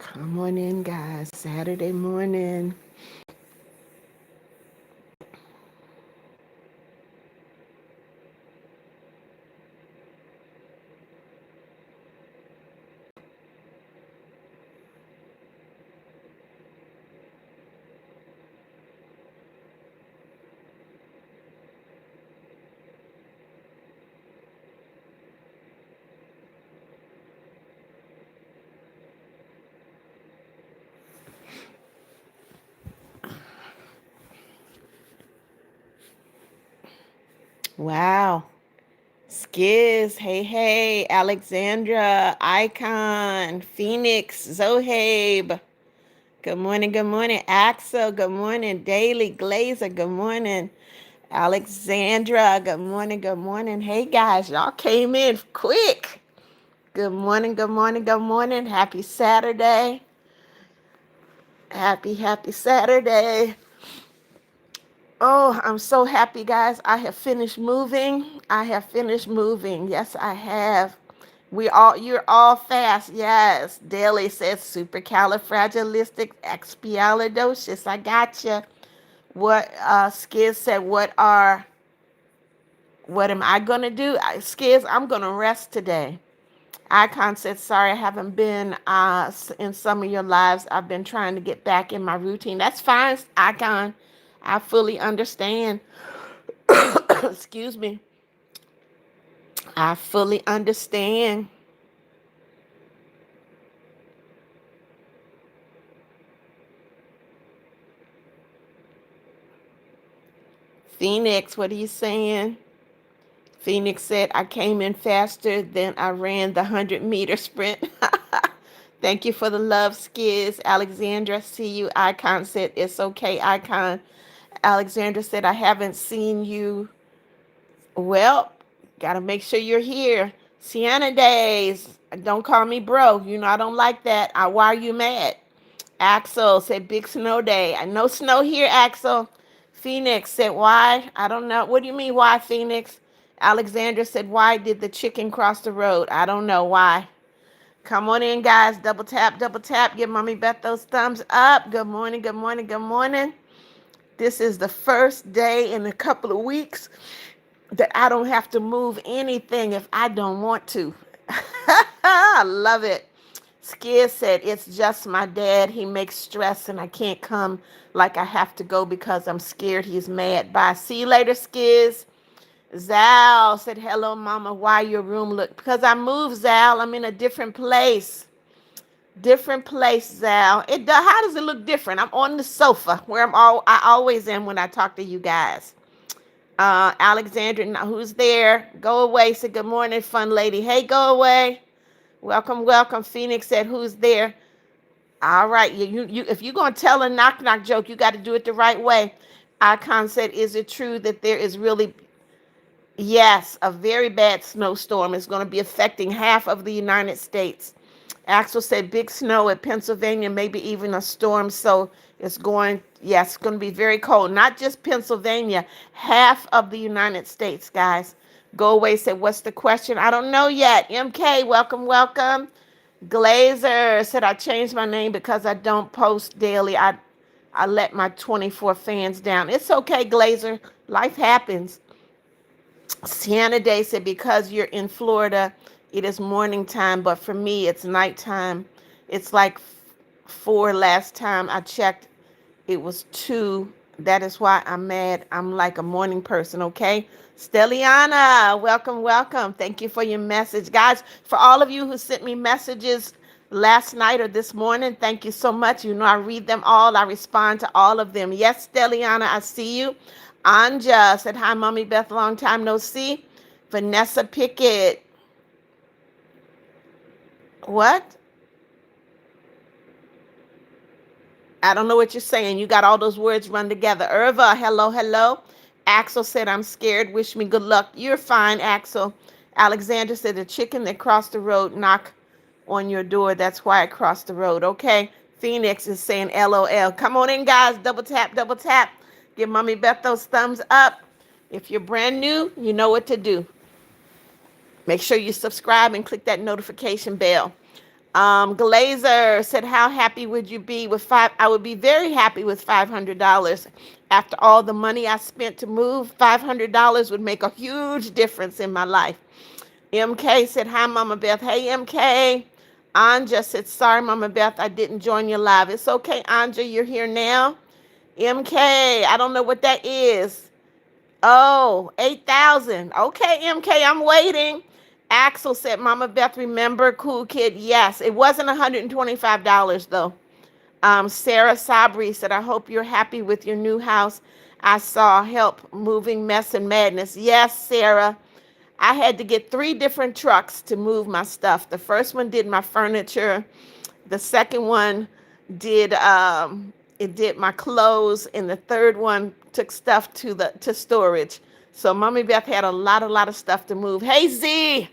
Come on in, guys. Saturday morning. Wow. Skiz, hey, Alexandra, Icon, Phoenix, Zohabe. Good morning, Axel. Good morning, Daily Glazer. Good morning, Alexandra. Good morning. Hey, guys, y'all came in quick. Good morning. Happy Saturday. Happy Saturday. Oh, I'm so happy, guys. I have finished moving. Yes, I have. You're all fast. Yes. Daily says supercalifragilisticexpialidocious. I got you. Skiz said, what am I going to do? Skiz, I'm going to rest today. Icon said, sorry, I haven't been in some of your lives. I've been trying to get back in my routine. That's fine, Icon. I fully understand. Excuse me. I fully understand. Phoenix, what are you saying? Phoenix said, I came in faster than I ran the 100-meter sprint. Thank you for the love, Skiz. Alexandra, see you. Icon said, it's okay, Icon. Alexandra said, I haven't seen you. Well, got to make sure you're here. Sienna Days, don't call me bro. You know I don't like that. Why are you mad? Axel said, big snow day. No snow here, Axel. Phoenix said, why? I don't know. What do you mean, why, Phoenix? Alexandra said, why did the chicken cross the road? I don't know why. Come on in, guys. Double tap, double tap. Give Mommy Beth those thumbs up. Good morning, good morning, good morning. This is the first day in a couple of weeks that I don't have to move anything if I don't want to. I love it. Skiz said, it's just my dad. He makes stress and I can't come like I have to go because I'm scared he's mad. Bye. See you later, Skiz. Zal said, hello, Mama. Why your room look? Because I moved, Zal. I'm in a different place. Different place, Zal. How does it look different? I'm on the sofa where I always am when I talk to you guys. Alexandra, who's there? Go away. Said, good morning, fun lady. Hey, go away. Welcome, welcome. Phoenix said, who's there? All right. If you're going to tell a knock joke, you got to do it the right way. Icon said, is it true that there is really, yes, a very bad snowstorm is going to be affecting half of the United States? Axel said, big snow in Pennsylvania, maybe even a storm. So it's going to be very cold. Not just Pennsylvania, half of the United States, guys. Go away said, what's the question? I don't know yet. MK, welcome, welcome. Glazer said, I changed my name because I don't post daily. I let my 24 fans down. It's okay, Glazer. Life happens. Sienna Day said, because you're in Florida, it is morning time, but for me, it's nighttime. It's like 4 last time I checked. It was 2. That is why I'm mad. I'm like a morning person, okay? Stelliana, welcome, welcome. Thank you for your message. Guys, for all of you who sent me messages last night or this morning, thank you so much. You know I read them all. I respond to all of them. Yes, Stelliana, I see you. Anja said, hi, Mommy Beth, long time no see. Vanessa Pickett. What? I don't know what you're saying. You got all those words run together. Irva, hello, hello. Axel said, I'm scared. Wish me good luck. You're fine, Axel. Alexander said, the chicken that crossed the road knock on your door. That's why I crossed the road. Okay. Phoenix is saying LOL. Come on in, guys. Double tap, double tap. Give Mommy Beth those thumbs up. If you're brand new, you know what to do. Make sure you subscribe and click that notification bell. Glazer said, how happy would you be with five? I would be very happy with $500. After all the money I spent to move, $500 would make a huge difference in my life. MK said, hi, Mama Beth. Hey, MK. Anja said, sorry, Mama Beth, I didn't join you live. It's okay, Anja, you're here now. MK, I don't know what that is. Oh, 8,000. Okay, MK, I'm waiting. Axel said, Mama Beth, remember, cool kid. Yes, it wasn't $125 though. Sarah Sabri said, I hope you're happy with your new house. I saw help moving mess and madness. Yes, Sarah. I had to get 3 different trucks to move my stuff. The first one did my furniture. The second one did it did my clothes, and the third one took stuff to storage. So Mommy Beth had a lot of stuff to move. Hey Z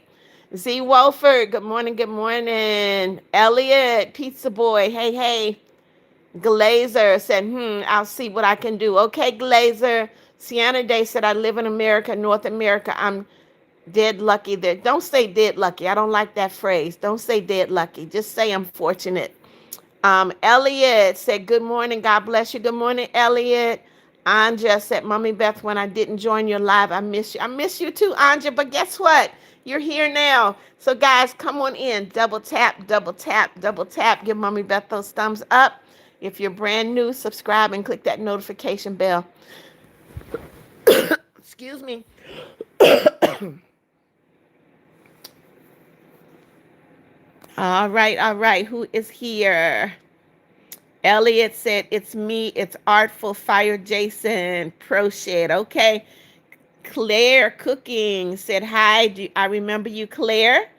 Wolford, good morning, good morning. Elliot, Pizza Boy, hey, hey. Glazer said, I'll see what I can do. Okay, Glazer. Sienna Day said, I live in America, North America. I'm dead lucky there. Don't say dead lucky. I don't like that phrase. Don't say dead lucky. Just say I'm fortunate. Elliot said, good morning. God bless you. Good morning, Elliot. Anja said, Mommy Beth, when I didn't join your live, I miss you. I miss you too, Anja. But guess what? You're here now. So, guys, come on in. Double tap, double tap, double tap. Give Mommy Beth those thumbs up. If you're brand new, subscribe and click that notification bell. Excuse me. All right, all right. Who is here? Elliot said, it's me. It's Artful Fire Jason. Pro shed. Okay. Claire Cooking said, hi. I remember you, Claire.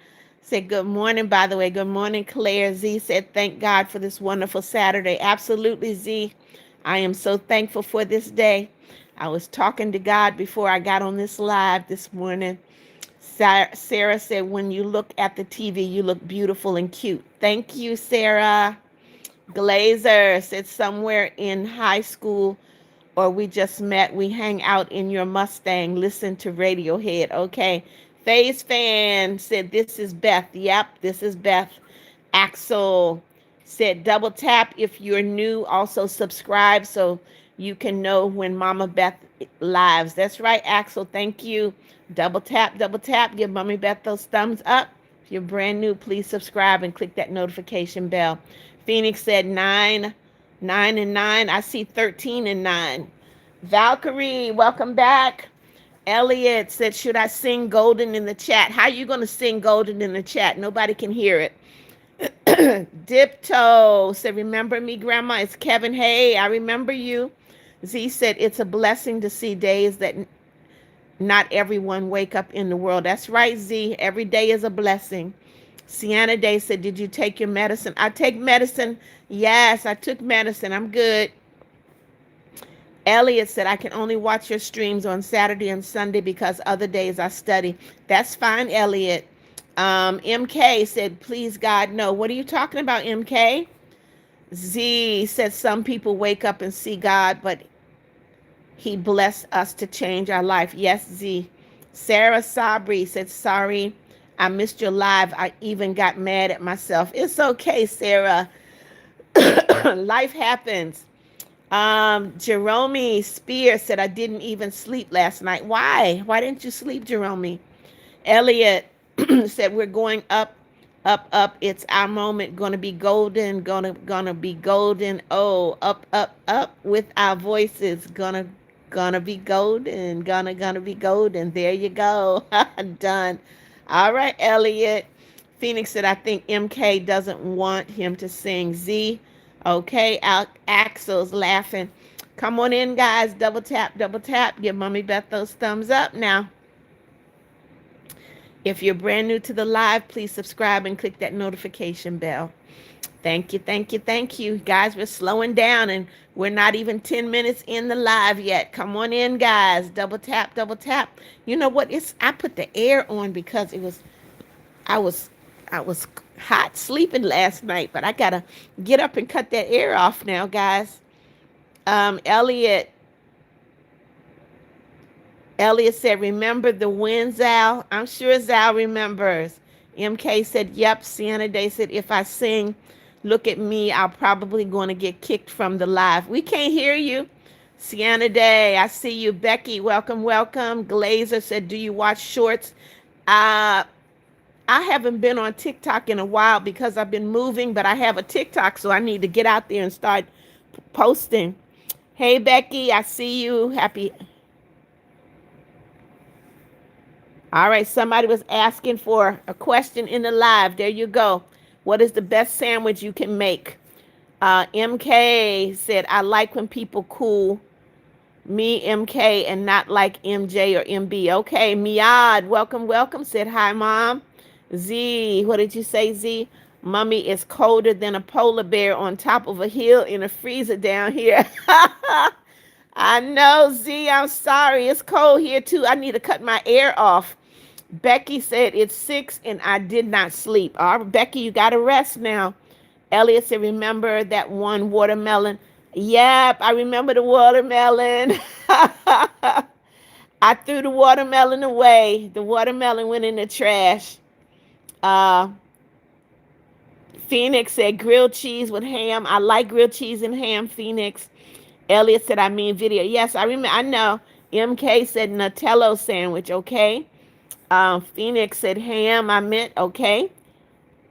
Said, good morning, by the way. Good morning, Claire. Z said, thank God for this wonderful Saturday. Absolutely, Z. I am so thankful for this day. I was talking to God before I got on this live this morning. Sarah said, when you look at the TV, you look beautiful and cute. Thank you, Sarah. Glazer said, somewhere in high school or we just met, we hang out in your Mustang, listen to Radiohead. Okay. Phase Fan said, this is Beth. Yep, this is Beth. Axel said, double tap if you're new. Also subscribe so you can know when Mama Beth lives. That's right, Axel. Thank you. Double tap, double tap. Give Mommy Beth those thumbs up. If you're brand new, please subscribe and click that notification bell. Phoenix said 9 and 9. I see 13 and 9. Valkyrie, welcome back. Elliot said, should I sing Golden in the chat? How are you going to sing Golden in the chat? Nobody can hear it. Dipto said, remember me, Grandma? It's Kevin. Hey, I remember you. Z said, it's a blessing to see days that not everyone wake up in the world. That's right, Z. Every day is a blessing. Sienna Day said, did you take your medicine? I take medicine. Yes, I took medicine. I'm good. Elliot said, I can only watch your streams on Saturday and Sunday because other days I study. That's fine, Elliot. MK said, please, God, no. What are you talking about, MK? Z said, some people wake up and see God, but he blessed us to change our life. Yes, Z. Sarah Sabri said, sorry, I missed your live. I even got mad at myself. It's okay, Sarah. Life happens. Jerome Spear said, I didn't even sleep last night. Why? Why didn't you sleep, Jerome? Elliot said, we're going up, up, up. It's our moment. Gonna be golden. Gonna be golden. Oh, up, up, up with our voices. Gonna be golden. Gonna be golden. There you go. Done. All right, Elliot. Phoenix said, I think MK doesn't want him to sing. Z. Okay, Axel's laughing. Come on in, guys. Double tap, double tap. Give Mommy Beth those thumbs up now. If you're brand new to the live, please subscribe and click that notification bell. Thank you, thank you, thank you. Guys, we're slowing down and we're not even 10 minutes in the live yet. Come on in, guys. Double tap, double tap. You know what? I put the air on because I was hot sleeping last night, but I gotta get up and cut that air off now, guys. Elliot said, remember the win, Zal? I'm sure Zal remembers. MK said, yep. Sienna Day said, if I sing, look at me, I'll probably going to get kicked from the live. We can't hear you. Sienna Day, I see you. Becky, welcome, welcome. Glazer said, do you watch shorts? Uh, I haven't been on TikTok in a while because I've been moving, but I have a TikTok, so I need to get out there and start posting. Hey, Becky, I see you. Happy. All right, somebody was asking for a question in the live. There you go. What is the best sandwich you can make? MK said, I like when people cool me, MK, and not like MJ or MB. Okay, Miad, welcome, welcome. Said, hi, Mom. Z, what did you say, Z? Mommy is colder than a polar bear on top of a hill in a freezer down here. I know, Z, I'm sorry. It's cold here, too. I need to cut my air off. Becky said, it's 6 and I did not sleep. All right, Becky, you got to rest now. Elliot said, remember that one watermelon? Yep, I remember the watermelon. I threw the watermelon away. The watermelon went in the trash. Uh, Phoenix said, grilled cheese with ham. I like grilled cheese and ham, Phoenix. Elliot said, I mean video. Yes, I remember. I know. MK said Nutella sandwich, okay? Phoenix said ham. I meant, okay.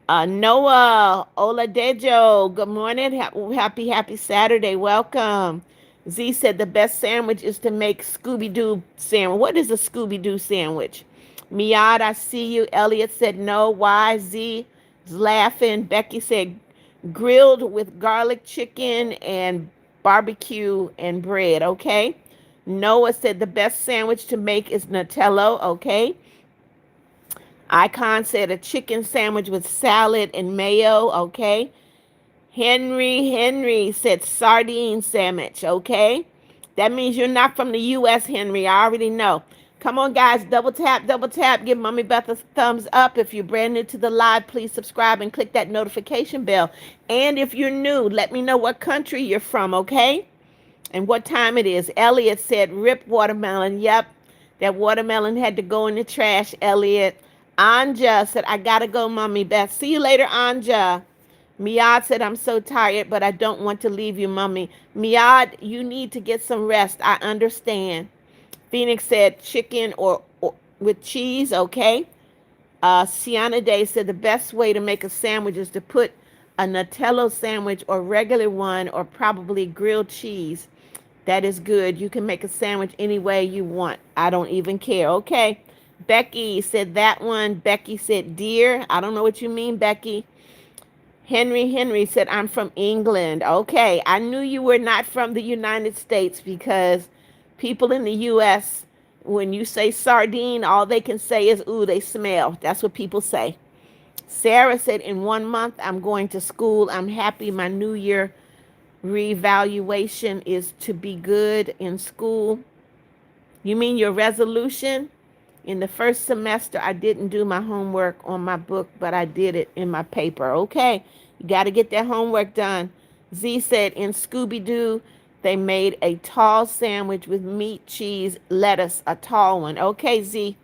Noah Oladejo, good morning. Happy Saturday. Welcome. Z said the best sandwich is to make Scooby-Doo sandwich. What is a Scooby-Doo sandwich? Miad, I see you. Elliot said no. Why? Z is laughing. Becky said grilled with garlic chicken and barbecue and bread. Okay. Noah said the best sandwich to make is Nutella. Okay. Icon said a chicken sandwich with salad and mayo. Okay. Henry said sardine sandwich. Okay. That means you're not from the U.S., Henry. I already know. Come on, guys. Double tap, double tap. Give Mommy Beth a thumbs up. If you're brand new to the live, please subscribe and click that notification bell. And if you're new, let me know what country you're from, okay? And what time it is. Elliot said rip watermelon. Yep. That watermelon had to go in the trash, Elliot. Anja said, I gotta go, Mommy Beth. See you later, Anja. Miad said, I'm so tired, but I don't want to leave you, Mommy. Miad, you need to get some rest. I understand. Phoenix said chicken or with cheese, okay? Sienna Day said the best way to make a sandwich is to put a Nutella sandwich or regular one or probably grilled cheese. That is good. You can make a sandwich any way you want. I don't even care. Okay. Becky said that one. Becky said deer. I don't know what you mean, Becky. Henry said, I'm from England. Okay. I knew you were not from the United States because people in the U.S., when you say sardine, all they can say is, ooh, they smell. That's what people say. Sarah said, in 1 month, I'm going to school. I'm happy my New Year reevaluation is to be good in school. You mean your resolution? In the first semester, I didn't do my homework on my book, but I did it in my paper. Okay, you got to get that homework done. Z said in Scooby-Doo, they made a tall sandwich with meat, cheese, lettuce, a tall one. Okay, Z.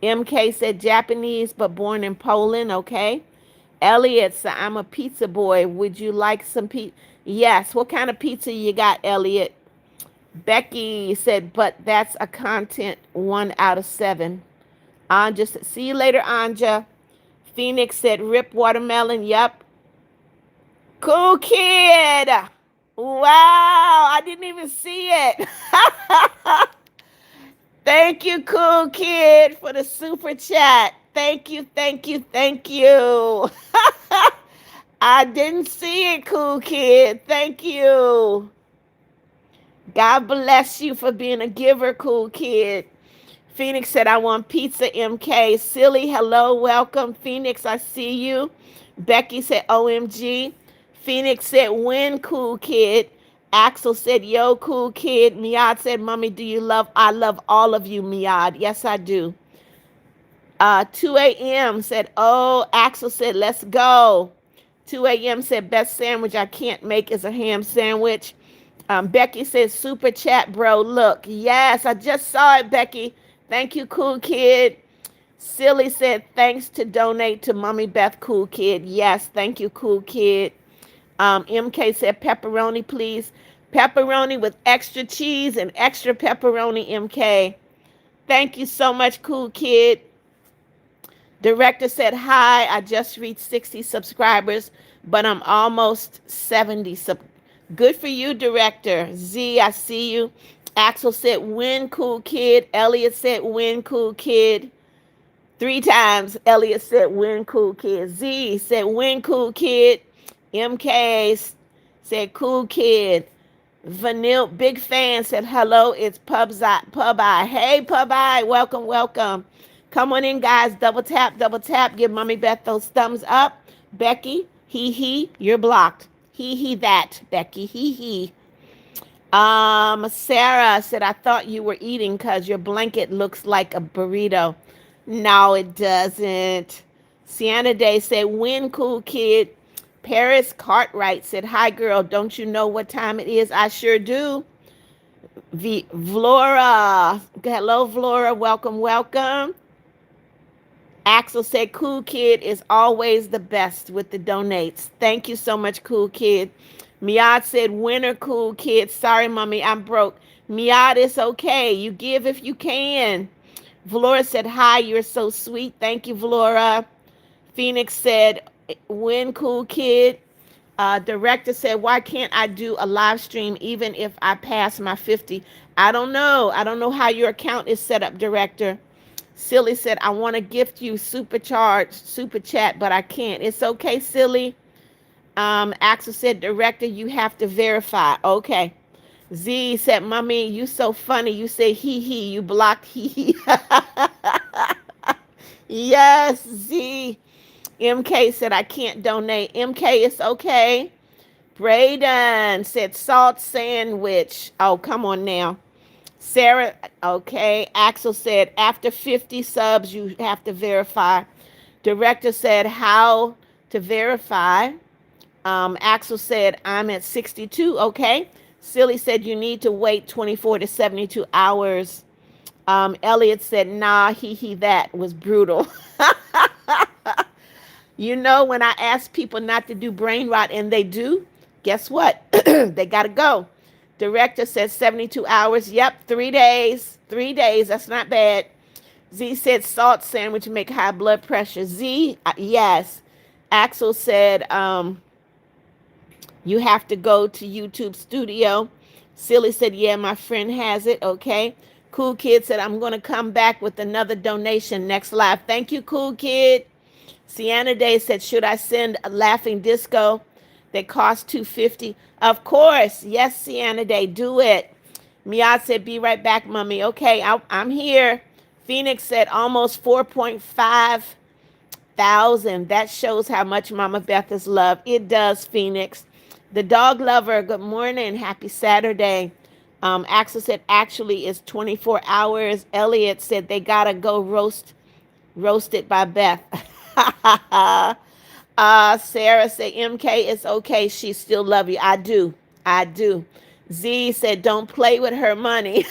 MK said Japanese, but born in Poland. Okay. Elliot said, I'm a pizza boy. Would you like some pizza? Yes. What kind of pizza you got, Elliot? Becky said, but that's a content 1 out of 7. Anja said, see you later, Anja. Phoenix said, rip watermelon. Yep. Cool kid. Wow. I didn't even see it. Thank you, cool kid, for the super chat. Thank you, thank you, thank you. I didn't see it, cool kid. Thank you. God bless you for being a giver, cool kid. Phoenix said, I want pizza, MK. Silly, hello, welcome. Phoenix, I see you. Becky said, OMG. Phoenix said, win, cool kid. Axel said, yo, cool kid. Miad said, Mommy, do you love? I love all of you, Miad. Yes, I do. 2 a.m. said, oh, Axel said, let's go. 2 a.m. said, best sandwich I can't make is a ham sandwich. Becky says, super chat, bro. Look, yes, I just saw it, Becky. Thank you, cool kid. Silly said, thanks to donate to Mommy Beth Cool Kid. Yes, thank you, Cool Kid. MK said, pepperoni, please. Pepperoni with extra cheese and extra pepperoni, MK. Thank you so much, Cool Kid. Director said, hi, I just reached 60 subscribers, but I'm almost 70. Good for you, Director. Z, I see you. Axel said, win, Cool Kid. Elliot said, win, Cool Kid. 3 times. Elliot said, win, Cool Kid. Z said, win, Cool Kid. MK said, cool kid. Vanille, big fan, said, hello, it's Pub Eye. Hey, Pub Eye, welcome, welcome. Come on in, guys. Double tap, double tap. Give Mommy Beth those thumbs up. Becky, you're blocked. That, Becky, Sarah said, I thought you were eating because your blanket looks like a burrito. No, it doesn't. Sienna Day said, win, cool kid. Paris Cartwright said, hi, girl. Don't you know what time it is? I sure do. Vlora. Hello, Vlora. Welcome, welcome. Axel said, cool kid is always the best with the donates. Thank you so much, cool kid. Miad said, winner, cool kid. Sorry, mommy, I'm broke. Miad, it's okay. You give if you can. Valora said, hi, you're so sweet. Thank you, Valora. Phoenix said, win, cool kid. Director said, why can't I do a live stream even if I pass my 50? I don't know. I don't know how your account is set up, Director. Silly said, I want to gift you super chat, but I can't. It's okay, Silly. Axel said, Director, you have to verify. Okay. Z said, Mommy, you so funny. You say you blocked he. Yes, Z. MK said, I can't donate. MK, it's okay. Braden said, salt sandwich. Oh, come on now. Sarah, okay. Axel said, after 50 subs, you have to verify. Director said, how to verify. Axel said, I'm at 62. Okay. Silly said, you need to wait 24 to 72 hours. Elliot said, nah, that was brutal. You know, when I ask people not to do brain rot and they do, guess what? They got to go. Director says 72 hours. Yep, 3 days. 3 days. That's not bad. Z said salt sandwich make high blood pressure. Z, yes. Axel said you have to go to YouTube Studio. Silly said, yeah, my friend has it. Okay. Cool Kid said, I'm going to come back with another donation next live. Thank you, Cool Kid. Sienna Day said, should I send a laughing disco that costs $250? Of course. Yes, Sienna Day, do it. Miad said, be right back, mommy. Okay, I'm here. Phoenix said, almost 4.5 thousand. That shows how much Mama Beth is loved. It does, Phoenix. The dog lover, good morning. Happy Saturday. Axel said, actually, it's 24 hours. Elliot said, they got to go roasted by Beth. Sarah said, MK, it's okay. She still love you. I do. Z said, don't play with her money.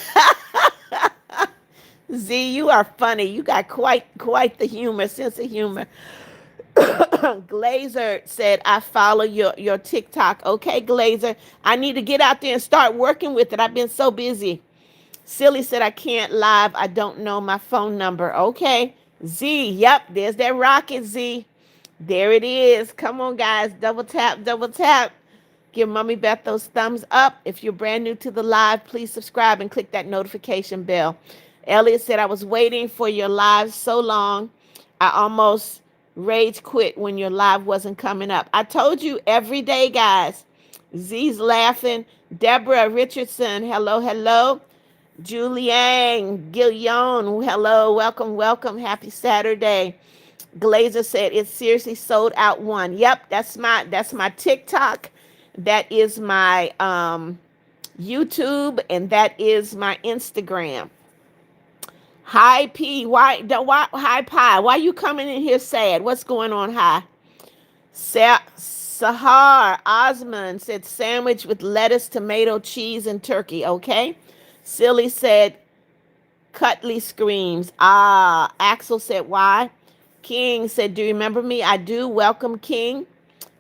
Z, you are funny. You got quite the sense of humor. Glazer said, I follow your TikTok. Okay, Glazer. I need to get out there and start working with it. I've been so busy. Silly said, I can't live. I don't know my phone number. Okay. Z, yep, there's that rocket, Z. There it is. Come on, guys. Double tap, double tap. Give Mommy Beth those thumbs up. If you're brand new to the live, please subscribe and click that notification bell. Elliot said, I was waiting for your live so long. I almost rage quit when your live wasn't coming up. I told you every day, guys. Z's laughing. Deborah Richardson, hello, hello. Julianne Guillon, hello, welcome. Happy Saturday. Glazer said, it's seriously sold out one. Yep, that's my TikTok. That is my YouTube, and that is my Instagram. Hi P, why hi Pi? Why you coming in here sad? What's going on? Hi. Sahar Osman said sandwich with lettuce, tomato, cheese, and turkey. Okay. Silly said Cutley screams. Ah, Axel said, why? King said, do you remember me? I do. Welcome, King.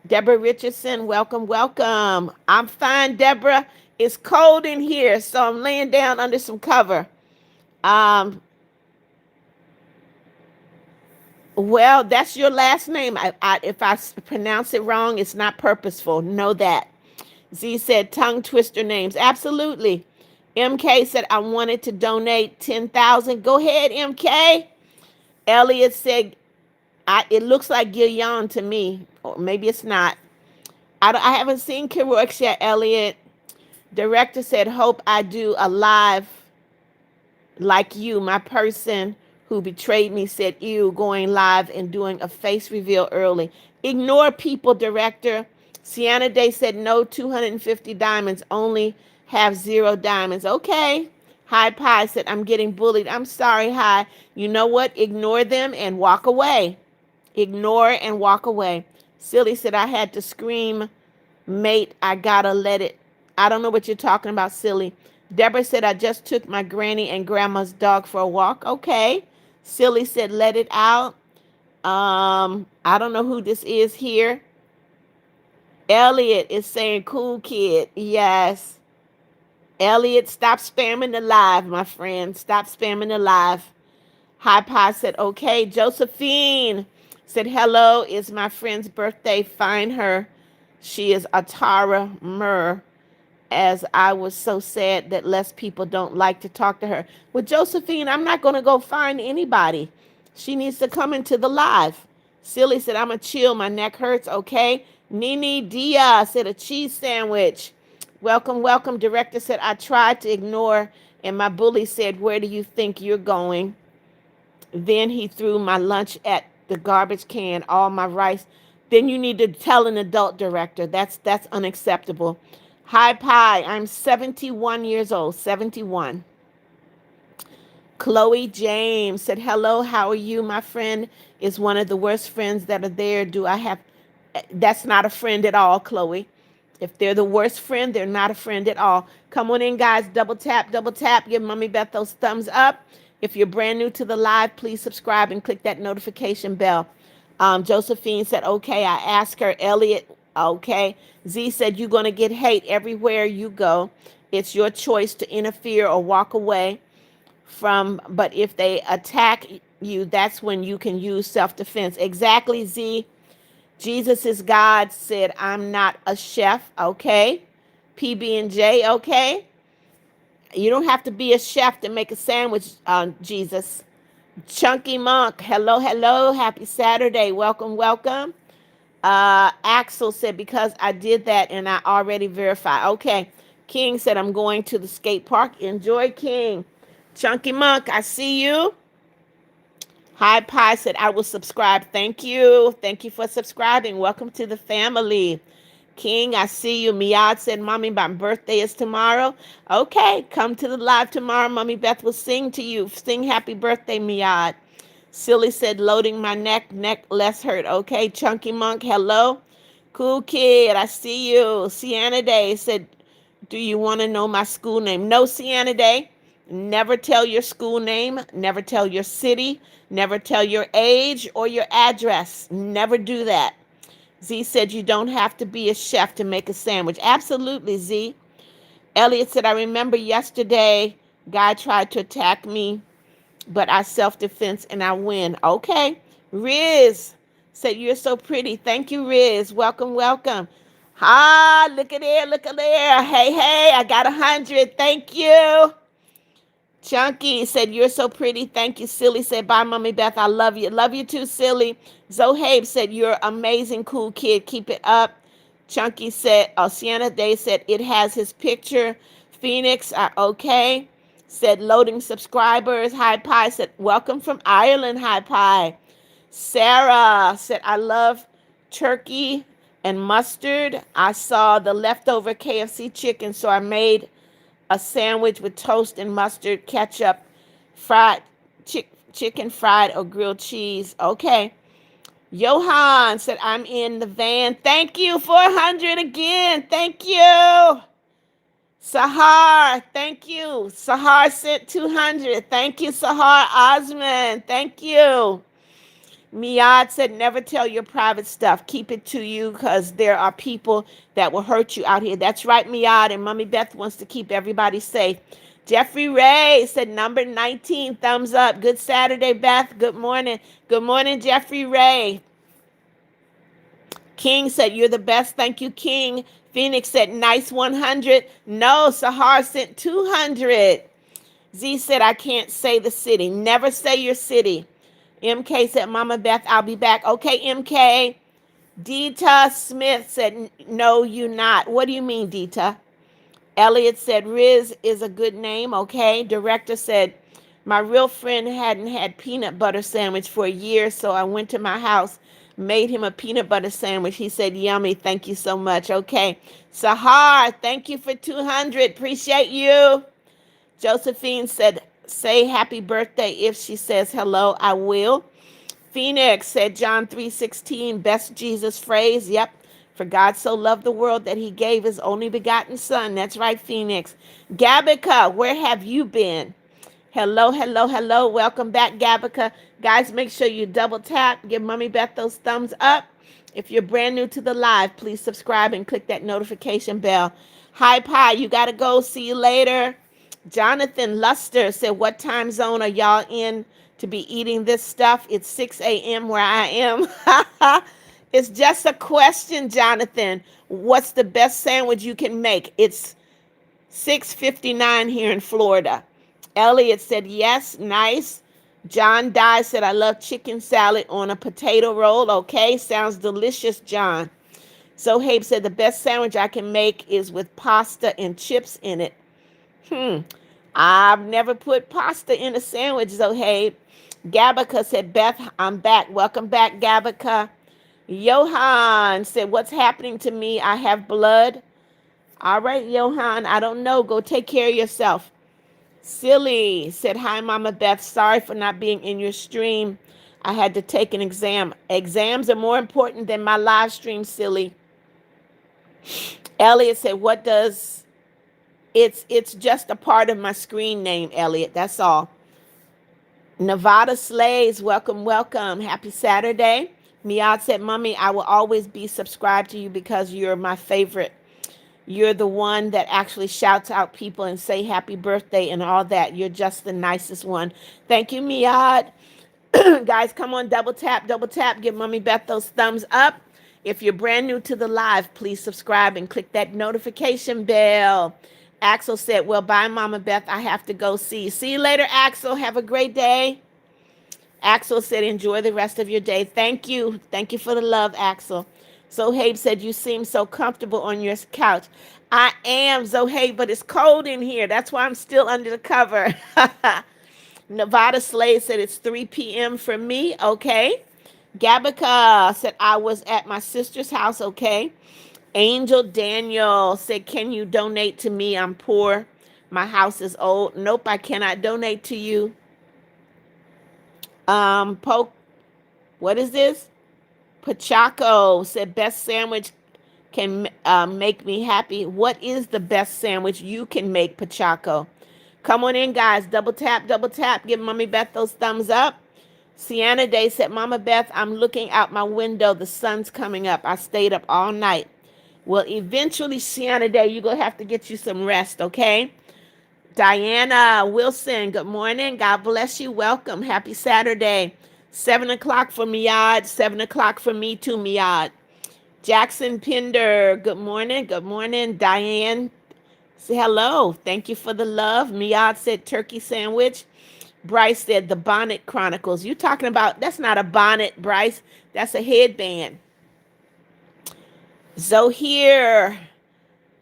Deborah Richardson, welcome, welcome. I'm fine, Deborah. It's cold in here, so I'm laying down under some cover. Um, well, that's your last name. If I pronounce it wrong, it's not purposeful. Know that. Z said, tongue twister names. Absolutely. MK said, I wanted to donate 10,000. Go ahead, MK. Elliot said, it looks like Gillian to me, or maybe it's not. I haven't seen Kerouac yet, Elliot. Director said, hope I do a live like you. My person who betrayed me said, ew, going live and doing a face reveal early. Ignore people, director. Sienna Day said, no 250 diamonds, only have 0 diamonds. Okay. High Pie said, I'm getting bullied. I'm sorry, High. You know what? Ignore them and walk away. Ignore and walk away. Silly said, I had to scream, mate, I gotta let it. I don't know what you're talking about, Silly. Deborah said, I just took my granny and grandma's dog for a walk. Okay. Silly said, let it out. I don't know who this is here. Elliot is saying, cool kid. Yes. Elliot, stop spamming the live, my friend. Stop spamming the live. High Pie said, okay. Josephine said, hello, it's my friend's birthday. Find her. She is Atara Murr. As I was so sad that less people don't like to talk to her. Well, Josephine, I'm not going to go find anybody. She needs to come into the live. Silly said, I'm a chill. My neck hurts. Okay. Nini Dia said, a cheese sandwich. Welcome, welcome. Director said, I tried to ignore, and my bully said, where do you think you're going? Then he threw my lunch at the garbage can, all my rice. Then you need to tell an adult, director. That's unacceptable. Hi Pie, I'm 71 years old. 71. Chloe James said, hello, how are you? My friend is one of the worst friends that are there. Do I have... That's not a friend at all, Chloe. If they're the worst friend, they're not a friend at all. Come on in, guys. Double tap, double tap. Give Mommy Beth those thumbs up. If you're brand new to the live, please subscribe and click that notification bell. Josephine said, okay. I asked her. Elliot, okay. Z said, you're going to get hate everywhere you go. It's your choice to interfere or walk away from, but if they attack you, that's when you can use self-defense. Exactly, Z. Jesus is God said, I'm not a chef, okay? PB&J, okay? You don't have to be a chef to make a sandwich, Jesus. Chunky Monk, hello, hello, happy Saturday, welcome, welcome. Axel said, because I did that and I already verified. Okay. King said, I'm going to the skate park. Enjoy, King. Chunky Monk, I see you. High Pie said, I will subscribe. Thank you. Thank you for subscribing. Welcome to the family. King, I see you. Miad said, Mommy, my birthday is tomorrow. Okay, come to the live tomorrow. Mommy Beth will sing to you. Sing happy birthday, Miad. Silly said, loading my neck less hurt. Okay, Chunky Monk, hello. Cool kid, I see you. Sienna Day said, do you want to know my school name? No, Sienna Day. Never tell your school name. Never tell your city. Never tell your age or your address. Never do that. Z said, you don't have to be a chef to make a sandwich. Absolutely, Z. Elliot said, I remember yesterday, guy tried to attack me, but I self-defense and I win. Okay. Riz said, you're so pretty. Thank you, Riz. Welcome, welcome. Ah, look at there, look at there. Hey, hey, I got 100. Thank you. Chunky said, you're so pretty. Thank you. Silly said, bye, Mommy Beth. I love you. Love you too, Silly. Zohabe said, you're amazing, cool kid. Keep it up. Chunky said, Sienna Day said, it has his picture. Phoenix, okay. Said, loading subscribers. High Pie said, welcome from Ireland, High Pie. Sarah said, I love turkey and mustard. I saw the leftover KFC chicken, so I made a sandwich with toast and mustard, ketchup, fried chicken fried or grilled cheese. Okay. Johan said, I'm in the van. Thank you for 100 again. Thank you. Sahar, thank you. Sahar sent 200. Thank you, Sahar Osman. Thank you. Miad said, never tell your private stuff. Keep it to you because there are people that will hurt you out here. That's right, Miad. And Mommy Beth wants to keep everybody safe. Jeffrey Ray said, number 19, thumbs up. Good Saturday, Beth. Good morning. Good morning, Jeffrey Ray. King said, you're the best. Thank you, King. Phoenix said, nice 100. No, Sahar sent 200. Z said, I can't say the city. Never say your city. MK said, Mama Beth, I'll be back. Okay, MK. Dita Smith said, no, you not. What do you mean, Dita? Elliot said, Riz is a good name. Okay. Director said, my real friend hadn't had peanut butter sandwich for a year, so I went to my house, made him a peanut butter sandwich. He said, yummy. Thank you so much. Okay. Sahar, thank you for 200. Appreciate you. Josephine said, say happy birthday if she says hello. I will. Phoenix said John 3:16, best Jesus phrase. Yep. For God so loved the world that he gave his only begotten son. That's right, Phoenix. Gabica, where have you been? Hello, hello, hello. Welcome back, Gabica. Guys, make sure you double tap. Give Mommy Beth those thumbs up. If you're brand new to the live, please subscribe and click that notification bell. Hi, Pie. You got to go. See you later. Jonathan Luster said, what time zone are y'all in to be eating this stuff? It's 6 a.m. where I am. It's just a question, Jonathan. What's the best sandwich you can make? It's 6:59 here in Florida. Elliot said, yes, nice. John Dye said, I love chicken salad on a potato roll. Okay, sounds delicious, John. Zohabe said, the best sandwich I can make is with pasta and chips in it. I've never put pasta in a sandwich, Zohabe. Gabica said, Beth, I'm back. Welcome back, Gabica. Johan said, what's happening to me? I have blood. All right, Johan, I don't know. Go take care of yourself. Silly said, hi, Mama Beth. Sorry for not being in your stream. I had to take an exam. Exams are more important than my live stream, Silly. Elliot said, what does... It's just a part of my screen name, Elliot. That's all. Nevada Slays, welcome, welcome. Happy Saturday. Miad said, Mommy, I will always be subscribed to you because you're my favorite. You're the one that actually shouts out people and say happy birthday and all that. You're just the nicest one. Thank you, Miad. Guys, come on, double tap, double tap. Give Mommy Beth those thumbs up. If you're brand new to the live, please subscribe and click that notification bell. Axel said, well, bye, Mama Beth. I have to go see. See you later, Axel. Have a great day. Axel said, enjoy the rest of your day. Thank you. Thank you for the love, Axel. Zohabe said, you seem so comfortable on your couch. I am, Zohabe, but it's cold in here. That's why I'm still under the cover. Nevada Slade said, it's 3 p.m. for me. Okay. Gabica said, I was at my sister's house. Okay. Angel Daniel said, can you donate to me? I'm poor. My house is old. Nope, I cannot donate to you. What is this? Pachaco said, best sandwich can make me happy. What is the best sandwich you can make, Pachaco? Come on in, guys. Double tap, double tap. Give Mommy Beth those thumbs up. Sienna Day said, Mama Beth, I'm looking out my window. The sun's coming up. I stayed up all night. Well, eventually, Sienna Day, you're going to have to get you some rest, okay? Diana Wilson, good morning. God bless you. Welcome. Happy Saturday. 7 o'clock for Miad. 7 o'clock for me too, Miad. Jackson Pinder, good morning. Good morning. Diane, say hello. Thank you for the love. Miad said turkey sandwich. Bryce said the Bonnet Chronicles. You talking about, that's not a bonnet, Bryce. That's a headband. Zohir,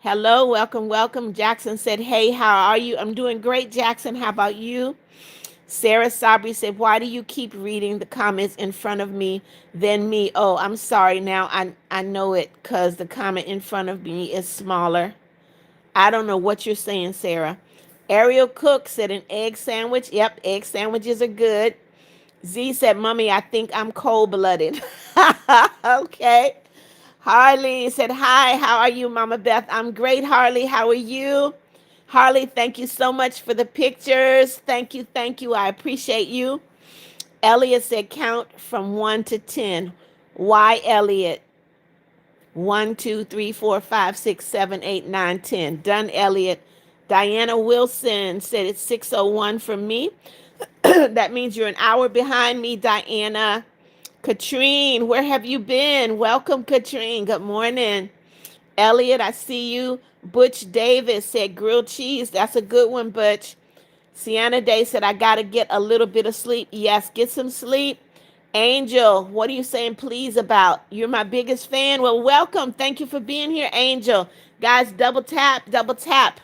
hello, welcome, welcome. Jackson said, hey, how are you? I'm doing great, Jackson. How about you? Sarah Sabri said, why do you keep reading the comments in front of me than me? Oh, I'm sorry. Now I know it because the comment in front of me is smaller. I don't know what you're saying, Sarah. Ariel Cook said an egg sandwich. Yep, egg sandwiches are good. Z said, Mommy, I think I'm cold-blooded. Okay. Harley said, hi, how are you, Mama Beth? I'm great, Harley. How are you? Harley, thank you so much for the pictures. Thank you, thank you. I appreciate you. Elliot said count from 1 to 10. Why, Elliot? 1, 2, 3, 4, 5, 6, 7, 8, 9, 10. Done, Elliot. Diana Wilson said it's 6:01 for me. That means you're an hour behind me, Diana. Katrine, where have you been? Welcome, Katrine. Good morning. Elliot, I see you. Butch Davis said grilled cheese. That's a good one, Butch. Sienna Day said, I got to get a little bit of sleep. Yes, get some sleep. Angel, what are you saying please about? You're my biggest fan. Well, welcome. Thank you for being here, Angel. Guys, double tap, double tap.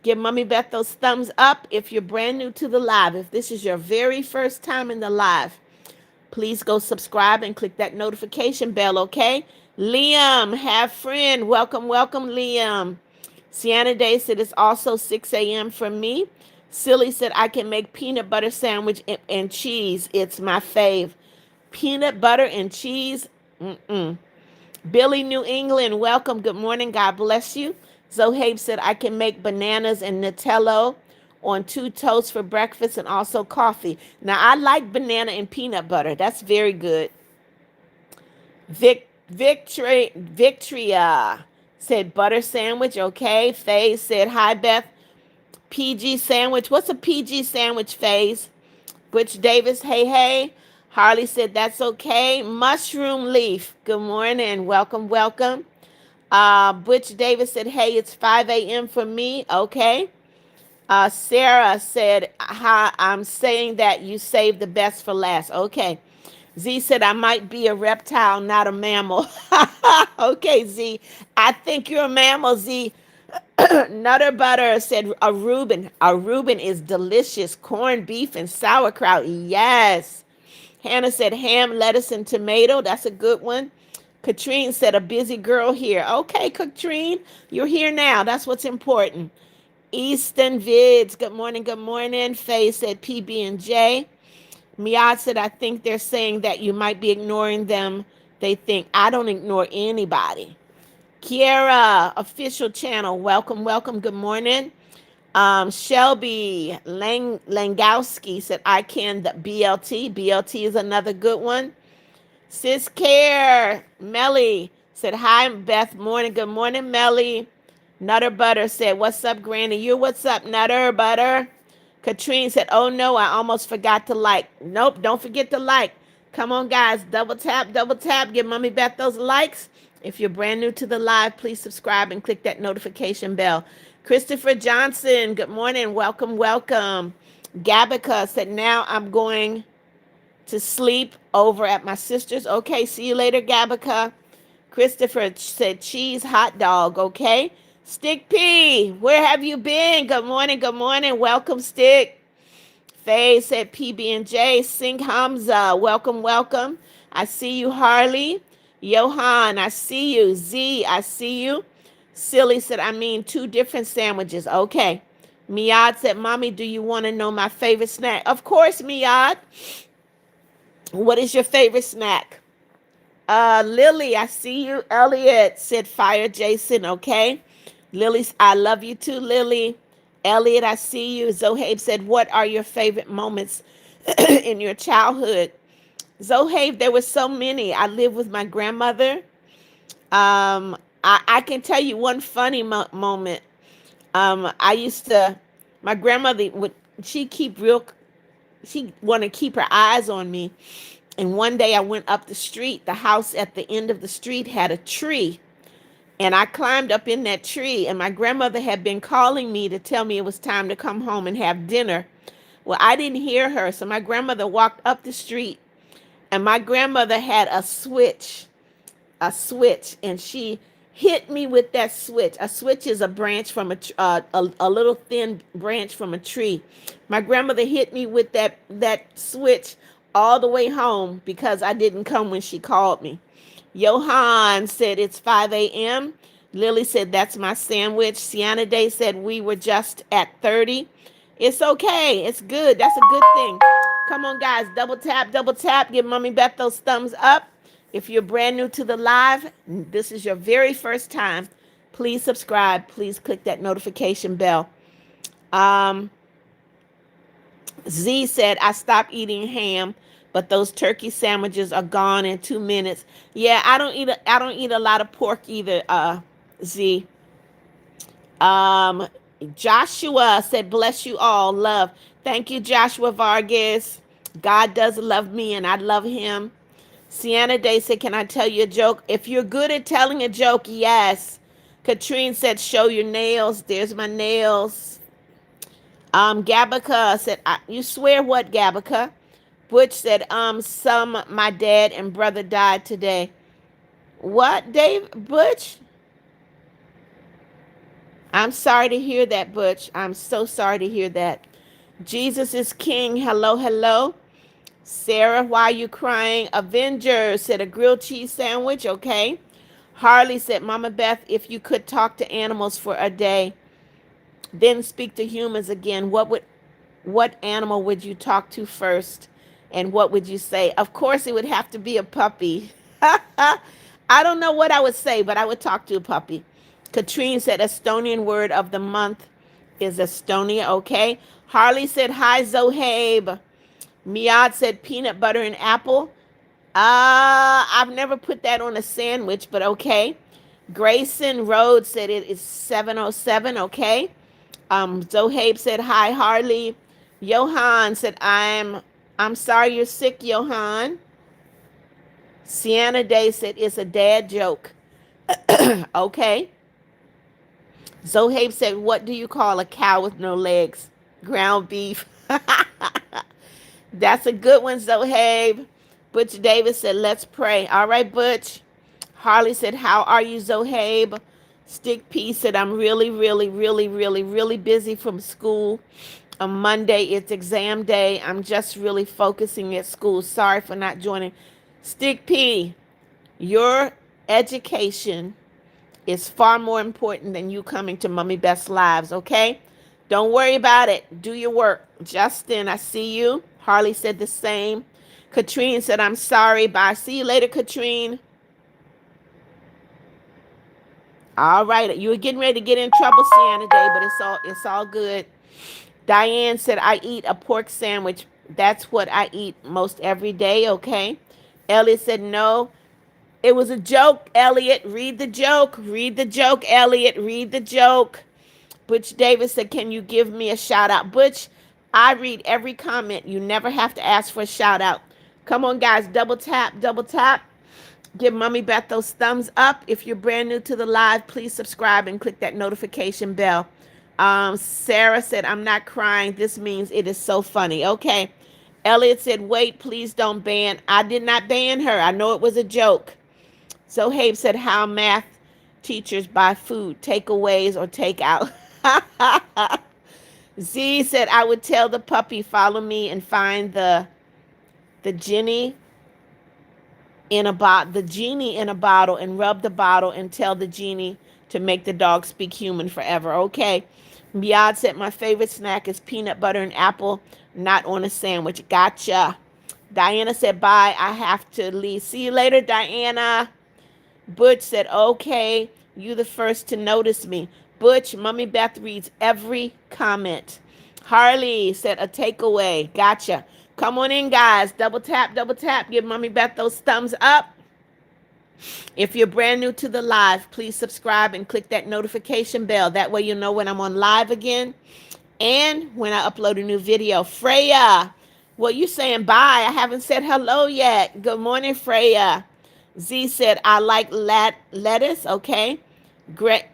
Give Mommy Beth those thumbs up if you're brand new to the live. If this is your very first time in the live, please go subscribe and click that notification bell, okay? Liam, have friend. Welcome, welcome, Liam. Sienna Day said it's also 6 a.m. for me. Silly said I can make peanut butter sandwich and cheese. It's my fave. Peanut butter and cheese. Mm-mm. Billy New England, welcome. Good morning. God bless you. Zohabe said I can make bananas and Nutella on 2 toasts for breakfast and also coffee. Now I like banana and peanut butter. That's very good. Victoria said butter sandwich. Okay. Faye said hi Beth. PG sandwich. What's a PG sandwich, Faze? Butch Davis, hey, hey. Harley said that's okay. Mushroom Leaf, good morning. Welcome, welcome. Butch Davis said, hey, it's 5 a.m. for me. Okay. Sarah said, hi, I'm saying that you saved the best for last. Okay. Z said, I might be a reptile, not a mammal. Okay, Z. I think you're a mammal, Z. Nutter Butter said a Reuben. A Reuben is delicious. Corned beef and sauerkraut. Yes. Hannah said ham, lettuce, and tomato. That's a good one. Katrine said a busy girl here. Okay, Katrine, you're here now. That's what's important. Easton Vids. Good morning. Good morning. Faye said PB&J. Miad said, I think they're saying that you might be ignoring them. They think I don't ignore anybody. Kiera, official channel. Welcome, welcome. Good morning. Shelby Langowski said, I can the BLT. BLT is another good one. Sis Care, Melly said, hi, Beth. Morning. Good morning, Melly. Nutter Butter said, what's up, Granny? You, what's up, Nutter Butter? Katrine said, oh no, I almost forgot to like. Nope, don't forget to like. Come on, guys. Double tap, double tap. Give Mommy Beth those likes. If you're brand new to the live, please subscribe and click that notification bell. Christopher Johnson, good morning. Welcome, welcome. Gabica said, now I'm going to sleep over at my sister's. Okay, see you later, Gabica. Christopher said, cheese hot dog. Okay. Stick P, where have you been? Good morning, good morning. Welcome, Stick. Faye said PB&J. Sing Hamza, welcome, welcome. I see you, Harley. Johan, I see you. Z, I see you. Silly said, I mean 2 different sandwiches. Okay. Miad said, Mommy, do you want to know my favorite snack? Of course, Miad. What is your favorite snack? Lily, I see you. Elliot said, fire Jason. Okay. Lily, I love you too, Lily. Elliot, I see you. Zohabe said, what are your favorite moments in your childhood? Zohabe, there were so many. I lived with my grandmother. I can tell you one funny moment. I used to, my grandmother would, she wanted to keep her eyes on me. And one day I went up the street. The house at the end of the street had a tree. And I climbed up in that tree, and my grandmother had been calling me to tell me it was time to come home and have dinner. Well, I didn't hear her, so my grandmother walked up the street, and my grandmother had a switch, and she hit me with that switch. A switch is a branch from a little thin branch from a tree. My grandmother hit me with that switch all the way home because I didn't come when she called me. Johan said it's 5 a.m. Lily said that's my sandwich. Sienna Day said we were just at 30. It's okay. It's good. That's a good thing. Come on, guys. Double tap, double tap. Give Mommy Beth those thumbs up. If you're brand new to the live, this is your very first time, please subscribe. Please click that notification bell. Um, Z said, I stopped eating ham, but those turkey sandwiches are gone in 2 minutes. Yeah, I don't eat a lot of pork either, Z. Um, Joshua said, bless you all. Love. Thank you, Joshua Vargas. God does love me and I love him. Sienna Day said, can I tell you a joke? If you're good at telling a joke, yes. Katrine said, show your nails. There's my nails. Gabica said, you swear what, Gabica? Butch said, my dad and brother died today. What, Dave? Butch? I'm sorry to hear that, Butch. I'm so sorry to hear that. Jesus is King. Hello, hello. Sarah, why are you crying? Avenger said a grilled cheese sandwich. Okay. Harley said, Mama Beth, if you could talk to animals for a day, then speak to humans again, what animal would you talk to first? And what would you say? Of course, it would have to be a puppy. I don't know what I would say, but I would talk to a puppy. Katrine said Estonian word of the month is Estonia. Okay. Harley said, hi, Zohabe. Miad said peanut butter and apple. I've never put that on a sandwich, but okay. Grayson Rhodes said it is 7:07. Okay. Zohabe said, hi, Harley. Johan said, I'm sorry you're sick, Johan. Sienna Day said, it's a dad joke. Okay. Zohabe said, what do you call a cow with no legs? Ground beef. That's a good one, Zohabe. Butch Davis said, let's pray. All right, Butch. Harley said, how are you, Zohabe? Stick P said, I'm really, really, really, really, really busy from school. On Monday, it's exam day. I'm just really focusing at school. Sorry for not joining. Stick P, your education is far more important than you coming to Mommy Best Lives, okay? Don't worry about it. Do your work. Justin, I see you. Harley said the same. Katrine said, I'm sorry. Bye. See you later, Katrine. All right. You were getting ready to get in trouble, Sienna Day, but it's all good. Diane said, I eat a pork sandwich. That's what I eat most every day, okay? Elliot said, no. It was a joke, Elliot. Read the joke. Read the joke, Elliot. Read the joke. Butch Davis said, can you give me a shout out? Butch, I read every comment. You never have to ask for a shout out. Come on, guys. Double tap, double tap. Give Mommy Beth those thumbs up. If you're brand new to the live, please subscribe and click that notification bell. Sarah said, I'm not crying. This means it is so funny. Okay. Elliot said, wait, please don't ban. I did not ban her. I know it was a joke. Zohabe said, how math teachers buy food, takeaways or takeout. Z said, I would tell the puppy, follow me and find the genie the genie in a bottle and rub the bottle and tell the genie to make the dog speak human forever. Okay. Miad said, my favorite snack is peanut butter and apple, not on a sandwich. Gotcha. Diana said, bye. I have to leave. See you later, Diana. Butch said, okay, you the first to notice me. Butch, Mommy Beth reads every comment. Harley said, a takeaway. Gotcha. Come on in, guys. Double tap, double tap. Give Mommy Beth those thumbs up. If you're brand new to the live, please subscribe and click that notification bell. That way you'll know when I'm on live again and when I upload a new video. Freya, well, you saying bye. I haven't said hello yet. Good morning, Freya. Z said, I like lettuce. Okay. Great.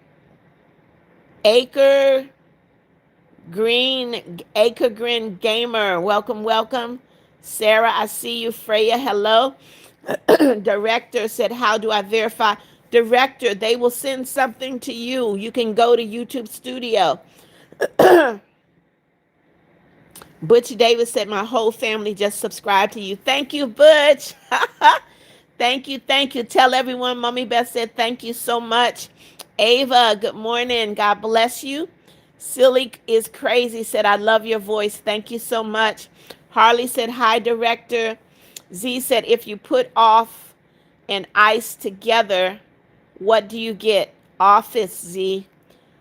Acre Green Gamer. Welcome, welcome. Sarah, I see you. Freya, hello. Director said, how do I verify? Director, they will send something to you. You can go to YouTube Studio. Butch Davis said, my whole family just subscribed to you. Thank you, Butch. Thank you, thank you. Tell everyone Mommy Beth said thank you so much. Ava, good morning. God bless you. Silly is crazy said, I love your voice. Thank you so much. Harley said, hi, director. Z said, if you put off and ice together, what do you get? Office, Z.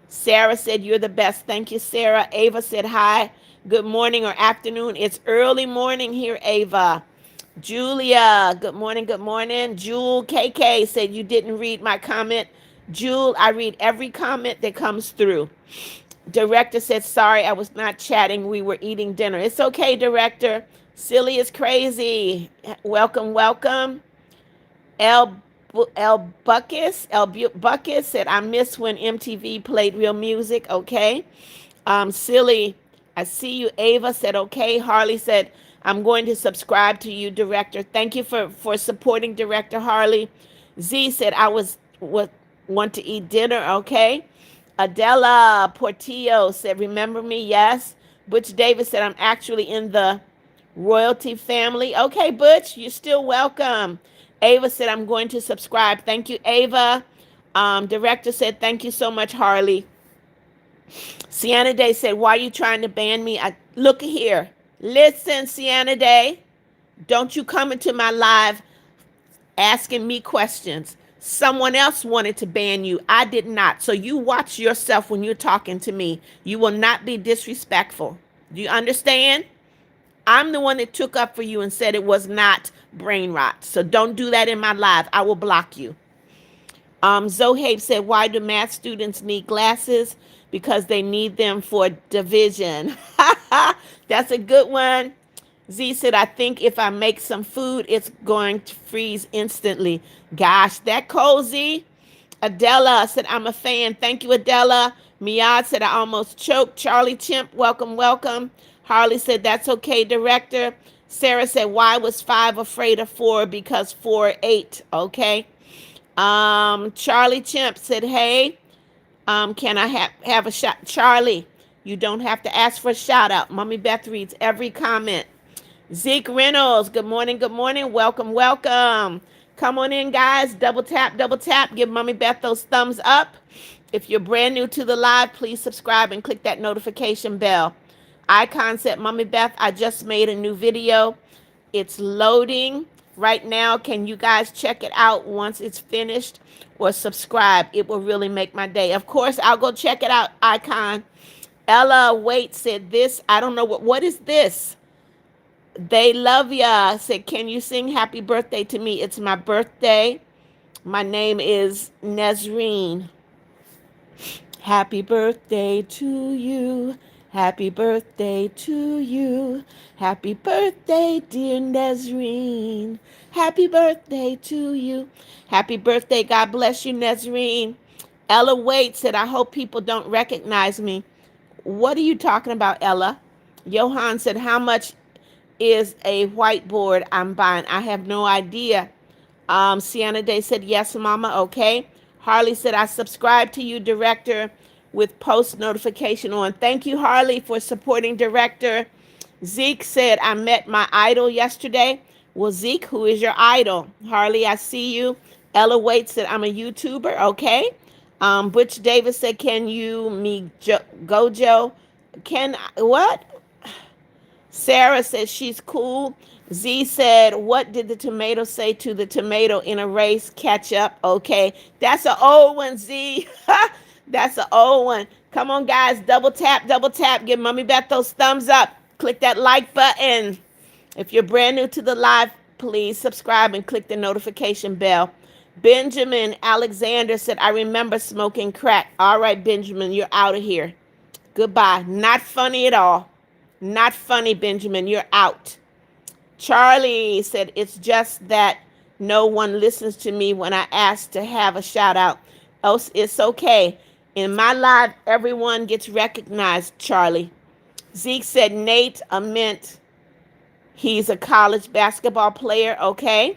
Sarah said, you're the best. Thank you, Sarah. Ava said, hi. Good morning or afternoon. It's early morning here, Ava. Julia, good morning, good morning. Jewel KK said, you didn't read my comment. Jewel, I read every comment that comes through. Director said, sorry, I was not chatting. We were eating dinner. It's okay, Director. Silly is crazy. Welcome, welcome. El Buckus said, I miss when MTV played real music. Okay. Silly, I see you. Ava said, okay. Harley said, I'm going to subscribe to you, Director. Thank you for supporting Director Harley. Z said, I want to eat dinner. Okay. Adela Portillo said, remember me? Yes. Butch Davis said, I'm actually in the royalty family. Okay, Butch, you're still welcome. Ava said, I'm going to subscribe. Thank you, Ava. Director said, thank you so much, Harley. Sienna Day said, why are you trying to ban me? Look here. Listen, Sienna Day. Don't you come into my live asking me questions. Someone else wanted to ban you. I did not. So you watch yourself when you're talking to me. You will not be disrespectful. Do you understand? I'm the one that took up for you and said it was not brain rot. So don't do that in my live. I will block you. Zohabe said, why do math students need glasses? Because they need them for division. That's a good one. Z said, I think if I make some food, it's going to freeze instantly. Gosh, that cozy. Adela said, I'm a fan. Thank you, Adela. Miad said, I almost choked. Charlie Chimp, welcome, welcome. Harley said, that's okay, Director. Sarah said, why was 5 afraid of 4? Because 4 ate. Okay. Charlie Chimp said, hey, can I have a shot? Charlie, you don't have to ask for a shout out. Mommy Beth reads every comment. Zeke Reynolds, good morning, good morning. Welcome, welcome. Come on in, guys. Double tap, double tap. Give Mommy Beth those thumbs up. If you're brand new to the live, please subscribe and click that notification bell. Icon said, Mommy Beth, I just made a new video. It's loading right now. Can you guys check it out once it's finished or subscribe? It will really make my day. Of course, I'll go check it out, Icon. Ella Wait said this. I don't know what is this? They love ya. Said, can you sing happy birthday to me? It's my birthday. My name is Nezreen. Happy birthday to you. Happy birthday to you. Happy birthday, dear Nezreen. Happy birthday to you. Happy birthday. God bless you, Nezreen. Ella Wait said, I hope people don't recognize me. What are you talking about, Ella? Johan said, how much is a whiteboard I'm buying? I have no idea. Sienna Day said, yes, Mama. Okay. Harley said, I subscribe to you, Director, with post notification on. Thank you, Harley, for supporting Director. Zeke said, I met my idol yesterday. Well, Zeke, who is your idol? Harley, I see you. Ella Waite said, I'm a YouTuber. Okay. Butch Davis said, can you, Gojo? What? Sarah said she's cool. Z said, what did the tomato say to the tomato in a race? Catch up. Okay. That's an old one, Z. That's an old one. Come on, guys. Double tap, double tap. Give Mommy Beth those thumbs up. Click that like button. If you're brand new to the live, please subscribe and click the notification bell. Benjamin Alexander said, I remember smoking crack. All right, Benjamin, you're out of here. Goodbye. Not funny at all. Not funny, Benjamin. You're out. Charlie said, it's just that no one listens to me when I ask to have a shout out. Else it's okay. In my life, everyone gets recognized, Charlie. Zeke said, Nate Ament, he's a college basketball player. Okay.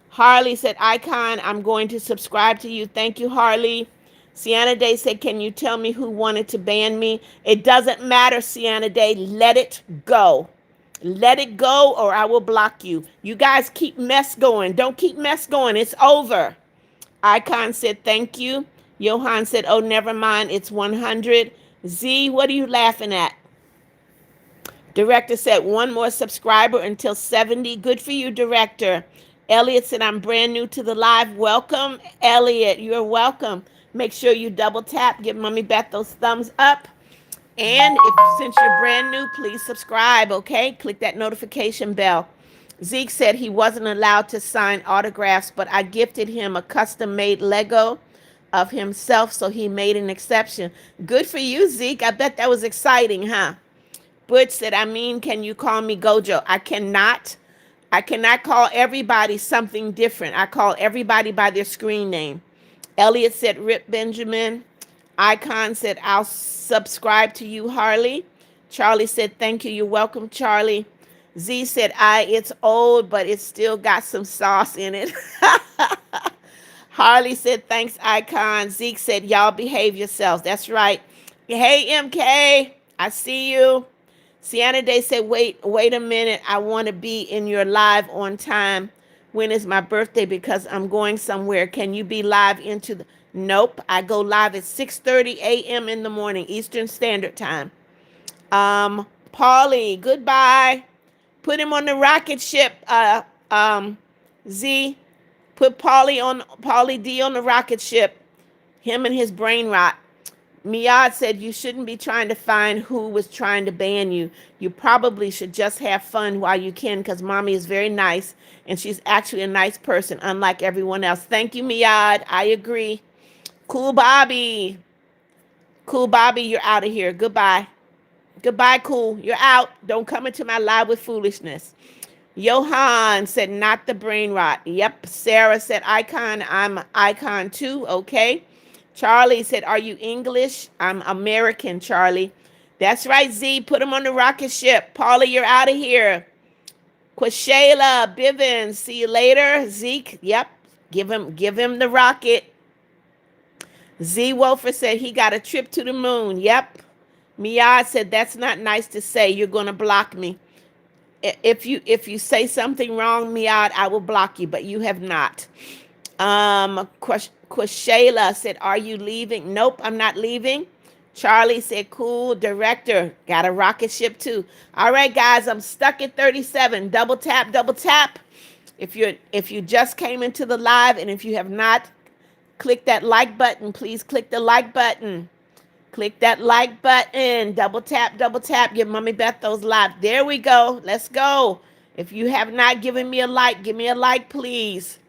Harley said, Icon, I'm going to subscribe to you. Thank you, Harley. Sienna Day said, can you tell me who wanted to ban me? It doesn't matter, Sienna Day. Let it go. Let it go or I will block you. You guys keep mess going. Don't keep mess going. It's over. Icon said, thank you. Johan said, oh, never mind. It's 100. Z, what are you laughing at? Director said, one more subscriber until 70. Good for you, Director. Elliot said, I'm brand new to the live. Welcome, Elliot. You're welcome. Make sure you double tap, give Mommy Beth those thumbs up. And if since you're brand new, please subscribe, okay? Click that notification bell. Zeke said he wasn't allowed to sign autographs, but I gifted him a custom-made Lego of himself, so he made an exception. Good for you, Zeke. I bet that was exciting, huh? Butch said, I mean, can you call me Gojo? I cannot. I cannot call everybody something different. I call everybody by their screen name. Elliot said, Rip Benjamin. Icon said, I'll subscribe to you, Harley. Charlie said, thank you. You're welcome, Charlie. Z said, it's old, but it's still got some sauce in it. Harley said, thanks, Icon. Zeke said, y'all behave yourselves. That's right. Hey, MK, I see you. Sienna Day said, wait a minute. I want to be in your live on time. When is my birthday? Because I'm going somewhere. Can you be live into the... Nope. I go live at 6:30 a.m. in the morning, Eastern Standard Time. Paulie, goodbye. Put him on the rocket ship, Z. Put Paulie D on the rocket ship. Him and his brain rot. Miad said you shouldn't be trying to find who was trying to ban you. You probably should just have fun while you can, because Mommy is very nice and she's actually a nice person, unlike everyone else. Thank you, Miad. I agree. Cool Bobby. Cool Bobby, you're out of here. Goodbye. Goodbye, Cool. You're out. Don't come into my live with foolishness. Johan said, not the brain rot. Yep. Sarah said, Icon. I'm Icon too. Okay. Charlie said, are you English? I'm American, Charlie. That's right, Z. Put him on the rocket ship. Paula, you're out of here. Quashayla, Bivens, see you later. Zeke, yep. Give him the rocket. Z Wolfer said he got a trip to the moon. Yep. Miad said, that's not nice to say. You're going to block me. If you say something wrong, Miad, I will block you, but you have not. Quashayla said, are you leaving? Nope, I'm not leaving. Charlie said, cool. Director, got a rocket ship too. All right, guys, I'm stuck at 37. Double tap, double tap. If you just came into the live, and if you have not clicked that like button, please click the like button. Click that like button. Double tap, double tap. Give Mommy Beth those live. There we go. Let's go. If you have not given me a like, give me a like, please.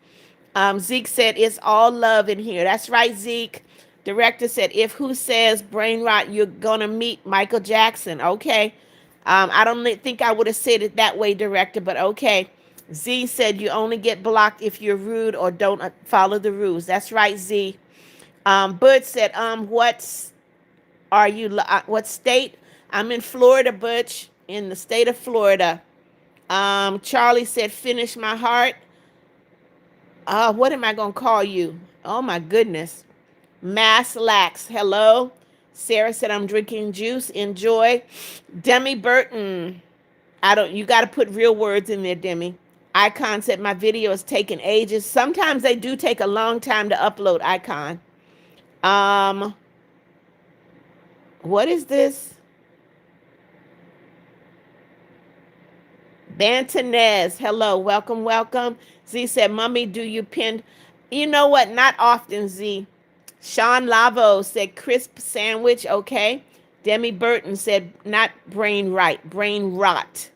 Zeke said, it's all love in here. That's right, Zeke. Director said, if who says brain rot, you're going to meet Michael Jackson. Okay. I don't think I would have said it that way, Director, but okay. Z said, you only get blocked if you're rude or don't follow the rules. That's right, Z. Bud said, what state? I'm in Florida, Butch, in the state of Florida. Charlie said, finish my heart. What am I going to call you? Oh, my goodness. Mass Lax. Hello. Sarah said, I'm drinking juice. Enjoy. Demi Burton. You got to put real words in there, Demi. Icon said, my video is taking ages. Sometimes they do take a long time to upload, Icon. What is this? Bantanez. Hello. Welcome, welcome. Z said, Mommy, do you pin? You know what? Not often, Z. Sean Lavo said, crisp sandwich. Okay. Demi Burton said, not brain right, brain rot.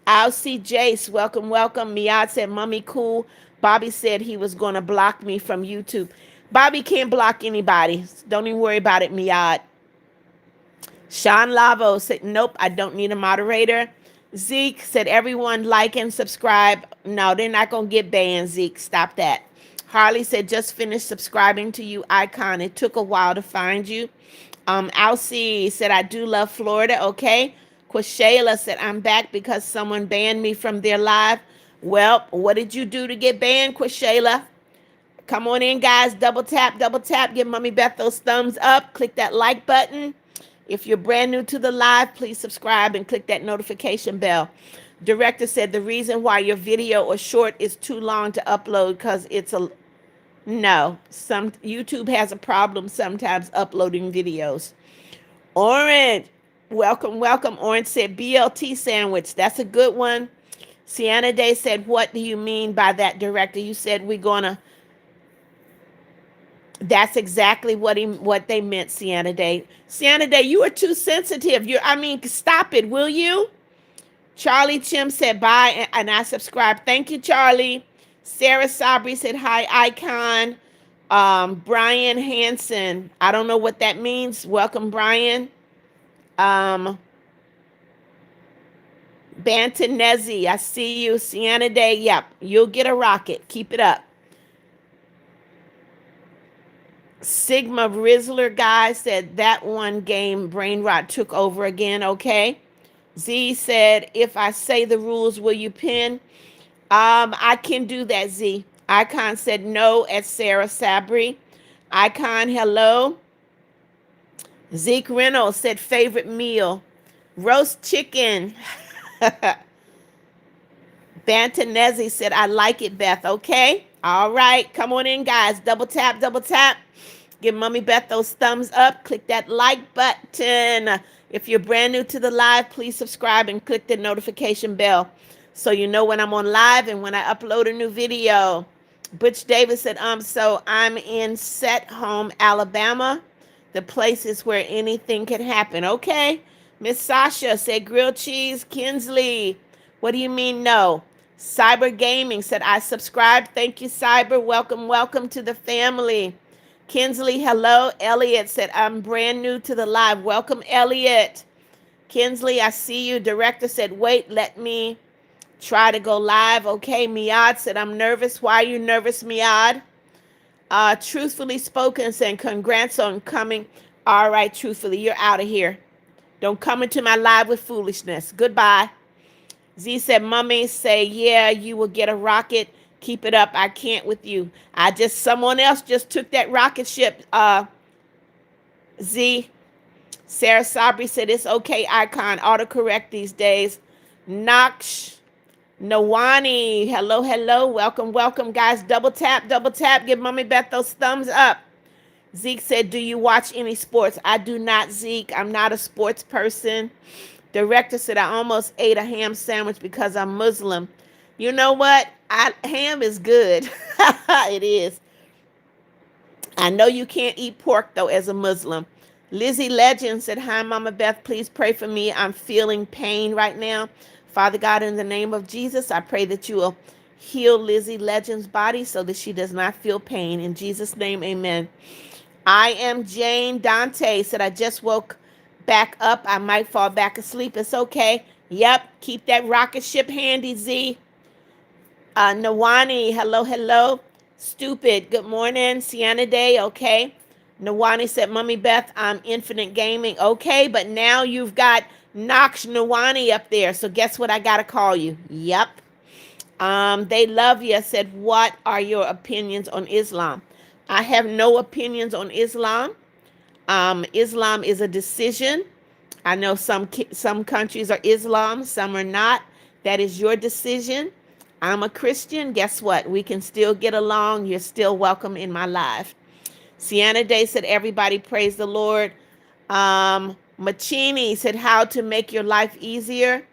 I'll see Jace. Welcome, welcome. Miad said, Mommy, cool. Bobby said he was going to block me from YouTube. Bobby can't block anybody. Don't even worry about it, Miad. Sean Lavo said, nope, I don't need a moderator. Zeke said, everyone like and subscribe. No, they're not going to get banned, Zeke. Stop that. Harley said, just finished subscribing to you, Icon. It took a while to find you. Alcie said, I do love Florida. Okay. Quashayla said, I'm back because someone banned me from their live. Well, what did you do to get banned, Quashayla? Come on in, guys. Double tap, double tap. Give Mommy Beth those thumbs up. Click that like button. If you're brand new to the live, please subscribe and click that notification bell. Director said the reason why your video or short is too long to upload because some YouTube has a problem sometimes uploading videos. Orange, welcome, welcome. Orange said BLT sandwich. That's a good one. Sienna Day said, what do you mean by that, Director? You said we're gonna. That's exactly what they meant, Sienna Day. Sienna Day, you are too sensitive. I mean, stop it, will you? Charlie Chim said bye, and I subscribe. Thank you, Charlie. Sarah Sabri said hi, icon. Brian Hanson, I don't know what that means. Welcome, Brian. Um, Bantanezi, I see you. Sienna Day, yep, you'll get a rocket. Keep it up. Sigma Rizzler guy said that one game brain rot took over again. Okay. Z said, if I say the rules, will you pin? I can do that, Z. Icon said no at Sarah Sabri. Icon, hello. Zeke Reynolds said favorite meal. Roast chicken. Bantanezi said, I like it, Beth. Okay. All right. Come on in, guys. Double tap, double tap. Give Mommy Beth those thumbs up. Click that like button. If you're brand new to the live, please subscribe and click the notification bell so you know when I'm on live and when I upload a new video. Butch Davis said, so I'm in Set Home, Alabama. The place is where anything can happen. Okay. Miss Sasha said grilled cheese. Kinsley, what do you mean no? Cyber Gaming said, I subscribed. Thank you, Cyber. Welcome, welcome to the family. Kinsley, hello. Elliot said, I'm brand new to the live. Welcome, Elliot. Kinsley, I see you. Director said, wait, let me try to go live. Okay, Miad said, I'm nervous. Why are you nervous, Miad? Truthfully spoken, saying congrats on coming. All right, truthfully, you're out of here. Don't come into my live with foolishness. Goodbye. Z said, Mommy, say, yeah, you will get a rocket. Keep it up. I can't with you. Someone else just took that rocket ship. Z. Sarah Sabri said, it's okay, icon. Autocorrect these days. Naksh. Nawani. Hello, hello. Welcome, welcome, guys. Double tap, double tap. Give Mommy Beth those thumbs up. Zeke said, do you watch any sports? I do not, Zeke. I'm not a sports person. Director said, I almost ate a ham sandwich because I'm Muslim. You know what? Ham is good. It is. I know you can't eat pork, though, as a Muslim. Lizzie Legend said, hi, Mama Beth. Please pray for me. I'm feeling pain right now. Father God, in the name of Jesus, I pray that you will heal Lizzie Legend's body so that she does not feel pain. In Jesus' name, amen. I am Jane Dante. Said, I just woke back up. I might fall back asleep. It's okay. Yep. Keep that rocket ship handy, Z. Nawani, hello, hello. Stupid, good morning. Sienna Day, okay. Nawani said, Mommy Beth, I'm Infinite Gaming. Okay, but now you've got Nox Nawani up there. So guess what I got to call you? Yep. They love you. Said, what are your opinions on Islam? I have no opinions on Islam. Islam is a decision. I know some countries are Islam, some are not. That is your decision. I'm a Christian. Guess what? We can still get along. You're still welcome in my life. Sienna Day said, everybody praise the Lord. Machini said, how to make your life easier.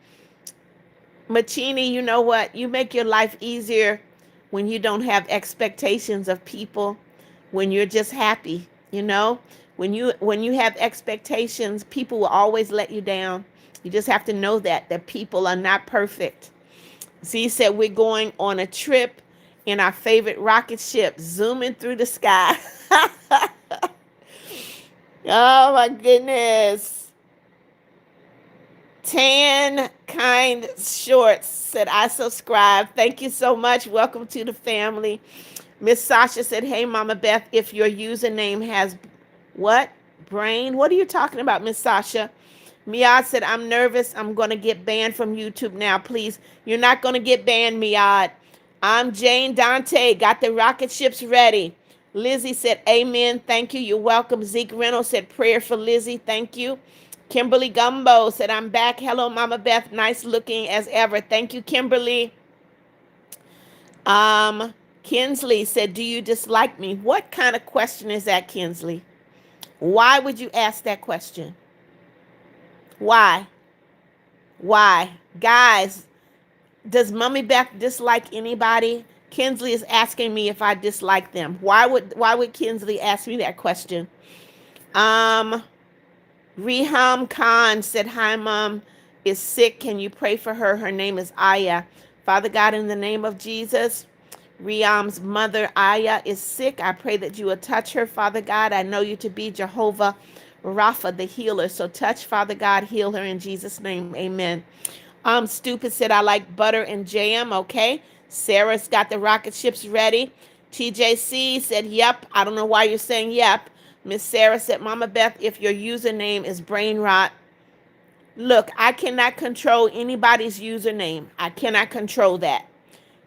Machini, you know what? You make your life easier when you don't have expectations of people, when you're just happy, you know? When you have expectations, people will always let you down. You just have to know that people are not perfect. Z said, we're going on a trip in our favorite rocket ship, zooming through the sky. Oh my goodness. Tan Kind Shorts said, I subscribe. Thank you so much. Welcome to the family. Miss Sasha said, hey, Mama Beth, if your username has what? Brain? What are you talking about, Miss Sasha? Miad said, I'm nervous. I'm going to get banned from YouTube now. Please, you're not going to get banned, Miad. I'm Jane Dante. Got the rocket ships ready. Lizzie said, amen. Thank you. You're welcome. Zeke Reynolds said, prayer for Lizzie. Thank you. Kimberly Gumbo said, I'm back. Hello, Mama Beth. Nice looking as ever. Thank you, Kimberly. Kinsley said, do you dislike me? What kind of question is that, Kinsley? Why would you ask that question? Why? Why? Guys, does Mommy Beth dislike anybody? Kinsley is asking me if I dislike them. Why would Kinsley ask me that question? Um, Reham Khan said, "Hi, Mom is sick. Can you pray for her? Her name is Aya. Father God, in the name of Jesus, Riam's mother, Aya, is sick. I pray that you will touch her, Father God. I know you to be Jehovah Rapha, the healer. So touch, Father God, heal her in Jesus' name. Amen." Stupid said, "I like butter and jam." Okay. Sarah's got the rocket ships ready. TJC said, "Yep." I don't know why you're saying yep. Miss Sarah said, "Mama Beth, if your username is brain rot, look, I cannot control anybody's username. I cannot control that."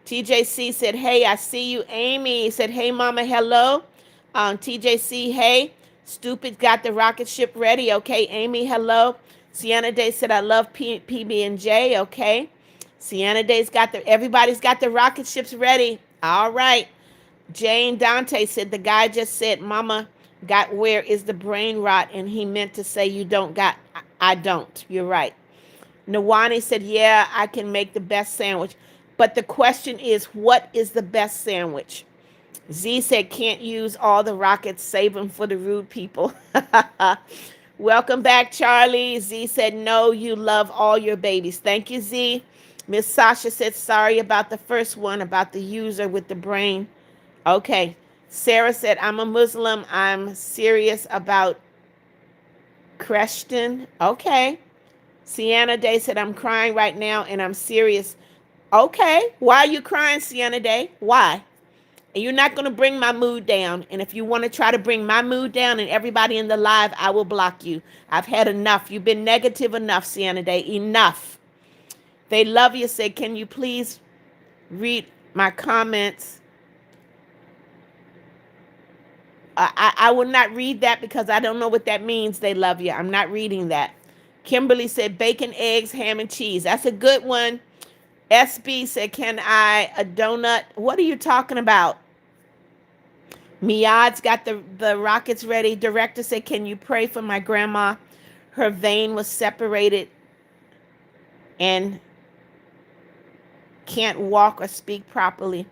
TJC said, "Hey, I see you." Amy said, "Hey, Mama, hello." TJC, "Hey." Stupid got the rocket ship ready. Okay, Amy, hello. Sienna Day said, "I love PB&J." Okay. Sienna Day's got everybody's got the rocket ships ready. All right. Jane Dante said, "The guy just said, Mama got where is the brain rot, and he meant to say you don't got." I don't. You're right. Nawani said, "Yeah, I can make the best sandwich." But the question is, what is the best sandwich? Z said, "Can't use all the rockets, save them for the rude people." Welcome back, Charlie. Z said, "No, you love all your babies." Thank you, Z. Miss Sasha said, "Sorry about the first one, about the user with the brain." Okay. Sarah said, "I'm a Muslim. I'm serious about Christian." Okay. Sienna Day said, "I'm crying right now and I'm serious." Okay. Why are you crying, Sienna Day? Why? And you're not going to bring my mood down. And if you want to try to bring my mood down and everybody in the live, I will block you. I've had enough. You've been negative enough, Sienna Day. Enough. They love you. Say, "Can you please read my comments?" I will not read that because I don't know what that means. They love you. I'm not reading that. Kimberly said, "Bacon, eggs, ham, and cheese." That's a good one. SB said, "Can I a donut?" What are you talking about? Miad's got the rockets ready. Director said, "Can you pray for my grandma? Her vein was separated and can't walk or speak properly."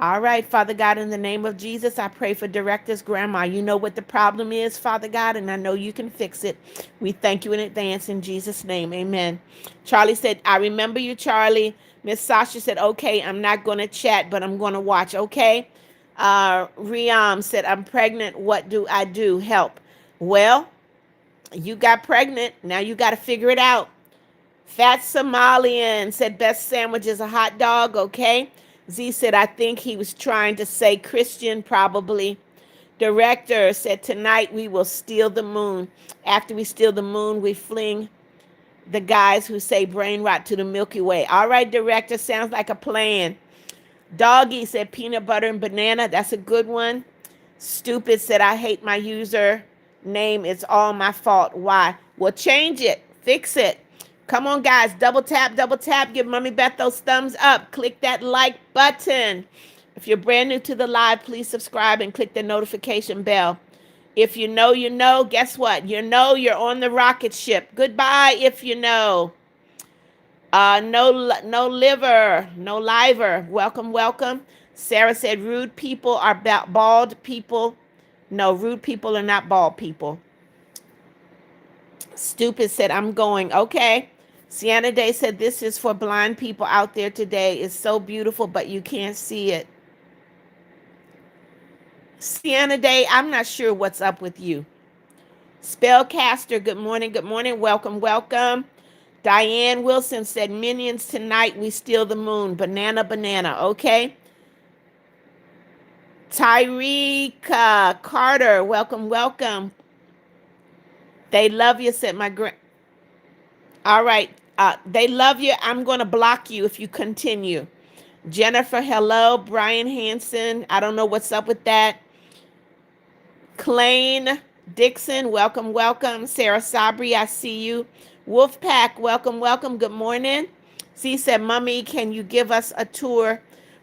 All right, Father God, in the name of Jesus, I pray for Director's grandma. You know what the problem is, Father God, and I know you can fix it. We thank you in advance in Jesus' name. Amen. Charlie said, "I remember you, Charlie." Miss Sasha said, "Okay, I'm not going to chat, but I'm going to watch." Okay. Riam said, "I'm pregnant. What do I do? Help." Well, you got pregnant. Now you got to figure it out. Fat Somalian said, "Best sandwich is a hot dog." Okay. Z said, "I think he was trying to say Christian, probably." Director said, "Tonight we will steal the moon. After we steal the moon, we fling the guys who say brain rot to the Milky Way." All right, Director, sounds like a plan. Doggy said, "Peanut butter and banana." That's a good one. Stupid said, "I hate my user name. It's all my fault." Why? Well, change it. Fix it. Come on, guys. Double tap, double tap. Give Mommy Beth those thumbs up. Click that like button. If you're brand new to the live, please subscribe and click the notification bell. If you know, you know. Guess what? You know you're on the rocket ship. Goodbye if you know. No liver, no liver. Welcome, welcome. Sarah said, "Rude people are bald people." No, rude people are not bald people. Stupid said, "I'm going." Okay. Sienna Day said, "This is for blind people out there today. It's so beautiful, but you can't see it." Sienna Day, I'm not sure what's up with you. Spellcaster, good morning, good morning. Welcome, welcome. Diane Wilson said, "Minions tonight, we steal the moon." Banana, banana. Okay. Tyreka Carter, welcome, welcome. They love you, said my grand. All right. They love you. I'm going to block you if you continue. Jennifer, hello. Brian Hanson, I don't know what's up with that. Klain Dixon, welcome, welcome. Sarah Sabri, I see you. Wolfpack, welcome, welcome. Good morning. Z said, "Mommy, can you give us a tour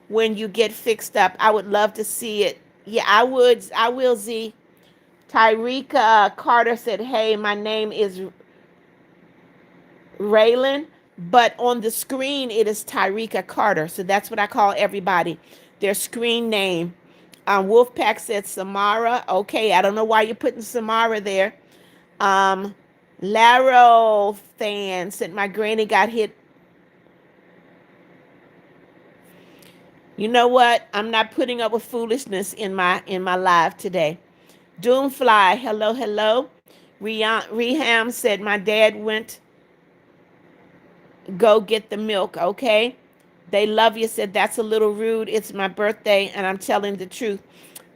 when you get fixed up? I would love to see it." Yeah, I would. I will, Z. Tyreka Carter said, "Hey, my name is Raylan, but on the screen it is Tyreka Carter." So that's what I call everybody. their screen name. Wolfpack said Samara. Okay, I don't know why you're putting Samara there. Um, Laro fan said my granny got hit. You know what? I'm not putting up with foolishness in my live today. Doomfly, hello, hello. Reham said my dad went go get the milk. Okay. They love you said that's a little rude. It's my birthday and I'm telling the truth.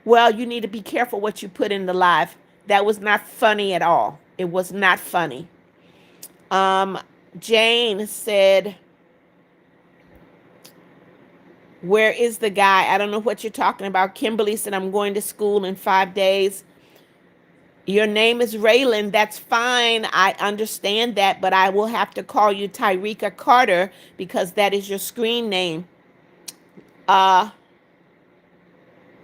Well, you need to be careful what you put in the live. That was not funny at all. It was not funny. Um, Jane said, where is the guy? I don't know what you're talking about. Kimberly said, I'm going to school in 5 days. Your name is Raylan. That's fine. I understand that, but I will have to call you Tyreka Carter because that is your screen name. Uh,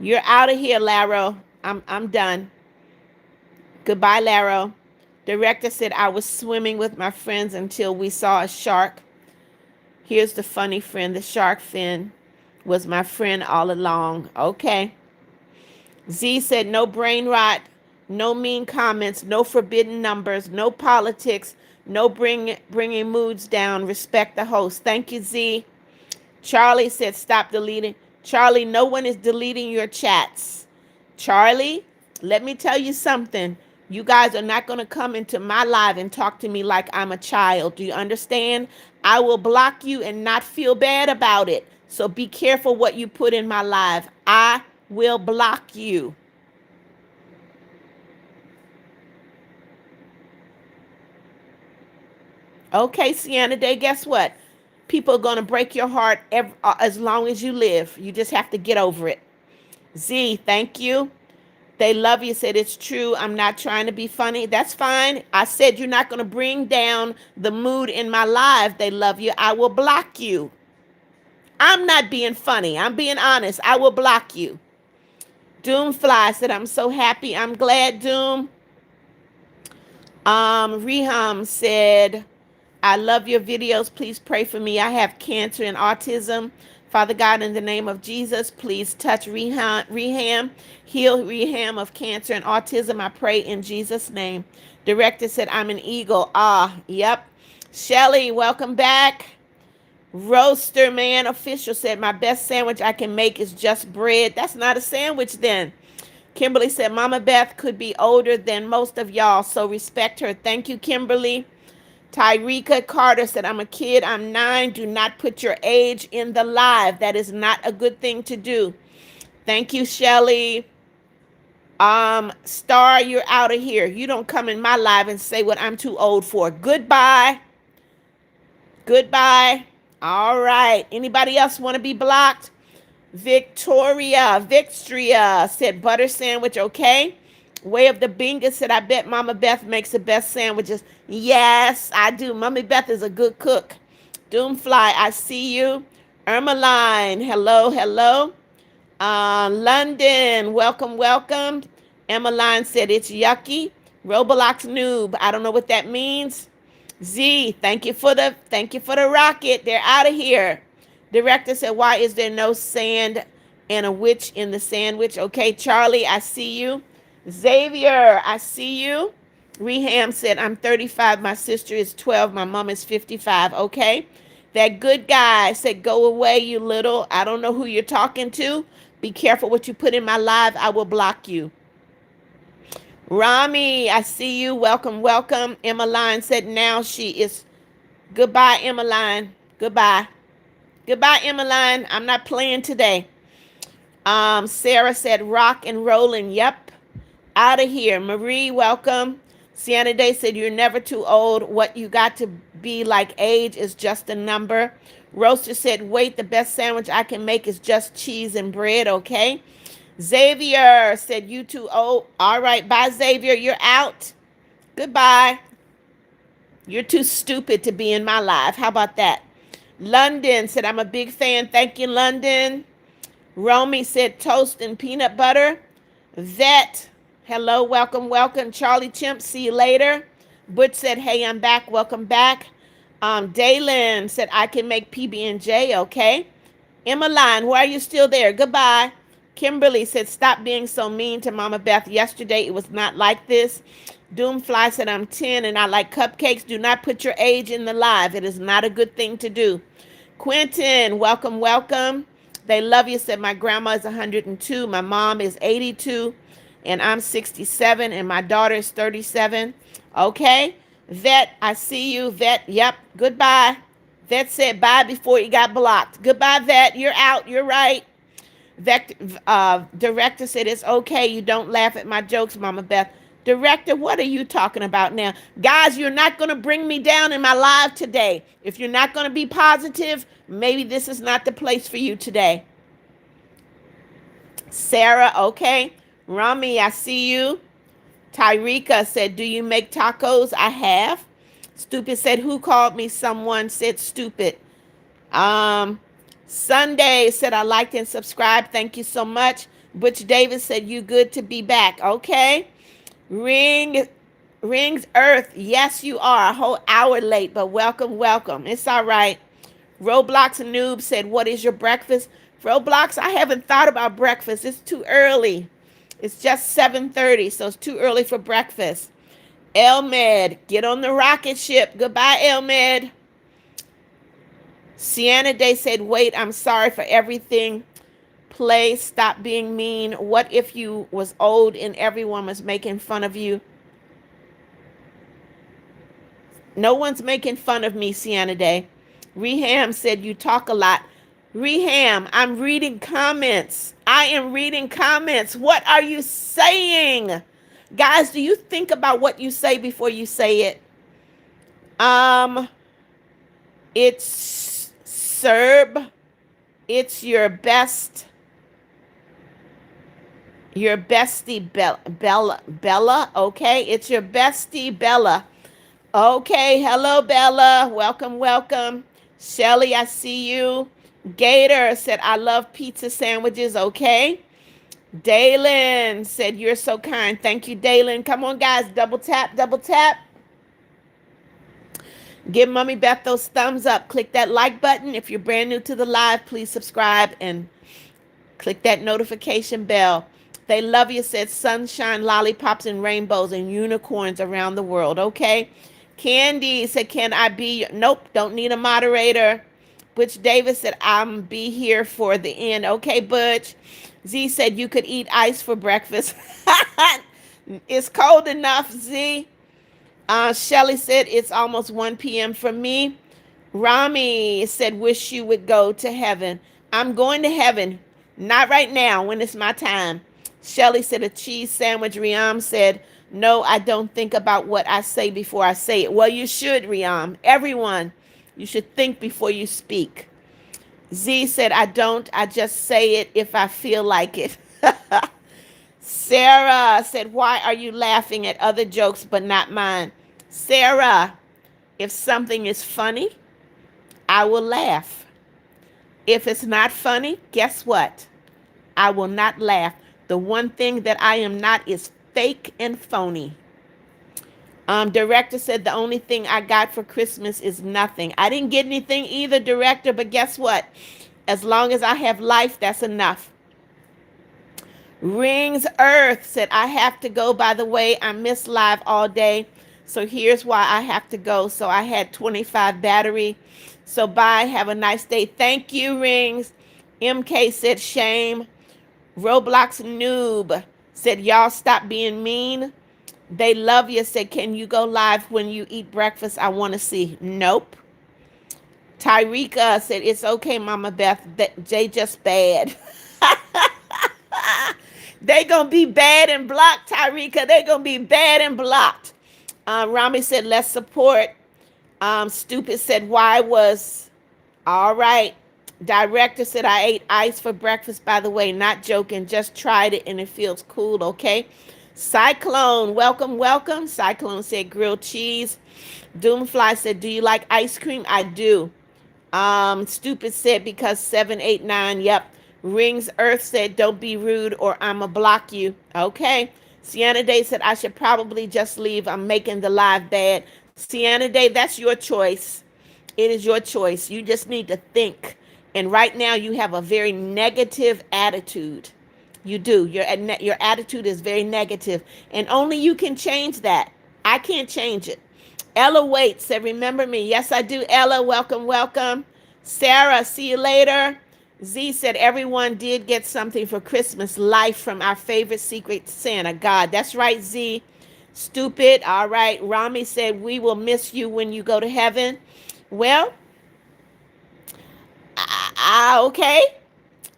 you're out of here, Laro. I'm done. Goodbye, Laro. Director said I was swimming with my friends until we saw a shark. Here's the funny friend. The shark fin was my friend all along. Okay. Z said no brain rot, no mean comments, no forbidden numbers, no politics, no bringing moods down. Respect the host. Thank you, Z. Charlie said stop deleting. Charlie, no one is deleting your chats. Charlie, let me tell you something. You guys are not going to come into my live and talk to me like I'm a child. Do you understand? I will block you and not feel bad about it. So be careful what you put in my live. I will block you. Okay, Sienna Day, guess what? People are going to break your heart as long as you live. You just have to get over it. Z, thank you. They love you. Said it's true. I'm not trying to be funny. That's fine. I said you're not going to bring down the mood in my live. They love you. I will block you. I'm not being funny. I'm being honest. I will block you. Doomfly said, I'm so happy. I'm glad, Doom. Reham said, I love your videos. Please pray for me. I have cancer and autism. Father God, in the name of Jesus, please touch Reham, heal Reham of cancer and autism. I pray in Jesus' name. Director said, I'm an eagle. Yep. Shelly, welcome back. Roaster Man Official said, my best sandwich I can make is just bread. That's not a sandwich then. Kimberly said, Mama Beth could be older than most of y'all, so respect her. Thank you, Kimberly. Tyreka Carter said, I'm a kid. I'm 9. Do not put your age in the live. That is not a good thing to do. Thank you, Shelly. Star, you're out of here. You don't come in my live and say what I'm too old for. Goodbye. Goodbye. All right. Anybody else want to be blocked? Victoria said butter sandwich, okay. Way of the Binga said, I bet Mama Beth makes the best sandwiches. Yes, I do. Mommy Beth is a good cook. Doomfly, I see you. Ermeline, hello, hello. London, welcome, welcome. Emmeline said it's yucky. Roblox noob, I don't know what that means. Z, thank you for the rocket. They're out of here. Director said, why is there no sand and a witch in the sandwich? Okay, Charlie, I see you. Xavier, I see you. Reham said, I'm 35. My sister is 12. My mom is 55. Okay. That good guy said, go away, you little. I don't know who you're talking to. Be careful what you put in my live. I will block you. Rami, I see you. Welcome, welcome. Emmeline said, now she is. Goodbye, Emmeline. Goodbye. Goodbye, Emmeline. I'm not playing today. Sarah said, rock and rolling. Yep. Out of here. Marie, welcome. Sienna Day said, you're never too old. What you got to be like age is just a number. Roaster said, wait, the best sandwich I can make is just cheese and bread, okay? Xavier said, you too old. All right, bye, Xavier. You're out. Goodbye. You're too stupid to be in my life. How about that? London said, I'm a big fan. Thank you, London. Romy said, toast and peanut butter. Vet, hello, welcome, welcome. Charlie Chimp, see you later. Butch said, hey, I'm back. Welcome back. Daylin said, I can make PB&J, okay? Emmeline, why are you still there? Goodbye. Kimberly said, stop being so mean to Mama Beth. Yesterday it was not like this. Doomfly said, I'm 10 and I like cupcakes. Do not put your age in the live. It is not a good thing to do. Quentin, welcome, welcome. They love you, said my grandma is 102. My mom is 82 and I'm 67 and my daughter is 37. Okay. Vet, I see you. Vet, yep. Goodbye. Vet said bye before he got blocked. Goodbye, Vet. You're out. You're right. Director said it's okay. You don't laugh at my jokes, Mama Beth. Director, what are you talking about now? Guys, you're not going to bring me down in my live today. If you're not going to be positive, maybe this is not the place for you today. Sarah, okay. Rami, I see you. Tyrika said, do you make tacos? I have. Stupid said, who called me? Someone said stupid. Sunday said, I liked and subscribed. Thank you so much. Butch Davis said, you good to be back. Okay. Rings Earth. Yes, you are. A whole hour late, but welcome, welcome. It's all right. Roblox Noob said, what is your breakfast? Roblox, I haven't thought about breakfast. It's too early. It's just 7:30, so it's too early for breakfast. Elmed, get on the rocket ship. Goodbye, Elmed. Sienna Day said, wait, I'm sorry for everything. Play, stop being mean. What if you was old and everyone was making fun of you? No one's making fun of me, Sienna Day. Reham said, you talk a lot. Reham, I'm reading comments. I am reading comments. What are you saying? Guys, do you think about what you say before you say it? It's Serb. It's your bestie Bella. Okay, it's your bestie Bella. Okay, hello Bella. Welcome, welcome. Shelly, I see you. Gator said, I love pizza sandwiches. Okay. Dalen said, you're so kind. Thank you, Dalen. Come on, guys. Double tap, double tap. Give Mommy Beth those thumbs up. Click that like button. If you're brand new to the live, please subscribe and click that notification bell. They love you, said sunshine, lollipops, and rainbows and unicorns around the world. Okay. Candy said, can I be? Nope, don't need a moderator. Butch Davis said, I'm be here for the end. Okay, Butch. Z said, you could eat ice for breakfast. It's cold enough, Z. Shelly said, it's almost 1 p.m. for me. Rami said, wish you would go to heaven. I'm going to heaven. Not right now when it's my time. Shelly said, a cheese sandwich. Riam said, no, I don't think about what I say before I say it. Well, you should, Riam. Everyone, you should think before you speak. Z said, I don't. I just say it if I feel like it. Sarah said, why are you laughing at other jokes but not mine? Sarah, if something is funny, I will laugh. If it's not funny, guess what? I will not laugh. The one thing that I am not is fake and phony. Director said, the only thing I got for Christmas is nothing. I didn't get anything either, Director, but guess what? As long as I have life, that's enough. Rings Earth said, I have to go. By the way, I missed live all day. So here's why I have to go. So I had 25 battery. So bye. Have a nice day. Thank you, Rings. MK said, shame. Roblox Noob said, y'all stop being mean. They love you. Said, can you go live when you eat breakfast? I want to see. Nope. Tyrika said, it's okay, Mama Beth. They just bad. They gonna be bad and blocked, Tyrika. They gonna be bad and blocked. Rami said, let's support. Stupid said, why was... All right. Director said, I ate ice for breakfast, by the way. Not joking. Just tried it and it feels cool, okay? Cyclone, welcome, welcome. Cyclone said, grilled cheese. Doomfly said, do you like ice cream? I do. Stupid said, because 789, yep. Rings Earth said, don't be rude or I'ma block you. Okay. Sienna Day said, I should probably just leave. I'm making the live bad. Sienna Day, that's your choice. It is your choice. You just need to think And right now you have a very negative attitude. You do. Your attitude is very negative, and only you can change that. I can't change it. Ella Waits said, "Remember me." Yes, I do. Ella, welcome, welcome. Sarah, see you later. Z said, "Everyone did get something for Christmas. Life from our favorite Secret Santa, God." That's right, Z. Stupid. All right. Rami said, "We will miss you when you go to heaven." Well, okay.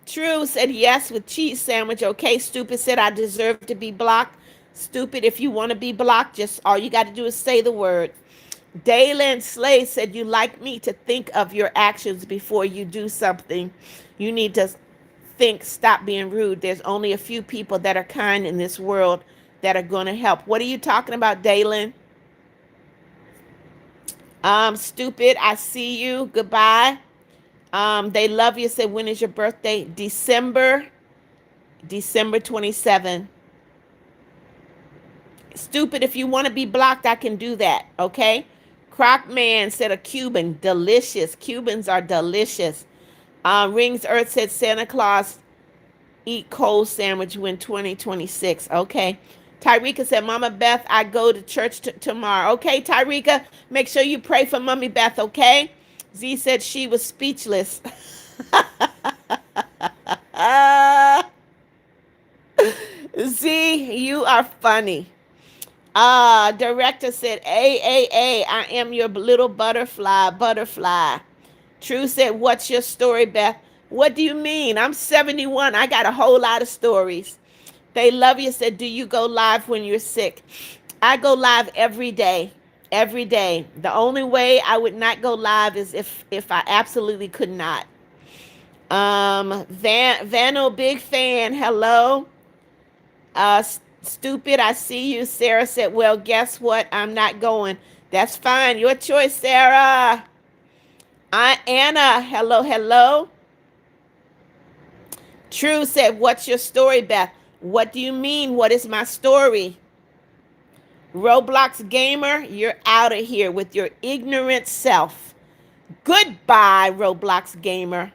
True said yes with cheese sandwich. Okay. Stupid said, "I deserve to be blocked." Stupid, if you want to be blocked, just all you got to do is say the word. Daylan Slay said, "You like me to think of your actions before you do something. You need to think, stop being rude. There's only a few people that are kind in this world that are going to help." What are you talking about, Daylan? Stupid, I see you. Goodbye. They love you. Said, "When is your birthday?" December 27. Stupid, if you want to be blocked, I can do that. Okay. Croc Man said, "A Cuban, delicious. Cubans are delicious." Rings Earth said, "Santa Claus eat cold sandwich when 2026. Okay. Tyrika said, "Mama Beth, I go to church tomorrow." Okay, Tyrika, make sure you pray for Mommy Beth, okay? Z said she was speechless. Z, you are funny. Director said, I am your little butterfly. True said, "What's your story, Beth?" What do you mean? I'm 71. I got a whole lot of stories. They love you said, "Do you go live when you're sick?" I go live every day. Every day. The only way I would not go live is if I absolutely could not. Vano, big fan. Hello. Stupid, I see you. Sarah said, "Well, guess what? I'm not going." That's fine. Your choice, Sarah. Anna, hello, hello. True said, "What's your story, Beth?" What do you mean? What is my story? Roblox Gamer, you're out of here with your ignorant self. Goodbye, Roblox Gamer.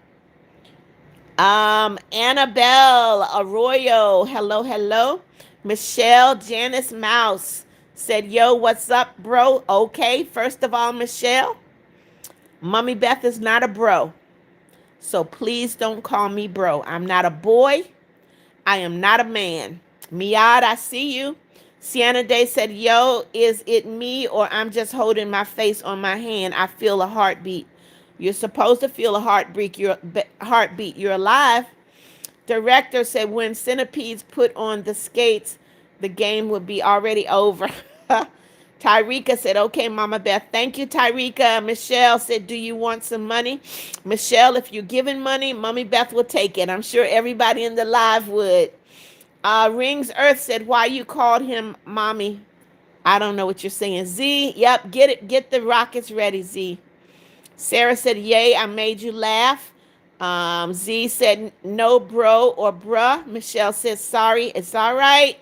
Annabelle Arroyo, hello, hello. Michelle Janice Mouse said, "Yo, what's up, bro?" Okay, first of all, Michelle, Mommy Beth is not a bro. So please don't call me bro. I'm not a boy. I am not a man. Miad, I see you. Sienna Day said, "Yo, is it me or I'm just holding my face on my hand? I feel a heartbeat." You're supposed to feel a heartbeat. You're alive. Director said, "When centipedes put on the skates, the game would be already over." Tyrika said, "Okay, Mama Beth." Thank you, Tyrika. Michelle said, "Do you want some money?" Michelle, if you're giving money, Mommy Beth will take it. I'm sure everybody in the live would. Rings Earth said, "Why you called him mommy?" I don't know what you're saying. Z, yep, get it. Get the rockets ready, Z. Sarah said, "Yay, I made you laugh." Z said, "No, bro or bruh." Michelle said, "Sorry, it's all right."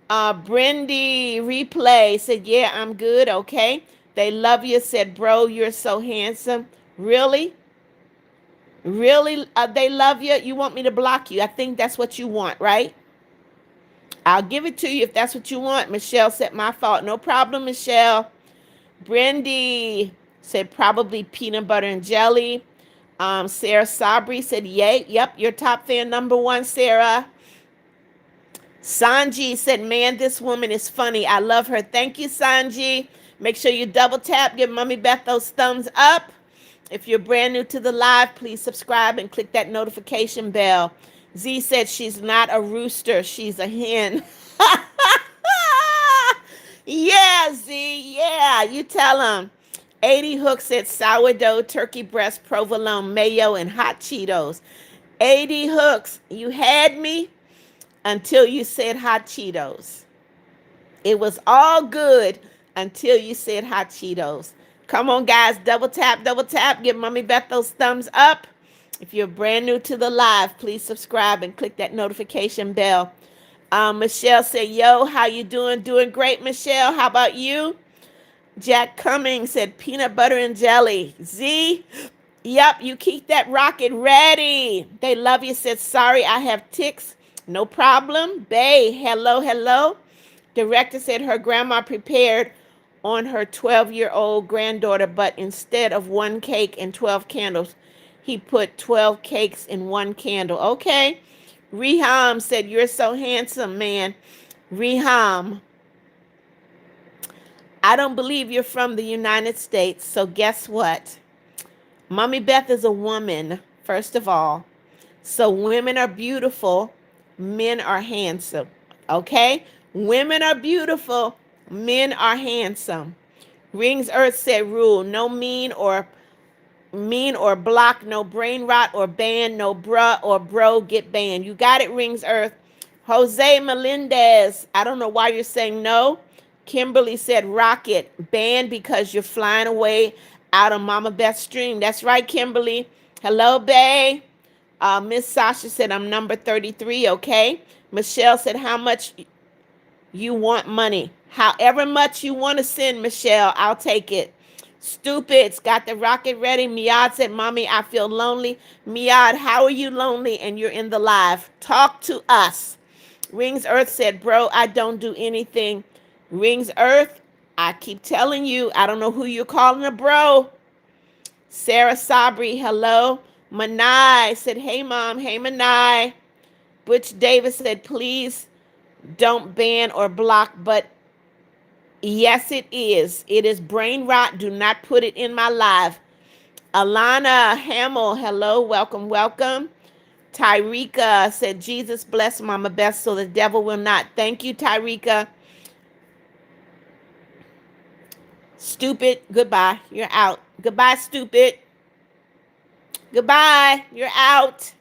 Brindy Replay said, "Yeah, I'm good, okay." They love you, said, "Bro, you're so handsome." Really? Really? They love you? You want me to block you? I think that's what you want, right? I'll give it to you if that's what you want. Michelle said, "My fault." No problem, Michelle. Brindy said, "Probably peanut butter and jelly." Sarah Sabri said, "Yay, yep, your top fan number one, Sarah." Sanji said, "Man, this woman is funny. I love her." Thank you, Sanji. Make sure you double tap, give Mommy Beth those thumbs up. If you're brand new to the live, please subscribe and click that notification bell. Z said she's not a rooster, she's a hen. Yeah, Z, yeah, you tell him. 80 Hook said sourdough, turkey breast, provolone, mayo, and hot Cheetos. 80 Hooks, you had me until you said hot Cheetos. It was all good until you said hot Cheetos. Come on, guys, double tap, double tap. Give Mommy Beth those thumbs up. If you're brand new to the live, please subscribe and click that notification bell. Michelle said, "Yo, how you doing?" Doing great, Michelle. How about you? Jack Cummings said, "Peanut butter and jelly." Z, Yep, you keep that rocket ready. They love you. Said, sorry, I have ticks. No problem. Bay, hello, hello. Director said her grandma prepared on her 12-year-old granddaughter, but instead of one cake and 12 candles, he put 12 cakes in one candle. Okay. Reham said, you're so handsome, man. Reham, I don't believe you're from the United States, so guess what? Mommy Beth is a woman, first of all. So women are beautiful, men are handsome. Okay? Women are beautiful, men are handsome. Rings Earth said rule, no mean or block, no brain rot or ban, no bruh or bro get banned. You got it, Rings Earth. Jose Melendez, I don't know why you're saying no. Kimberly said rocket, banned because you're flying away out of Mama Beth's stream. That's right, Kimberly. Hello, Bay. Miss Sasha said, I'm number 33, okay? Michelle said, how much you want money? However much you want to send, Michelle, I'll take it. Stupids got the rocket ready. Miad said, Mommy, I feel lonely. Miad, how are you lonely and you're in the live? Talk to us. Rings Earth said, bro, I don't do anything. Rings Earth, I keep telling you, I don't know who you're calling a bro. Sarah Sabri, hello. Manai said, hey, Mom. Hey, Manai. Butch Davis said, please don't ban or block, but yes, it is. It is brain rot. Do not put it in my live. Alana Hamill, hello. Welcome, welcome. Tyrika said, Jesus bless Mama Beth so the devil will not. Thank you, Tyrika. Stupid, goodbye. You're out. Goodbye, stupid. Goodbye. You're out.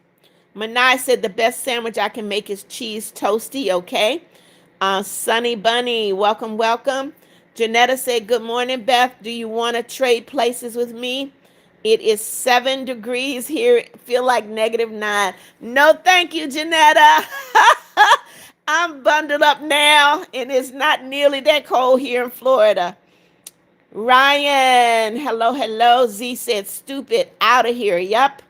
Manai said the best sandwich I can make is cheese toasty, okay? Sunny Bunny, welcome, welcome. Janetta said, good morning, Beth. Do you want to trade places with me? It is 7 degrees here. Feel like -9. No, thank you, Janetta. I'm bundled up now, and it's not nearly that cold here in Florida. Ryan, hello, hello. Z said, stupid, out of here. Yep.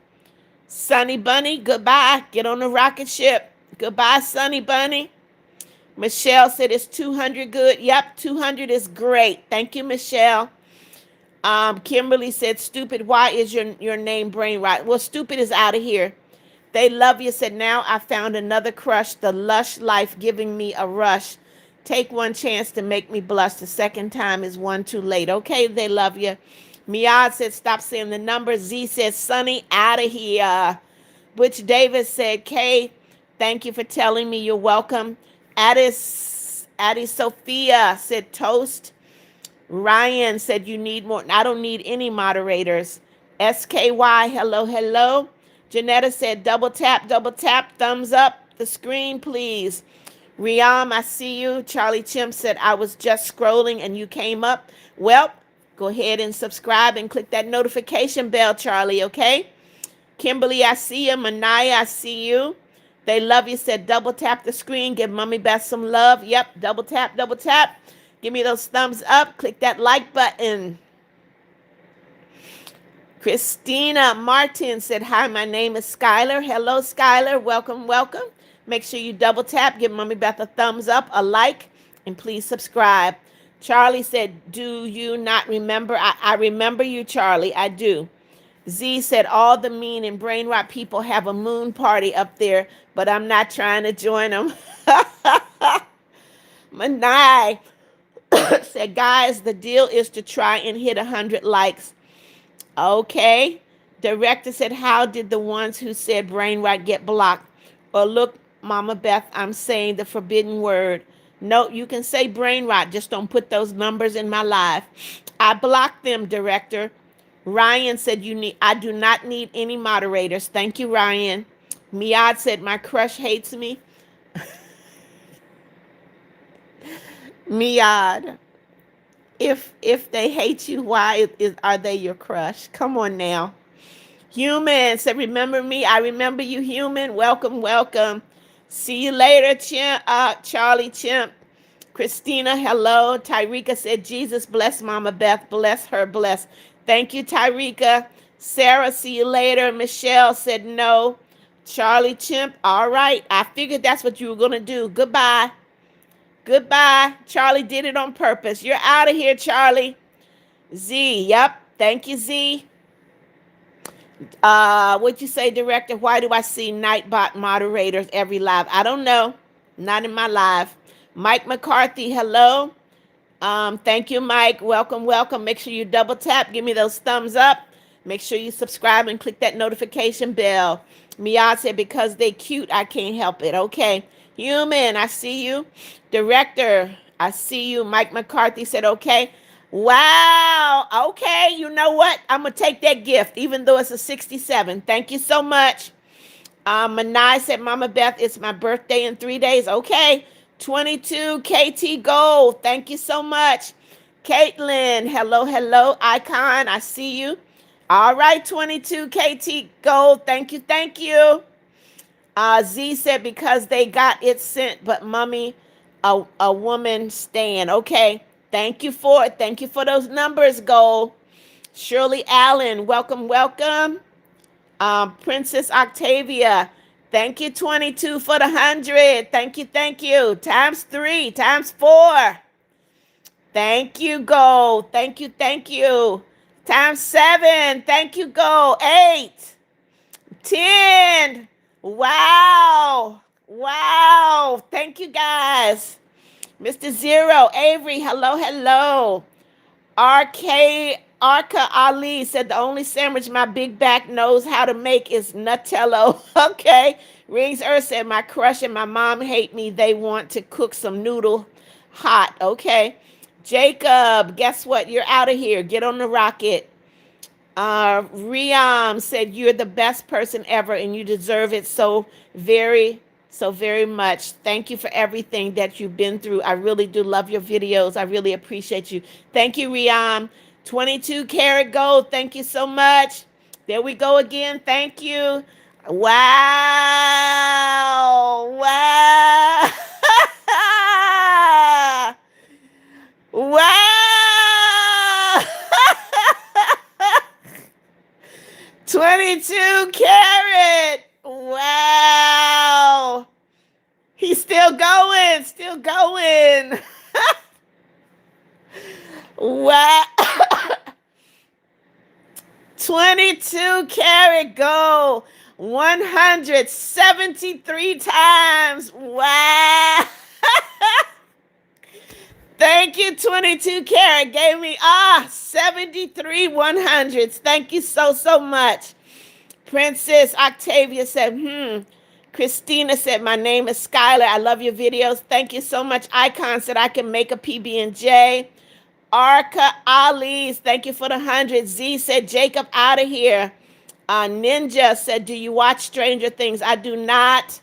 Sunny Bunny, goodbye. Get on the rocket ship. Goodbye, Sunny Bunny. Michelle said it's 200 good. Yep, 200 is great. Thank you, Michelle. Kimberly said, stupid, why is your name brain rot? Well, stupid is out of here. They love you said, now I found another crush. The lush life giving me a rush. Take one chance to make me blush. The second time is one too late. Okay, they love you. Miad said, stop saying the number. Z said, Sunny, out of here. Butch Davis said, Kay, thank you for telling me. You're welcome. Addie Sophia said, toast. Ryan said, you need more. I don't need any moderators. SKY, hello, hello. Janetta said, double tap, thumbs up the screen, please. Riam, I see you. Charlie Chimp said, I was just scrolling and you came up. Well, go ahead and subscribe and click that notification bell, Charlie, okay? Kimberly, I see you. Manaya, I see you. They love you said, double tap the screen. Give Mommy Beth some love. Yep, double tap, double tap. Give me those thumbs up. Click that like button. Christina Martin said, hi, my name is Skylar. Hello, Skylar. Welcome, welcome. Make sure you double tap. Give Mommy Beth a thumbs up, a like, and please subscribe. Charlie said, do you not remember? I remember you, Charlie. I do. Z said, all the mean and brain rot people have a moon party up there, but I'm not trying to join them. Manai said, guys, the deal is to try and hit 100 likes. Okay. Director said, how did the ones who said brain rot get blocked? Or look, Mama Beth, I'm saying the forbidden word. No, you can say brain rot. Just don't put those numbers in my live. I blocked them, Director. Ryan said, I do not need any moderators. Thank you, Ryan. Miad said, my crush hates me. Miad, if they hate you, why are they your crush? Come on now. Human said, remember me? I remember you, Human. Welcome, welcome. See you later, Charlie Chimp. Christina, hello. Tyrika said, Jesus bless Mama Beth. Bless her, bless. Thank you, Tyrika. Sarah, see you later. Michelle said no. Charlie Chimp, all right. I figured that's what you were going to do. Goodbye. Goodbye. Charlie did it on purpose. You're out of here, Charlie. Z, yep. Thank you, Z. What'd you say, director? Why do I see Nightbot moderators every live? I don't know. Not in my live. Mike McCarthy, hello. Thank you, Mike. Welcome, welcome. Make sure you double tap. Give me those thumbs up. Make sure you subscribe and click that notification bell. Mia said, because they cute, I can't help it. Okay. Human, I see you. Director, I see you. Mike McCarthy said, okay. Wow. Okay. You know what? I'm going to take that gift, even though it's a 67. Thank you so much. Manai said, Mama Beth, it's my birthday in 3 days. Okay. 22 KT Gold. Thank you so much. Caitlin, hello, hello. Icon, I see you. All right, 22 KT Gold. Thank you, thank you. Z said, because they got it sent, but mommy, a woman stand. Okay. Thank you for it. Thank you for those numbers, Gold. Shirley Allen, welcome, welcome. Princess Octavia, thank you, 22 for the 100. Thank you, thank you. Times 3, times 4. Thank you, Gold. Thank you, thank you. Times 7. Thank you, Gold. 8, 10. Wow. Wow. Thank you, guys. Mr. Zero, Avery, hello, hello. Arca Ali said the only sandwich my big back knows how to make is Nutello. Okay. Rings Earth said my crush and my mom hate me. They want to cook some noodle hot. Okay. Jacob, guess what? You're out of here. Get on the rocket. Riam said you're the best person ever and you deserve it so very much. Thank you for everything that you've been through. I really do love your videos. I really appreciate you. Thank you, Riam. 22 karat gold. Thank you so much. There we go again. Thank you. Wow. Wow. Wow. 22 karat. Wow. He's still going, still going. Wow. 22 karat gold. 173 times. Wow. Thank you, 22 karat. Gave me 73 100s. Thank you so much. Princess Octavia said, Christina said, my name is Skylar. I love your videos. Thank you so much. Icon said I can make a PB&J. Arca Ali's, thank you for the 100. Z said, Jacob, out of here. Ninja said, do you watch Stranger Things? I do not.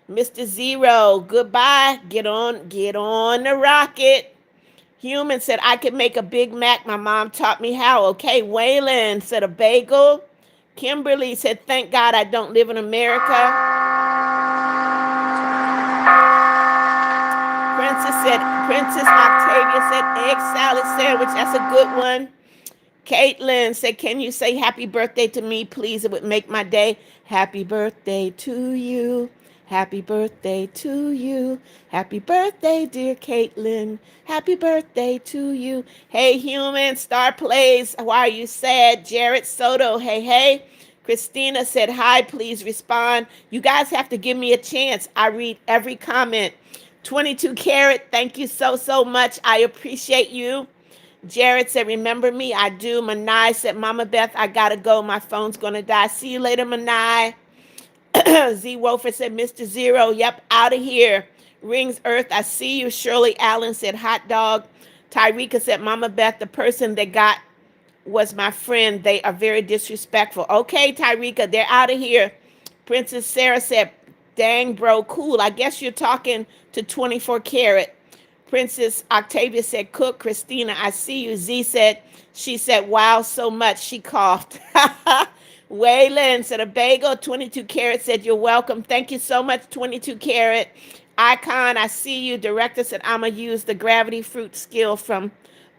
Mr. Zero, goodbye. Get on the rocket. Human said, I could make a Big Mac. My mom taught me how. Okay. Waylon said, a bagel. Kimberly said, thank God I don't live in America. Princess Octavia said, egg salad sandwich. That's a good one. Caitlin said, can you say happy birthday to me, please? It would make my day. Happy birthday to you. Happy birthday to you. Happy birthday, dear Caitlin. Happy birthday to you. Hey, human, Star Plays. Why are you sad? Jared Soto. Hey. Christina said, hi, please respond. You guys have to give me a chance. I read every comment. 22 karat, thank you so much. I appreciate you. Jared said, remember me? I do. Manai said, Mama Beth, I gotta go. My phone's gonna die. See you later, Manai. Z Wolfer said, Mr. Zero, yep, out of here. Rings Earth, I see you. Shirley Allen said, hot dog. Tyreka said, Mama Beth, the person that got was my friend. They are very disrespectful. Okay, Tyreka, they're out of here. Princess Sarah said, dang, bro, cool. I guess you're talking to 24 karat. Princess Octavia said, cook. Christina, I see you. Z said, she said, wow, so much. She coughed. Waylon said, a bagel. 22 karat said, you're welcome. Thank you so much, 22 karat. Icon, I see you. Director said, I'm going to use the gravity fruit skill from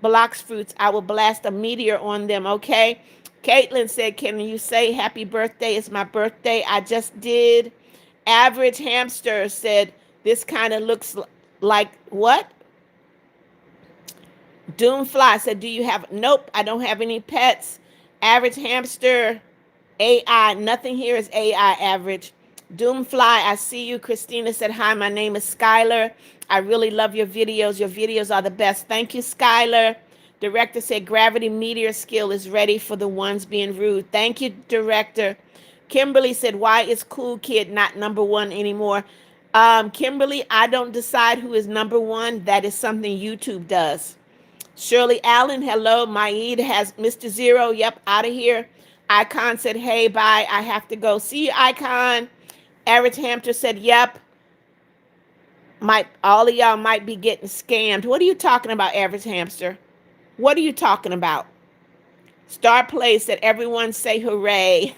Blox Fruits. I will blast a meteor on them, okay? Caitlin said, can you say happy birthday? It's my birthday. I just did. Average Hamster said, this kind of looks like what? Doomfly said, do you have? Nope, I don't have any pets. Average Hamster, AI. Nothing here is AI average. Doomfly, I see you. Christina said, hi, my name is Skylar. I really love your videos. Your videos are the best. Thank you, Skylar. Director said, Gravity Meteor skill is ready for the ones being rude. Thank you, Director. Kimberly said, why is Cool Kid not number one anymore? Kimberly, I don't decide who is number one. That is something YouTube does. Shirley Allen, hello. Maid has Mr. Zero. Yep, out of here. Icon said, hey, bye. I have to go. See you, Icon. Average Hamster said, yep. All of y'all might be getting scammed. What are you talking about, Average Hamster? What are you talking about? Star Play said, everyone say hooray.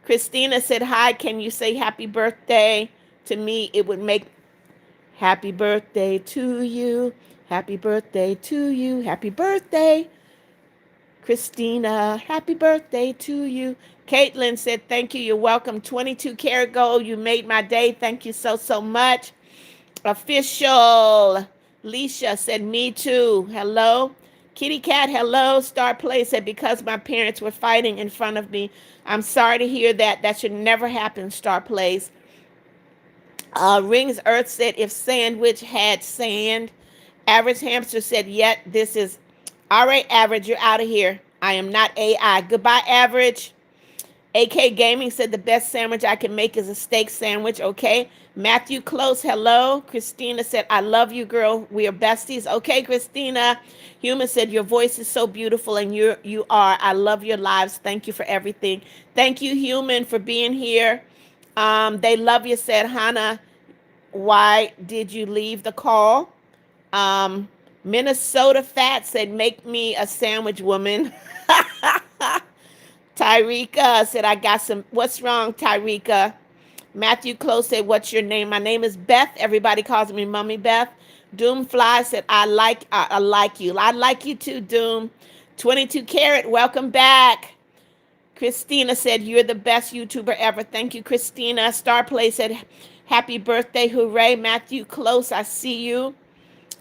Christina said, hi, can you say happy birthday to me? It would make happy birthday to you. Happy birthday to you. Happy birthday, Christina. Happy birthday to you. Caitlin said, thank you. You're welcome. 22 karat gold. You made my day. Thank you so, so much. Official. Leisha said, me too. Hello. Kitty Cat, hello. Star Play said, because my parents were fighting in front of me. I'm sorry to hear that. That should never happen, Star Plays. Rings Earth said, if sandwich had sand. Average Hamster said, yet this is. All right, Average, you're out of here. I am not AI. Goodbye, Average. AK Gaming said, the best sandwich I can make is a steak sandwich. Okay. Matthew Close, hello. Christina said, I love you, girl. We are besties. Okay, Christina. Human said, your voice is so beautiful, and you are. I love your lives. Thank you for everything. Thank you, Human, for being here. They love you, said Hannah. Why did you leave the call? Minnesota Fat said, make me a sandwich, woman. Tyrika said, I got some. What's wrong, Tyrika? Matthew Close said, what's your name? My name is Beth. Everybody calls me Mummy Beth. Doomfly said, I like you. I like you too, Doom. 22 Karat, welcome back. Christina said, you're the best YouTuber ever. Thank you, Christina. Star Play said, happy birthday, hooray. Matthew Close, I see you.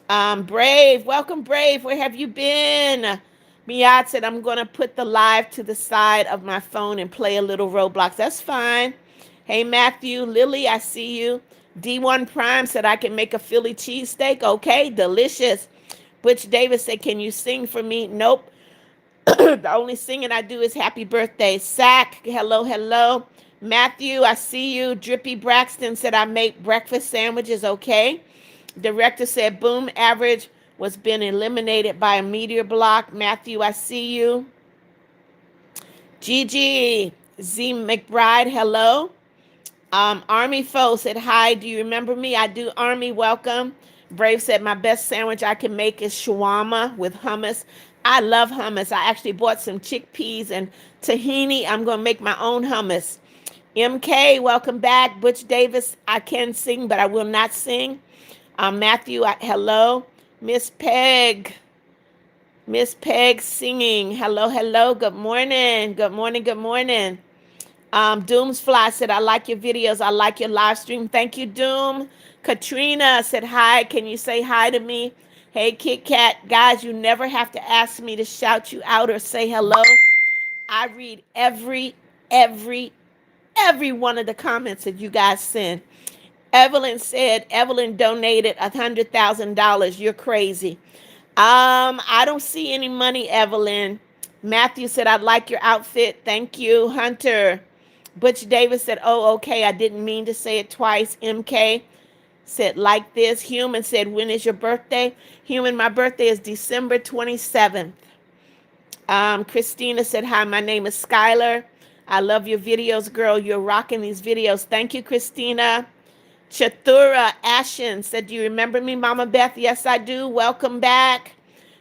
Brave, welcome, Brave. Where have you been? Miyad said, I'm going to put the live to the side of my phone and play a little Roblox. That's fine. Hey, Matthew. Lily, I see you. D1 Prime said, I can make a Philly cheesesteak. Okay, delicious. Butch Davis said, can you sing for me? Nope. The only singing I do is happy birthday. Sack, hello, hello. Matthew, I see you. Drippy Braxton said, I make breakfast sandwiches. Okay. Director said, boom, average was been eliminated by a meteor block. Matthew, I see you. Gigi, Z McBride, hello. Army Foe said, hi, do you remember me? I do, Army, welcome. Brave said, my best sandwich I can make is shawarma with hummus. I love hummus. I actually bought some chickpeas and tahini. I'm going to make my own hummus. MK, welcome back. Butch Davis, I can sing, but I will not sing. Matthew, hello. Miss Peg singing. Hello, hello. Good morning. Good morning. Good morning. Doomsfly said, I like your videos. I like your live stream. Thank you, Doom. Katrina said, hi. Can you say hi to me? Hey, Kit Kat. Guys, you never have to ask me to shout you out or say hello. I read every one of the comments that you guys send. Evelyn said, Evelyn donated $100,000. You're crazy. I don't see any money, Evelyn. Matthew said, I like your outfit. Thank you, Hunter. Butch Davis said, oh, okay. I didn't mean to say it twice. MK said, like this. Human said, when is your birthday? Human, my birthday is December 27th. Christina said, hi, my name is Skylar. I love your videos, girl. You're rocking these videos. Thank you, Christina. Chathura Ashen said, do you remember me, Mama Beth? Yes, I do. Welcome back.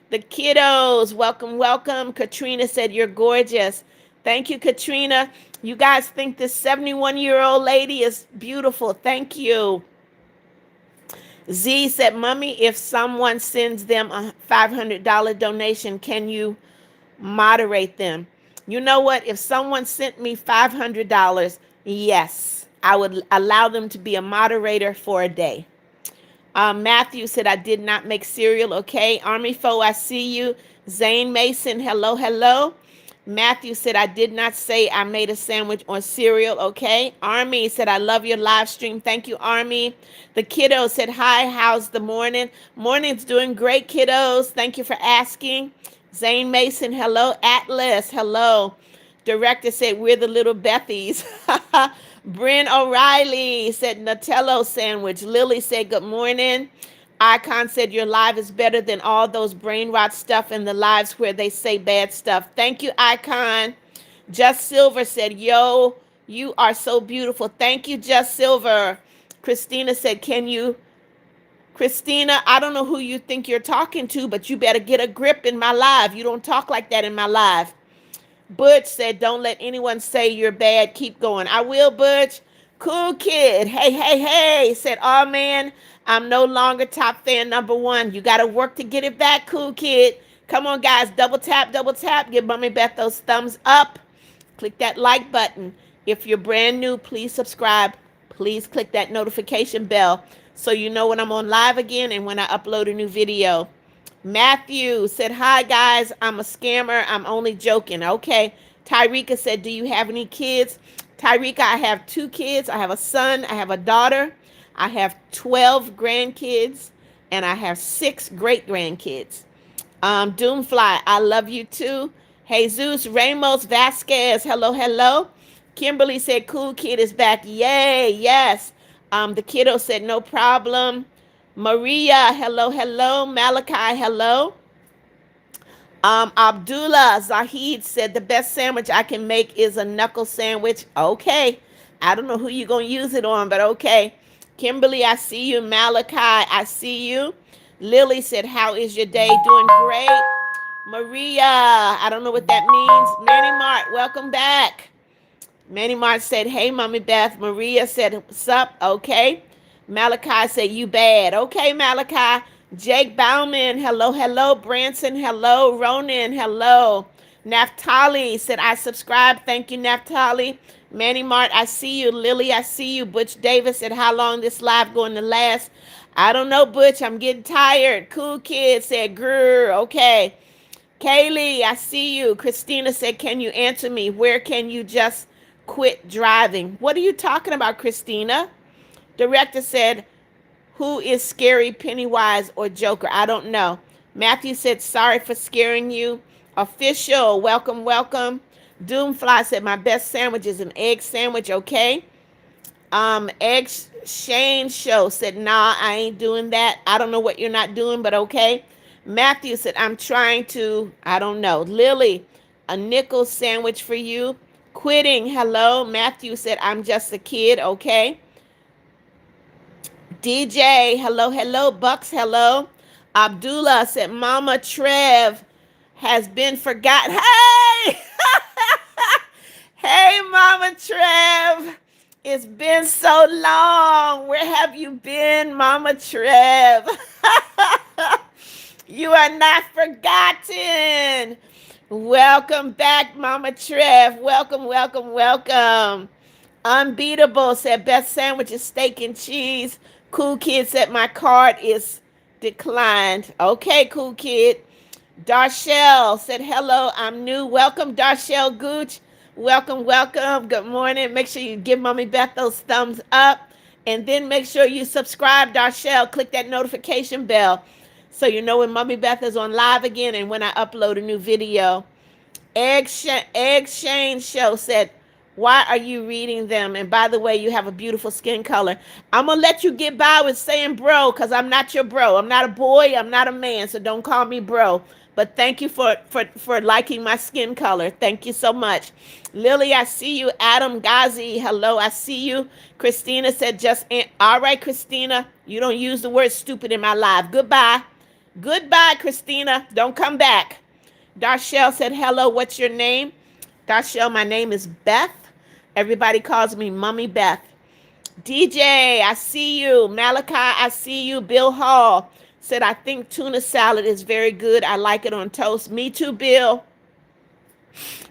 The kiddos, welcome, welcome. Katrina said, you're gorgeous. Thank you, Katrina. You guys think this 71-year-old lady is beautiful. Thank you. Z said, Mommy, if someone sends them a $500 donation, can you moderate them? You know what? If someone sent me $500, yes, I would allow them to be a moderator for a day. Matthew said, I did not make cereal. Okay. Army Foe, I see you. Zane Mason, hello, hello. Matthew said, I did not say I made a sandwich on cereal. Okay. Army said, I love your live stream. Thank you, Army. The kiddo said, hi, how's the morning? Morning's doing great, kiddos. Thank you for asking. Zane Mason, hello. Atlas, hello. Director said, we're the little Bethies. Bryn O'Reilly said, Nutella sandwich. Lily said, good morning. Icon said, your live is better than all those brain rot stuff in the lives where they say bad stuff. Thank you, Icon. Just Silver said, yo, you are so beautiful. Thank you, Just Silver. Christina said, Christina, I don't know who you think you're talking to, but you better get a grip in my live. You don't talk like that in my live. Butch said, don't let anyone say you're bad. Keep going. I will, Butch. Cool Kid. Hey, hey, hey. Said, oh, man, I'm no longer top fan #1. You got to work to get it back, Cool Kid. Come on, guys. Double tap, double tap. Give Mommy Beth those thumbs up. Click that like button. If you're brand new, please subscribe. Please click that notification bell so you know when I'm on live again and when I upload a new video. Matthew said, hi, guys. I'm a scammer. I'm only joking. Okay. Tyrika said, do you have any kids? Tyrika, I have 2 kids. I have a son. I have a daughter. I have 12 grandkids. And I have 6 great-grandkids. Doomfly, I love you too. Jesus Ramos Vasquez, hello, hello. Kimberly said, cool kid is back. Yay, yes. The kiddo said, no problem. Maria, hello, hello. Malachi, hello. Abdullah Zahid said, the best sandwich I can make is a knuckle sandwich. Okay. I don't know who you're going to use it on, but okay. Kimberly, I see you. Malachi, I see you. Lily said, how is your day? Doing great. Maria, I don't know what that means. Manny Mart, welcome back. Manny Mart said, hey, Mommy Beth. Maria said, sup? Okay. Malachi said, you bad. Okay, Malachi. Jake Bauman, hello, hello. Branson, hello. Ronan, hello. Naphtali said, I subscribe. Thank you, Naphtali. Manny Mart, I see you. Lily, I see you. Butch Davis said, how long this live going to last? I don't know, Butch. I'm getting tired. Cool Kid said, grrr. Okay. Kaylee, I see you. Christina said, can you answer me? Where can you just quit driving? What are you talking about, Christina? Director said, who is scary, Pennywise or Joker? I don't know. Matthew said, sorry for scaring you. Official, welcome, welcome. Doomfly said, my best sandwich is an egg sandwich, okay? Egg Shane Show said, nah, I ain't doing that. I don't know what you're not doing, but okay. Matthew said, I'm trying to, I don't know. Lily, a nickel sandwich for you. Quitting, hello. Matthew said, I'm just a kid, okay. DJ, hello, hello. Bucks, hello. Abdullah said, Mama Trev has been forgotten. Hey! Hey, Mama Trev. It's been so long. Where have you been, Mama Trev? You are not forgotten. Welcome back, Mama Trev. Welcome, welcome, welcome. Unbeatable said, best sandwich is steak and cheese. Cool Kid said, my card is declined. Okay, Cool Kid. Darshell said, hello, I'm new. Welcome, Darshell Gooch. Welcome, welcome. Good morning. Make sure you give Mommy Beth those thumbs up. And then make sure you subscribe, Darshell. Click that notification bell so you know when Mommy Beth is on live again and when I upload a new video. Egg Shane Show said, why are you reading them? And by the way, you have a beautiful skin color. I'm going to let you get by with saying bro because I'm not your bro. I'm not a boy. I'm not a man. So don't call me bro. But thank you for liking my skin color. Thank you so much. Lily, I see you. Adam Ghazi, hello, I see you. Christina said, all right, Christina. You don't use the word stupid in my life. Goodbye. Goodbye, Christina. Don't come back. Darshell said, hello, what's your name? Darshell, my name is Beth. Everybody calls me Mommy Beth. DJ, I see you. Malachi, I see you. Bill Hall said, I think tuna salad is very good. I like it on toast. Me too, Bill.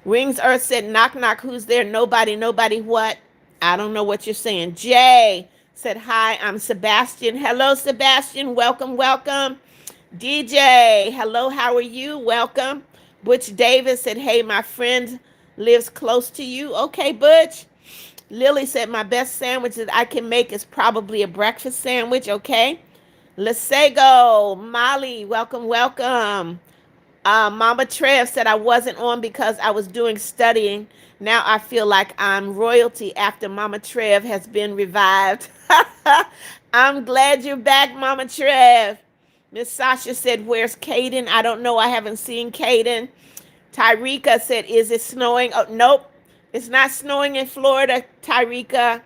Wings Earth said, knock, knock, who's there? Nobody, nobody, what? I don't know what you're saying. Jay said, hi, I'm Sebastian. Hello, Sebastian. Welcome, welcome. DJ, hello, how are you? Welcome. Butch Davis said, hey, my friend lives close to you. Okay, Butch. Lily said, my best sandwich that I can make is probably a breakfast sandwich. Okay. Lesego, Molly, welcome, welcome. Mama Trev said I wasn't on because I was doing studying. Now I feel like I'm royalty after Mama Trev has been revived. I'm glad you're back, Mama Trev. Miss Sasha said, where's Caden? I don't know. I haven't seen Caden. Tyrika said, is it snowing? Oh, nope. It's not snowing in Florida, Tyrika.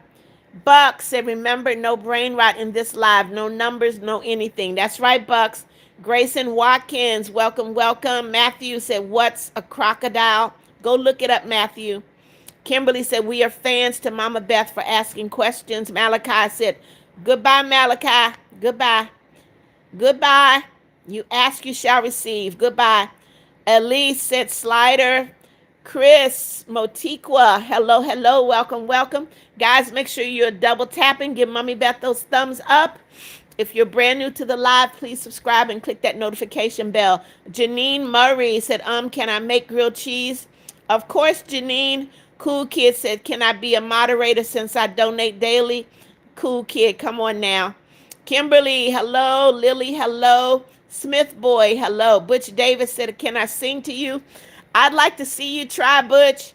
Buck said, remember, no brain rot in this live. No numbers, no anything. That's right, Bucks. Grayson Watkins, welcome, welcome. Matthew said, what's a crocodile? Go look it up, Matthew. Kimberly said, we are fans to Mama Beth for asking questions. Malachi said, goodbye, Malachi. Goodbye. Goodbye. You ask, you shall receive. Goodbye. Elise said, Slider. Chris Motiqua, hello, hello, welcome, welcome. Guys, make sure you're double tapping. Give Mommy Beth those thumbs up. If you're brand new to the live, please subscribe and click that notification bell. Janine Murray said, can I make grilled cheese? Of course, Janine. Cool Kid said, can I be a moderator since I donate daily? Cool Kid, come on now. Kimberly, hello. Lily, hello. Smith Boy, hello. Butch Davis said, can I sing to you? I'd like to see you try, Butch.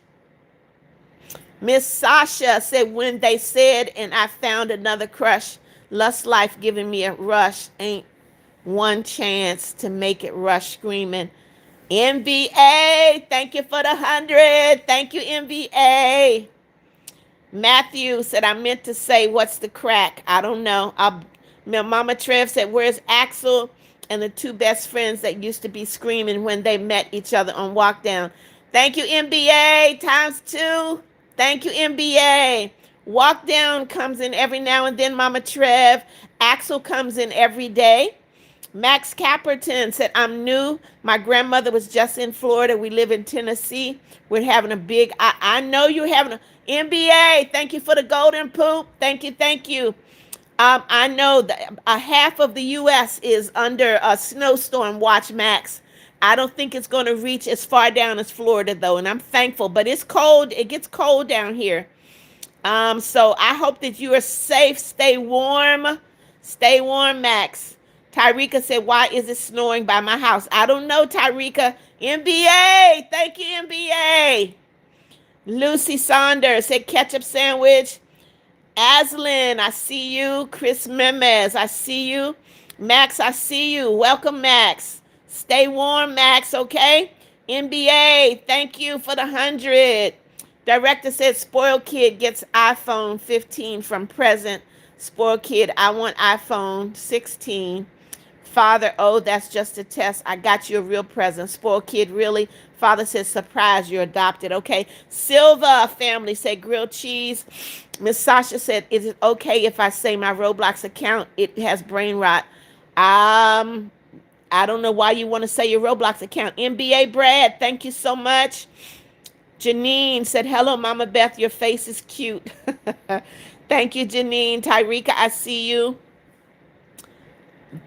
Miss Sasha said, when they said, and I found another crush, Lust Life giving me a rush, ain't one chance to make it rush screaming. NBA, thank you for the 100. Thank you, NBA. Matthew said, I meant to say, what's the crack? I don't know. Mama Trev said, where's Axel and the two best friends that used to be screaming when they met each other on Walk Down? Thank you, NBA, times 2. Thank you, NBA. Walk Down comes in every now and then, Mama Trev. Axel comes in every day. Max Caperton said, I'm new. My grandmother was just in Florida. We live in Tennessee. We're having a big, I know you're having a, NBA, thank you for the golden poop. Thank you, thank you. I know that half of the U.S. is under a snowstorm watch, Max. I don't think it's going to reach as far down as Florida, though, and I'm thankful. But it's cold. It gets cold down here. So I hope that you are safe. Stay warm. Stay warm, Max. Tyrika said, why is it snowing by my house? I don't know, Tyrika. NBA. Thank you, NBA. Lucy Saunders said, ketchup sandwich. Aslin, I see you. Chris Memes, I see you. Max, I see you. Welcome, Max. Stay warm, Max, okay? NBA, thank you for the 100. Director said, spoiled kid gets iPhone 15 from present. Spoiled kid, I want iPhone 16. Father, oh, that's just a test. I got you a real present. Spoiled kid, really? Father says, surprise, you're adopted. Okay. Silva family said, grilled cheese. Miss Sasha said, is it okay if I say my Roblox account, it has brain rot? I don't know why you want to say your Roblox account. NBA Brad, thank you so much. Janine said, hello, Mama Beth, your face is cute. Thank you, Janine. Tyrika, I see you.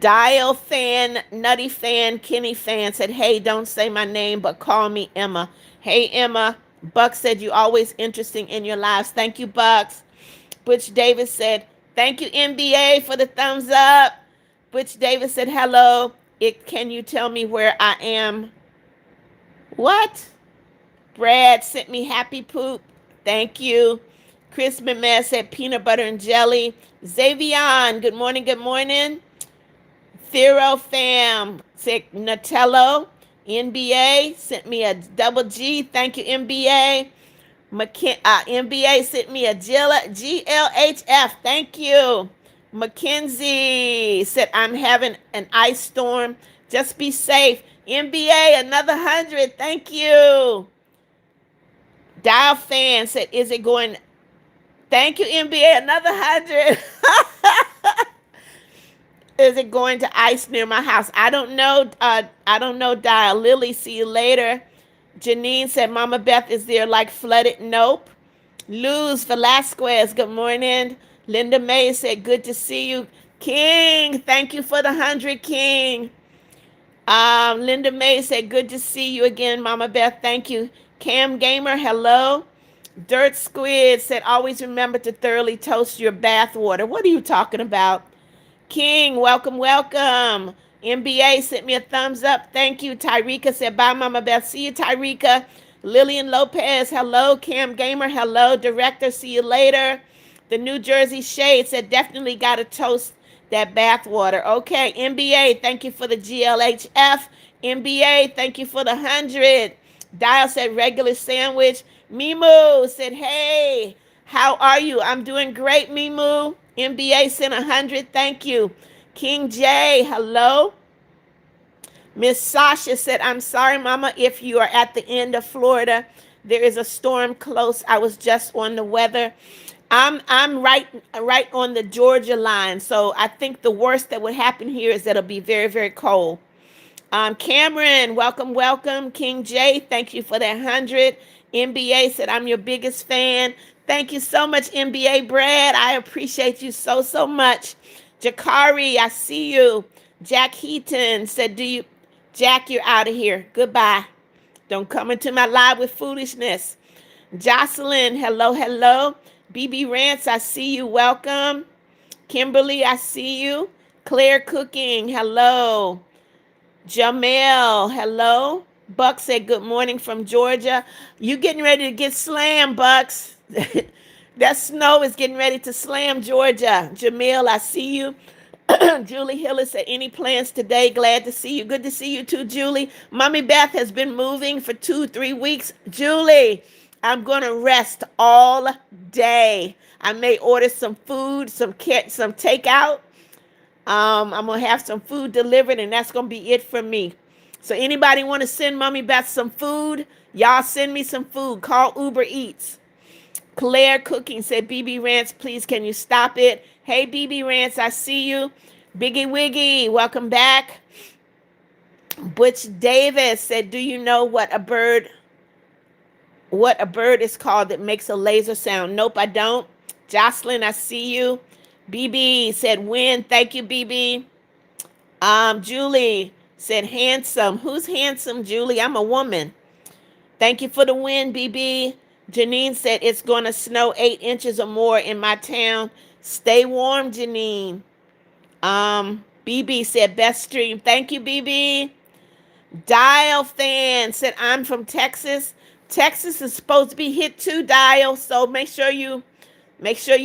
Dial fan, Nutty fan, Kenny fan said, hey, don't say my name, but call me Emma. Hey, Emma. Buck said, you always interesting in your lives. Thank you, Bucks. Butch Davis said, thank you, NBA, for the thumbs up. Butch Davis said, hello. Can you tell me where I am? What? Brad sent me happy poop. Thank you. Chris Memes said, peanut butter and jelly. Xavion, good morning, good morning. Thero fam said Natello. NBA sent me a double G. Thank you, NBA. NBA sent me a GLHF. Thank you. Mackenzie said, I'm having an ice storm. Just be safe. NBA, another 100. Thank you. Dial fan said, is it going? Thank you, NBA, another 100. Is it going to ice near my house? I don't know. I don't know, Dial. Lily, see you later. Janine said, Mama Beth, is there like flooded? Nope. Luz Velasquez, good morning. Linda May said, good to see you. King, thank you for the 100, King. Linda May said, good to see you again, Mama Beth. Thank you. Cam Gamer, hello. Dirt Squid said, always remember to thoroughly toast your bath water. What are you talking about? King, welcome, welcome. NBA sent me a thumbs up. Thank you. Tyrika said, bye, Mama Beth. See you, Tyrika. Lillian Lopez, hello. Cam Gamer, hello. Director, see you later. The New Jersey Shade said, definitely got to toast that bath water. Okay, NBA, thank you for the GLHF. NBA, thank you for the 100. Dial said, regular sandwich. Mimu said, hey, how are you? I'm doing great, Mimu. NBA sent 100. Thank you. King J, hello. Miss Sasha said, I'm sorry, Mama, if you are at the end of Florida. There is a storm close. I was just on the weather. I'm right on the Georgia line. So I think the worst that would happen here is that it'll be very, very cold. Cameron, welcome, welcome. King J, thank you for that 100. NBA said, I'm your biggest fan. Thank you so much, NBA Brad. I appreciate you so, so much. Jakari, I see you. Jack Heaton said, Jack, you're out of here. Goodbye. Don't come into my live with foolishness. Jocelyn, hello, hello. BB Rance, I see you. Welcome. Kimberly, I see you. Claire Cooking, hello. Jamel, hello. Buck said, good morning from Georgia. You getting ready to get slammed, Bucks. That snow is getting ready to slam Georgia. Jamil, I see you. Julie Hiller said, any plans today? Glad to see you. Good to see you too, Julie. Mommy Beth has been moving for 2-3 weeks. Julie, I'm going to rest all day. I may order some food, some takeout. I'm going to have some food delivered, and that's going to be it for me. So anybody want to send Mommy Beth some food? Y'all send me some food. Call Uber Eats. Claire Cooking said, BB Rants, please can you stop it? Hey, BB Rants, I see you. Biggie Wiggy, welcome back. Butch Davis said, do you know what a bird is called that makes a laser sound? Nope, I don't. Jocelyn, I see you. BB said, win. Thank you, BB. Julie said, handsome. Who's handsome, Julie? I'm a woman. Thank you for the win, BB. Janine said, it's going to snow 8 inches or more in my town. Stay warm, Janine. BB said, best stream. Thank you, BB. Dial fan said, I'm from Texas. Texas is supposed to be hit too, Dial. So make sure you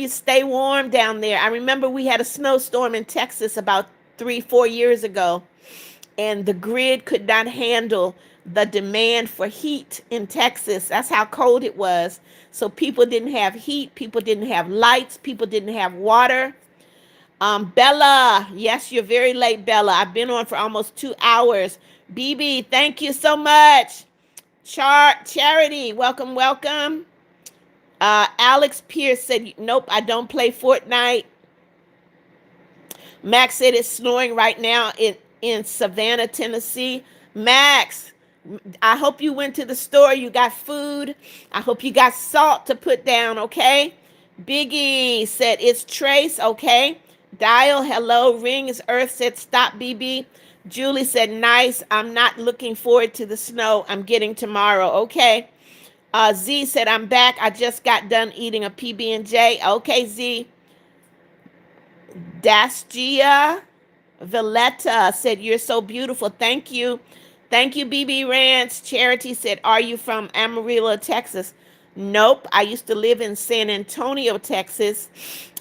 stay warm down there. I remember we had a snowstorm in Texas about 3-4 years ago, and the grid could not handle the demand for heat in Texas. That's how cold it was. So people didn't have heat, people didn't have lights, people didn't have water. Bella, yes, you're very late, Bella. I've been on for almost 2 hours. BB, thank you so much. Charity, welcome, welcome. Alex Pierce said, nope, I don't play Fortnite. Max said it's snowing right now in Savannah, Tennessee. Max, I hope you went to the store. You got food. I hope you got salt to put down, okay? Biggie said it's Trace, okay? Dial, hello. Ring is Earth said stop, BB. Julie said nice. I'm not looking forward to the snow. I'm getting tomorrow, okay? Z said I'm back. I just got done eating a PB&J. Okay, Z. Dasgia Valletta said, you're so beautiful. Thank you. Thank you, BB Rance. Charity said, are you from Amarillo, Texas? Nope. I used to live in San Antonio, Texas,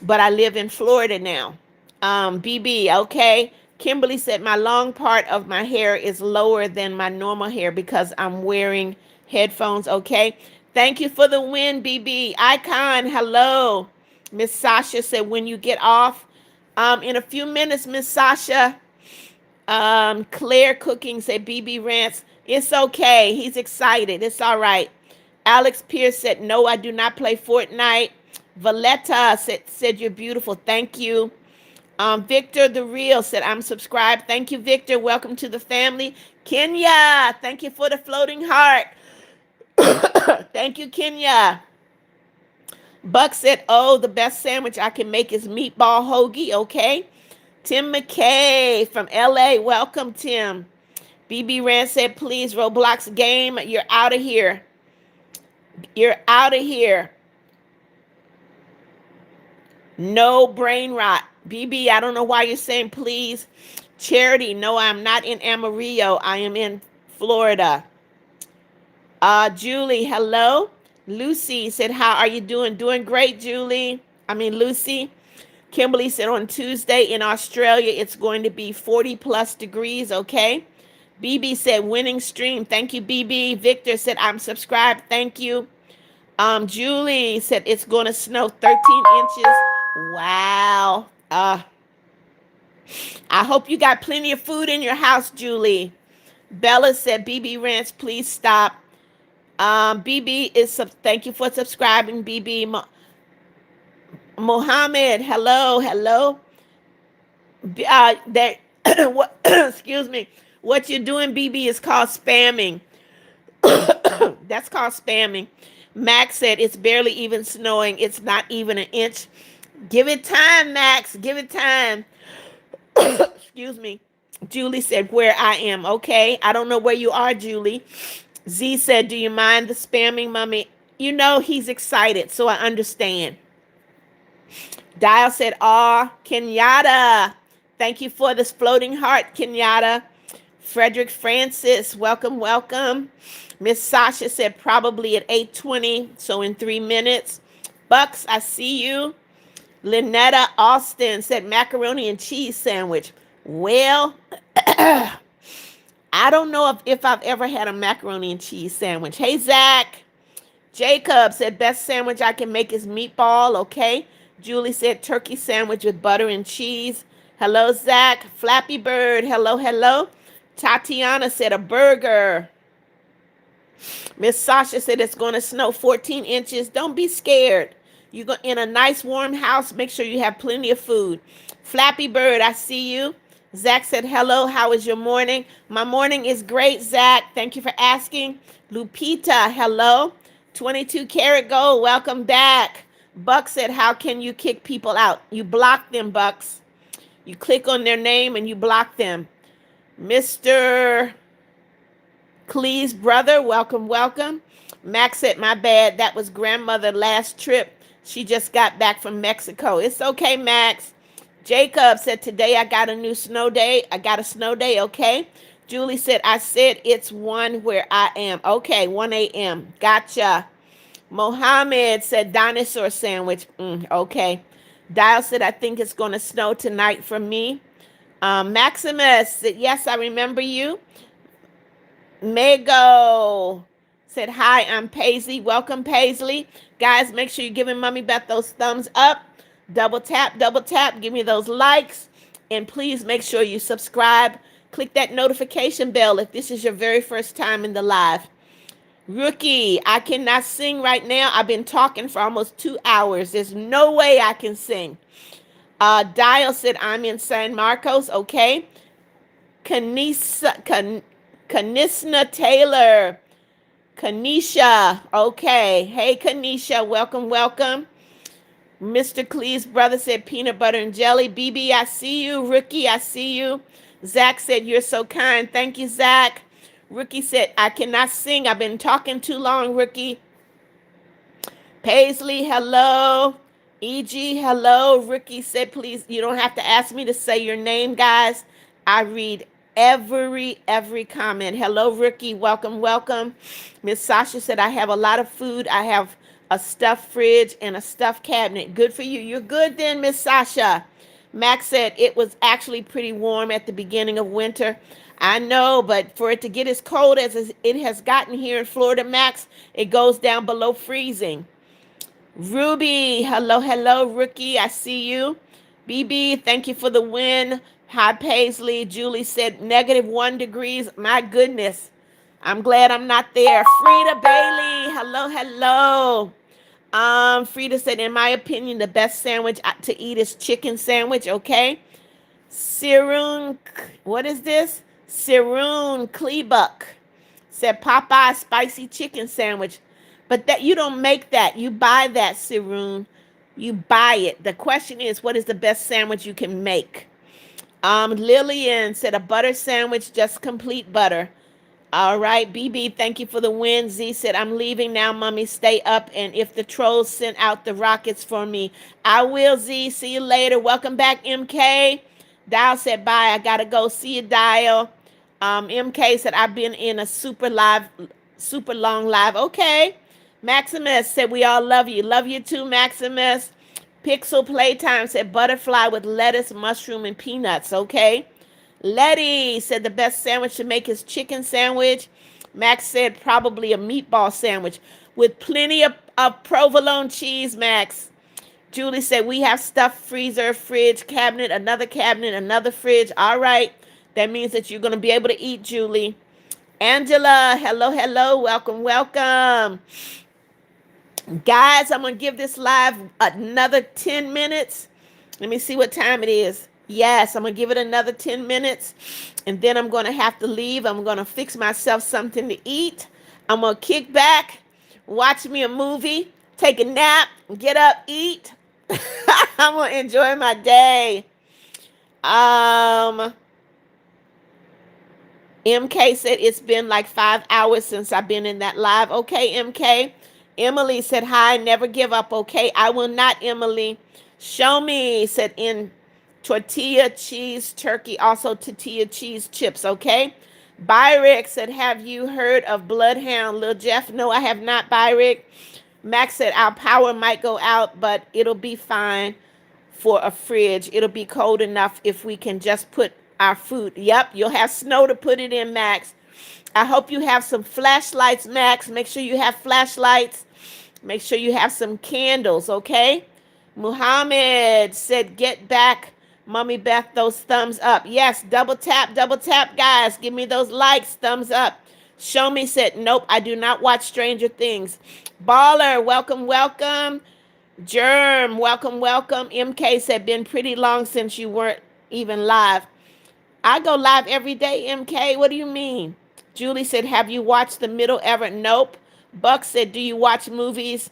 but I live in Florida now. BB, okay. Kimberly said, my long part of my hair is lower than my normal hair because I'm wearing headphones, okay. Thank you for the win, BB. Icon, hello. Miss Sasha said, when you get off, in a few minutes, Miss Sasha. Claire Cooking said, BB Rants, it's okay. He's excited. It's all right. Alex Pierce said, no, I do not play Fortnite. Valletta said you're beautiful. Thank you. Victor the Real said, I'm subscribed. Thank you, Victor. Welcome to the family. Kenya, thank you for the floating heart. Thank you, Kenya. Buck said, oh, the best sandwich I can make is meatball hoagie. Okay. Tim McKay from LA. Welcome, Tim. BB Rand said, please, Roblox game. You're out of here. You're out of here. No brain rot. BB, I don't know why you're saying please. Charity, no, I'm not in Amarillo. I am in Florida. Julie, hello. Lucy said, how are you doing? Doing great, Julie. Lucy. Kimberly said on Tuesday in Australia, it's going to be 40 plus degrees, okay? BB said, winning stream. Thank you, BB. Victor said, I'm subscribed. Thank you. Julie said, it's going to snow 13 inches. Wow. I hope you got plenty of food in your house, Julie. Bella said, BB Rants, please stop. BB is, thank you for subscribing, BB. Mohammed, hello, hello. What, excuse me. What you're doing, BB, is called spamming. That's called spamming. Max said it's barely even snowing. It's not even an inch. Give it time, Max. Give it time. Excuse me. Julie said, where I am. Okay. I don't know where you are, Julie. Z said, do you mind the spamming, mommy? You know, he's excited, so I understand. Dial said, Kenyatta. Thank you for this floating heart, Kenyatta. Frederick Francis, welcome, welcome. Miss Sasha said probably at 8:20, so in 3 minutes. Bucks, I see you. Lynetta Austin said macaroni and cheese sandwich. Well, I don't know if I've ever had a macaroni and cheese sandwich. Hey, Zach. Jacob said best sandwich I can make is meatball, okay? Julie said turkey sandwich with butter and cheese. Hello, Zach. Flappy Bird, hello, hello. Tatiana said a burger. Miss Sasha said it's going to snow 14 inches. Don't be scared. You go in a nice warm house. Make sure you have plenty of food. Flappy Bird, I see you. Zach said, hello, how is your morning? My morning is great, Zach. Thank you for asking. Lupita, hello. 22 Karat Gold, welcome back. Buck said, how can you kick people out? You block them, Bucks. You click on their name and you block them. Mr. Clee's brother, welcome, welcome. Max said, my bad. That was grandmother last trip. She just got back from Mexico. It's okay, Max. Jacob said, today I got a new snow day. I got a snow day, okay? Julie said, I said it's 1 where I am. Okay, 1 a.m. Gotcha. Mohammed said, dinosaur sandwich. Okay. Dial said, I think it's going to snow tonight for me. Maximus said, yes, I remember you. Mago said, hi, I'm Paisley. Welcome, Paisley. Guys, make sure you're giving Mommy Beth those thumbs up. Double tap, give me those likes. And please make sure you subscribe. Click that notification bell if this is your very first time in the live. Rookie, I cannot sing right now. I've been talking for almost 2 hours. There's no way I can sing. Dial said, I'm in San Marcos. Okay. Kanisna Taylor. Kanisha. Okay. Hey, Kanisha. Welcome, welcome. Mr. Clee's brother said peanut butter and jelly. BB, I see you. Rookie, I see you. Zach said, you're so kind. Thank you, Zach. Rookie said, I cannot sing. I've been talking too long, Rookie. Paisley, hello. EG, hello. Rookie said, please, you don't have to ask me to say your name, guys. I read every comment. Hello, Rookie. Welcome, welcome. Miss Sasha said, I have a lot of food. I have a stuffed fridge and a stuffed cabinet. Good for you. You're good then, Miss Sasha. Max said it was actually pretty warm at the beginning of winter. I know, but for it to get as cold as it has gotten here in Florida, Max, it goes down below freezing. Ruby, hello, hello, Rookie. I see you. BB, thank you for the win. Hi, Paisley. Julie said -1 degrees. My goodness. I'm glad I'm not there. Frida Bailey, hello, hello. Frida said, in my opinion, the best sandwich to eat is chicken sandwich, okay? Sirun, what is this? Sirun Klebuck said Popeye spicy chicken sandwich. But that you don't make that. You buy that, Siroon. You buy it. The question is, what is the best sandwich you can make? Lillian said a butter sandwich, just complete butter. All right, BB, thank you for the win. Z said, I'm leaving now, mommy. Stay up. And if the trolls sent out the rockets for me, I will, Z. See you later. Welcome back, MK. Dial said, bye. I got to go. See you, Dial. MK said, I've been in a super long live. Okay. Maximus said, we all love you. Love you too, Maximus. Pixel Playtime said, butterfly with lettuce, mushroom, and peanuts. Okay. Letty said the best sandwich to make is chicken sandwich. Max said probably a meatball sandwich with plenty of provolone cheese, Max. Julie said we have stuffed freezer, fridge, cabinet, another fridge. All right. That means that you're going to be able to eat, Julie. Angela, hello. Welcome. Guys, I'm going to give this live another 10 minutes. Let me see what time it is. Yes, I'm going to give it another 10 minutes. And then I'm going to have to leave. I'm going to fix myself something to eat. I'm going to kick back, watch me a movie, take a nap, get up, eat. I'm going to enjoy my day. MK said it's been like 5 hours since I've been in that live. Okay, MK. Emily said, hi, never give up. Okay, I will not, Emily. Show me, said in tortilla, cheese, turkey, also tortilla, cheese, chips. Okay. Byrick said, have you heard of Bloodhound, Lil Jeff? No, I have not, Byrick. Max said, our power might go out, but it'll be fine for a fridge. It'll be cold enough if we can just put our food. Yep, you'll have snow to put it in, Max. I hope you have some flashlights, Max. Make sure you have flashlights. Make sure you have some candles, okay? Muhammad said, get back, Mommy Beth, those thumbs up. Yes, double tap, guys. Give me those likes, thumbs up. Show me said, nope, I do not watch Stranger Things. Baller, welcome. Germ, welcome. MK said, been pretty long since you weren't even live. I go live every day, MK. What do you mean? Julie said, have you watched The Middle ever? Nope. Buck said, do you watch movies?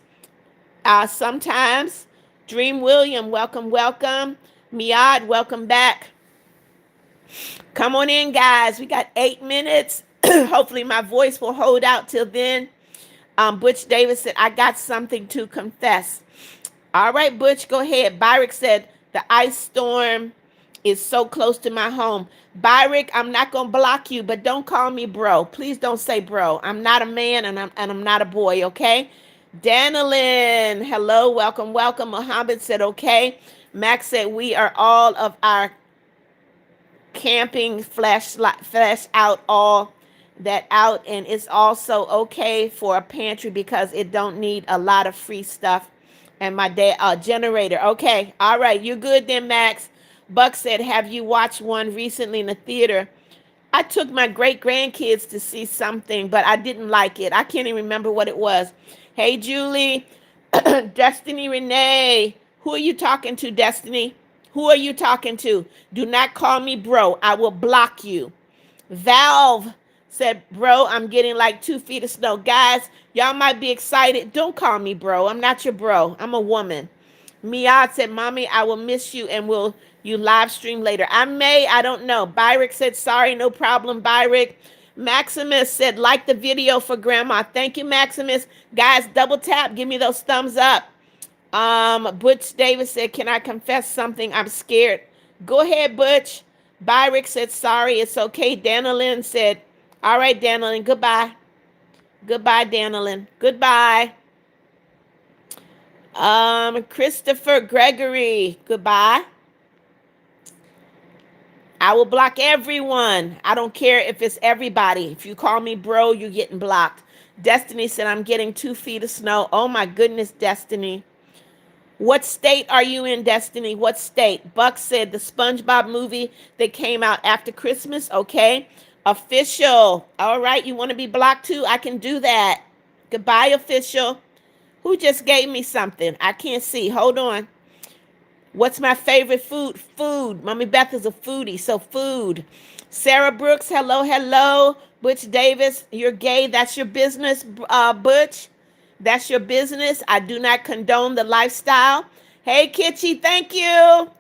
Sometimes. Dream William, welcome. Miad, welcome back. Come on in, guys. We got 8 minutes. Hopefully my voice will hold out till then. Butch Davis said, I got something to confess. All right, Butch, go ahead. Byrick said, the ice storm is so close to my home. Byrick, I'm not going to block you, but don't call me bro. Please don't say bro. I'm not a man and I'm not a boy, okay? Danilyn, hello, welcome. Mohammed said, okay. Max said, we are all of our camping flesh out, all that out. And it's also okay for a pantry because it don't need a lot of free stuff. And my generator. Okay. All right. You're good then, Max. Buck said, have you watched one recently in the theater? I took my great-grandkids to see something, but I didn't like it. I can't even remember what it was. Hey, Julie. Destiny Renee. Who are you talking to, Destiny? Who are you talking to? Do not call me bro. I will block you. Valve said, bro, I'm getting like 2 feet of snow. Guys, y'all might be excited. Don't call me bro. I'm not your bro. I'm a woman. Miad said, mommy, I will miss you and will you live stream later? I may, I don't know. Byrick said, sorry, no problem, Byrick. Maximus said, like the video for grandma. Thank you, Maximus. Guys, double tap. Give me those thumbs up. Butch Davis said, can I confess something? I'm scared. Go ahead, Butch. Byrick said, sorry, it's okay. Danilyn said, all right, Danilyn, goodbye. Goodbye, Danilyn. Goodbye. Christopher Gregory, goodbye. I will block everyone. I don't care if it's everybody. If you call me bro, you're getting blocked. Destiny said, I'm getting 2 feet of snow. Oh my goodness, Destiny. What state are you in, Destiny? What state? Buck said the SpongeBob movie that came out after Christmas. Okay. Official. All right. You want to be blocked too? I can do that. Goodbye, official. Who just gave me something? I can't see. Hold on. What's my favorite food? Food. Mommy Beth is a foodie, so food. Sarah Brooks, hello. Butch Davis, you're gay. That's your business, Butch. That's your business. I do not condone the lifestyle. Hey, Kitchy, thank you.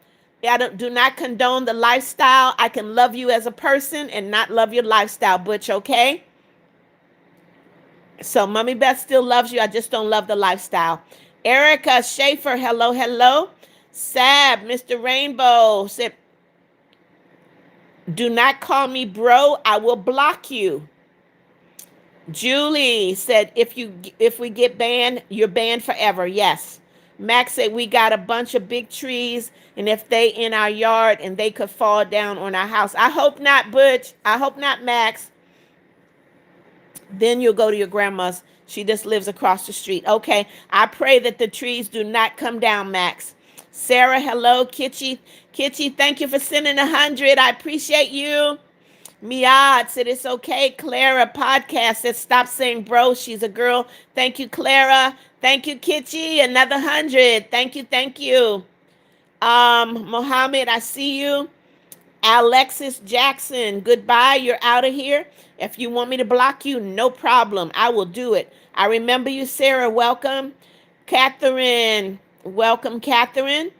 I do not condone the lifestyle. I can love you as a person and not love your lifestyle, Butch, okay? So Mommy Beth still loves you. I just don't love the lifestyle. Erica Schaefer, hello, hello. Sab, Mr. Rainbow said, do not call me bro. I will block you. Julie said, if we get banned, you're banned forever. Yes. Max said, we got a bunch of big trees, and if they in our yard and they could fall down on our house. I hope not, Butch. I hope not, Max. Then you'll go to your grandma's. She just lives across the street. Okay. I pray that the trees do not come down, Max. Sarah, hello. Kitchy, thank you for sending 100. I appreciate you. Miad said it's okay. Clara podcast said stop saying bro. She's a girl. Thank you, Clara. Thank you, Kitchy. Another 100. Thank you, thank you. Mohammed, I see you. Alexis Jackson, goodbye. You're out of here. If you want me to block you, no problem. I will do it. I remember you, Sarah. Welcome. Catherine, welcome, Catherine.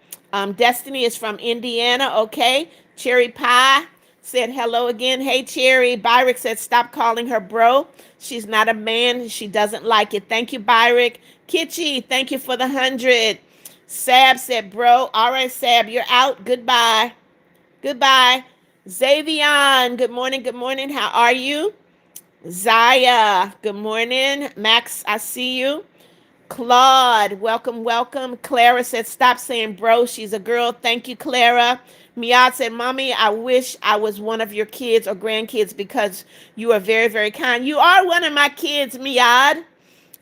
Destiny is from Indiana. Okay. Cherry Pie said hello again. Hey, Cherry. Byrick said stop calling her bro. She's not a man. She doesn't like it. Thank you, Byrick. Kitchy, thank you for the 100. Sab said bro. All right, Sab, you're out. Goodbye. Goodbye. Xavion, good morning. Good morning. How are you? Zaya, good morning. Max, I see you. Claude, welcome, welcome. Clara said, stop saying bro. She's a girl. Thank you, Clara. Miad said, Mommy, I wish I was one of your kids or grandkids because you are very, very kind. You are one of my kids, Miad.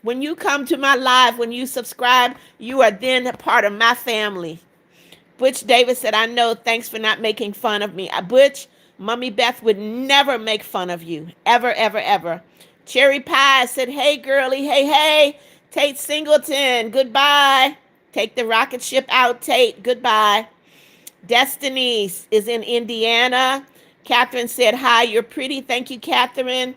When you come to my live, when you subscribe, you are then a part of my family. Butch Davis said, I know. Thanks for not making fun of me. Butch, Mommy Beth would never make fun of you. Ever, ever, ever. Cherry Pie said, hey, girly. Hey, hey. Tate Singleton, goodbye. Take the rocket ship out, Tate. Goodbye. Destiny is in Indiana. Catherine said, hi, you're pretty. Thank you, Catherine.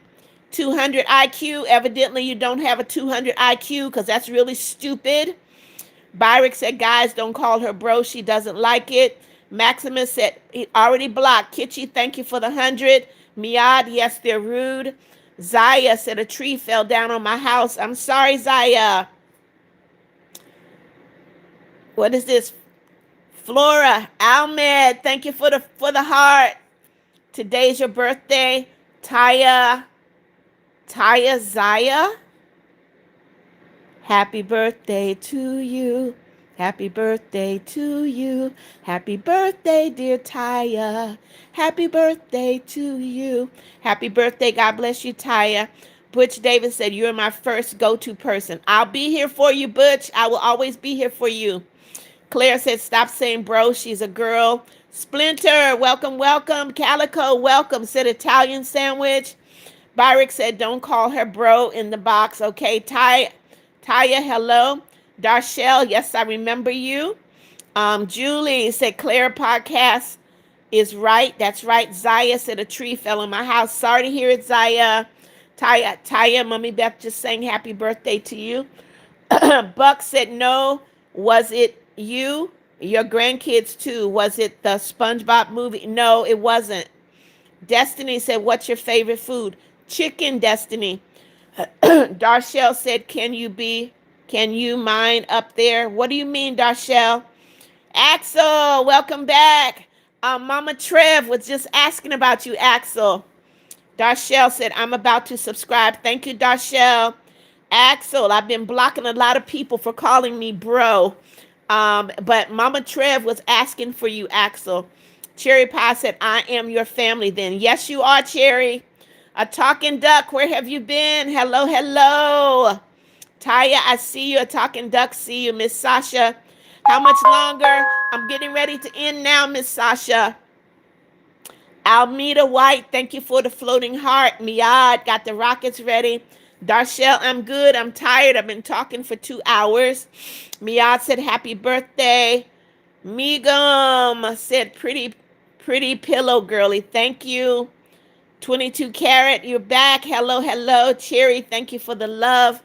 200 IQ. Evidently, you don't have a 200 IQ because that's really stupid. Byrick said, guys, don't call her bro. She doesn't like it. Maximus said, he already blocked. Kitchy, thank you for the 100. Miad, yes, they're rude. Zaya said, a tree fell down on my house. I'm sorry, Zaya. What is this? Flora, Ahmed, thank you for the heart. Today's your birthday. Taya Zaya. Happy birthday to you. Happy birthday to you. Happy birthday, dear Taya. Happy birthday to you. Happy birthday. God bless you, Taya. Butch Davis said, you're my first go-to person. I'll be here for you, Butch. I will always be here for you. Claire said, stop saying bro. She's a girl. Splinter, welcome, welcome. Calico, welcome. Said Italian sandwich. Byrick said, don't call her bro in the box. Okay, Taya, hello. Darshell, yes, I remember you. Julie said, Claire podcast is right. That's right. Zaya said, a tree fell on my house. Sorry to hear it, Zaya. Taya, Mommy Beth just sang happy birthday to you. Buck said, no. Was it you? Your grandkids too. Was it the SpongeBob movie? No, it wasn't. Destiny said, what's your favorite food? Chicken, Destiny. Darshell said, can you mine up there? What do you mean, Darshell? Axel, welcome back. Mama Trev was just asking about you, Axel. Darshell said, I'm about to subscribe. Thank you, Darshell. Axel, I've been blocking a lot of people for calling me bro. But Mama Trev was asking for you, Axel. Cherry Pie said, I am your family then. Yes, you are, Cherry. A talking duck, where have you been? Hello, hello. Taya, I see you. A talking duck, see you. Miss Sasha, how much longer? I'm getting ready to end now, Miss Sasha. Almeda White, thank you for the floating heart. Miad, got the rockets ready. Darshell, I'm good. I'm tired. I've been talking for 2 hours. Miad said, happy birthday. Megum said, pretty pillow, girly. Thank you. 22 Carat, you're back. Hello, hello. Cherry, thank you for the love.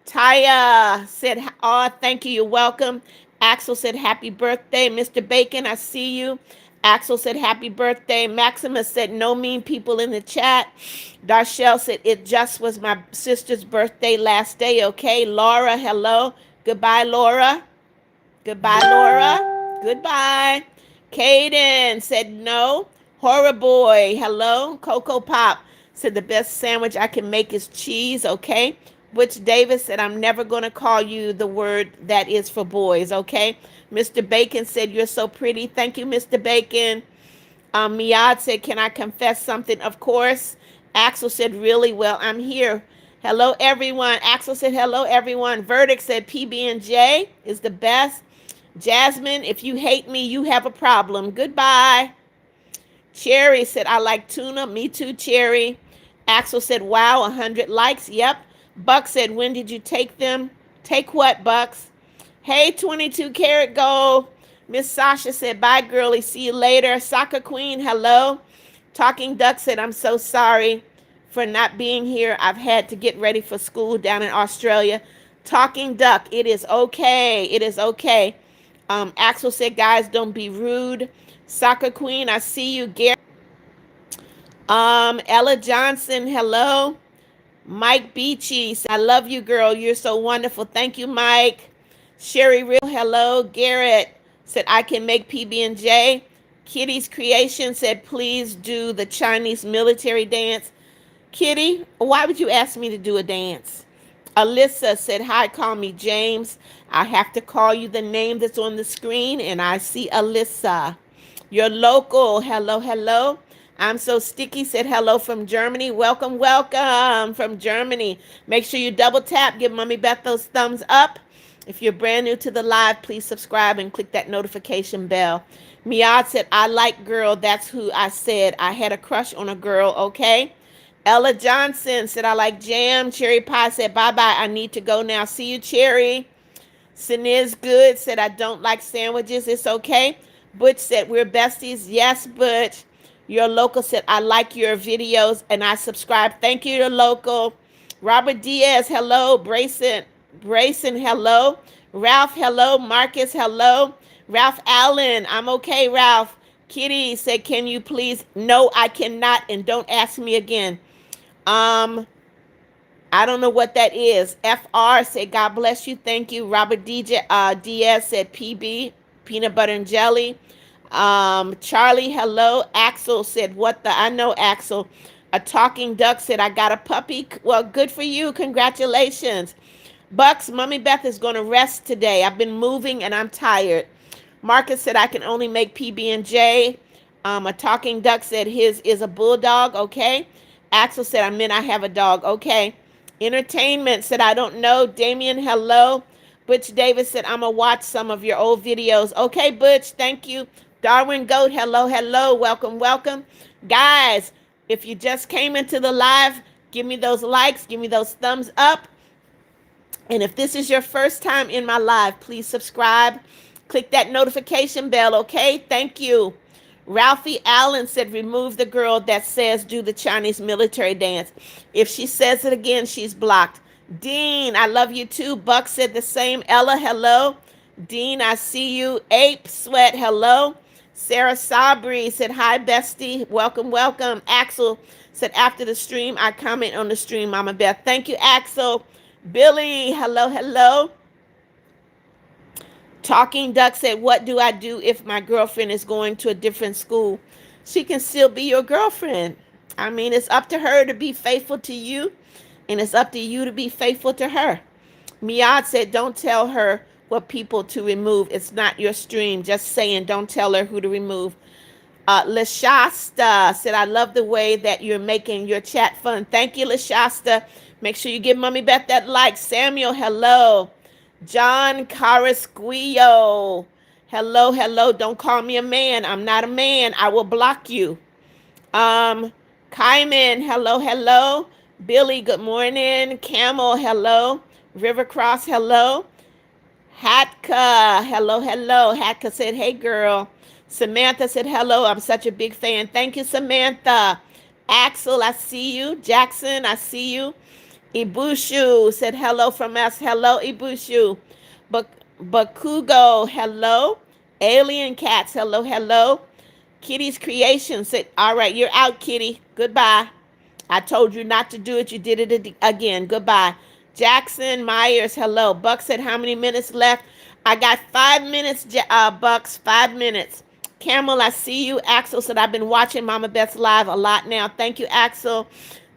Taya said, oh, thank you. You're welcome. Axel said, happy birthday. Mr. Bacon, I see you. Axel said, happy birthday. Maximus said, no mean people in the chat. Darshell said, it just was my sister's birthday last day. Okay. Laura, hello. Goodbye, Laura. Goodbye, Laura. Goodbye. Caden said no. Horror Boy, hello. Cocoa Pop said the best sandwich I can make is cheese, okay? Butch Davis said I'm never going to call you the word that is for boys, okay? Mr. Bacon said you're so pretty. Thank you, Mr. Bacon. Miad said, can I confess something? Of course. Axel said, really? Well, I'm here. Hello, everyone. Axel said, hello, everyone. Verdict said, PB&J is the best. Jasmine, if you hate me, you have a problem. Goodbye. Cherry said, I like tuna. Me too, Cherry. Axel said, wow, 100 likes. Yep. Buck said, when did you take them? Take what, Bucks? Hey, 22 Karat Gold. Miss Sasha said, bye, girlie. See you later. Soccer Queen, hello. Talking Duck said, I'm so sorry for not being here. I've had to get ready for school down in Australia. Talking Duck, it is okay. It is okay. Axel said, guys, don't be rude. Soccer Queen, I see you. Gary. Ella Johnson, hello. Mike Beachy, I love you, girl. You're so wonderful. Thank you, Mike. Sherry Real, hello. Garrett said, I can make PB&J. Kitty's Creation said, please do the Chinese military dance. Kitty, why would you ask me to do a dance? Alyssa said, hi, call me James. I have to call you the name that's on the screen, and I see Alyssa. You're local. Hello, hello. I'm so sticky said hello from Germany. Welcome, welcome from Germany. Make sure you double tap. Give Mommy Beth those thumbs up. If you're brand new to the live, please subscribe and click that notification bell. Miad said, I like girl. That's who I said. I had a crush on a girl, okay? Ella Johnson said, I like jam. Cherry Pie said, bye-bye. I need to go now. See you, Cherry. Siniz Good said, I don't like sandwiches. It's okay. Butch said, we're besties. Yes, Butch. Your local said, I like your videos and I subscribe. Thank you, your local. Robert Diaz, hello. Brayson, hello. Ralph, hello. Marcus, hello. Ralph Allen, I'm okay, Ralph. Kitty said, can you please? No, I cannot, and don't ask me again. I don't know what that is. FR said, God bless you. Thank you. Robert Diaz said, PB, peanut butter and jelly. Charlie, hello. Axel said, what the? I know, Axel. A talking duck said, I got a puppy. Well, good for you. Congratulations. Bucks, Mommy Beth is going to rest today. I've been moving and I'm tired. Marcus said, I can only make PB&J. A talking duck said, his is a bulldog. Okay. Axel said, I meant I have a dog. Okay. Entertainment said, I don't know. Damien, hello. Butch Davis said, I'm going to watch some of your old videos. Okay, Butch, thank you. Darwin Goat, hello, hello. Welcome, welcome. Guys, if you just came into the live, give me those likes. Give me those thumbs up. And if this is your first time in my live, please subscribe. Click that notification bell, okay? Thank you. Ralphie Allen said, remove the girl that says do the Chinese military dance. If she says it again, she's blocked. Dean, I love you too. Buck said the same. Ella, hello. Dean, I see you. Ape Sweat, hello. Sarah Sabri said, hi, bestie. Welcome, welcome. Axel said, after the stream, I comment on the stream, Mama Beth. Thank you, Axel. Billy, hello, hello. Talking Duck said, what do I do if my girlfriend is going to a different school? She can still be your girlfriend. I mean, it's up to her to be faithful to you, and it's up to you to be faithful to her. Miad said, don't tell her what people to remove. It's not your stream. Just saying, don't tell her who to remove. Lashasta said, I love the way that you're making your chat fun. Thank you, Lashasta. Make sure you give Mommy Beth that like. Samuel, hello. John Carrasquillo, hello, hello. Don't call me a man. I'm not a man. I will block you. Kaiman, hello, hello. Billy, good morning. Camel, hello. Rivercross, hello. Hatka, hello, hello. Hatka said, hey, girl. Samantha said, hello. I'm such a big fan. Thank you, Samantha. Axel, I see you. Jackson, I see you. Ibushu said hello from us. Hello, Ibushu. Bakugo, hello. Alien Cats, hello, hello. Kitty's Creation said, all right, you're out, Kitty. Goodbye. I told you not to do it. You did it again. Goodbye. Jackson Myers, hello. Buck said, how many minutes left? I got 5 minutes, Bucks, 5 minutes. Camel, I see you. Axel said, I've been watching Mama Beth's live a lot now. Thank you, Axel.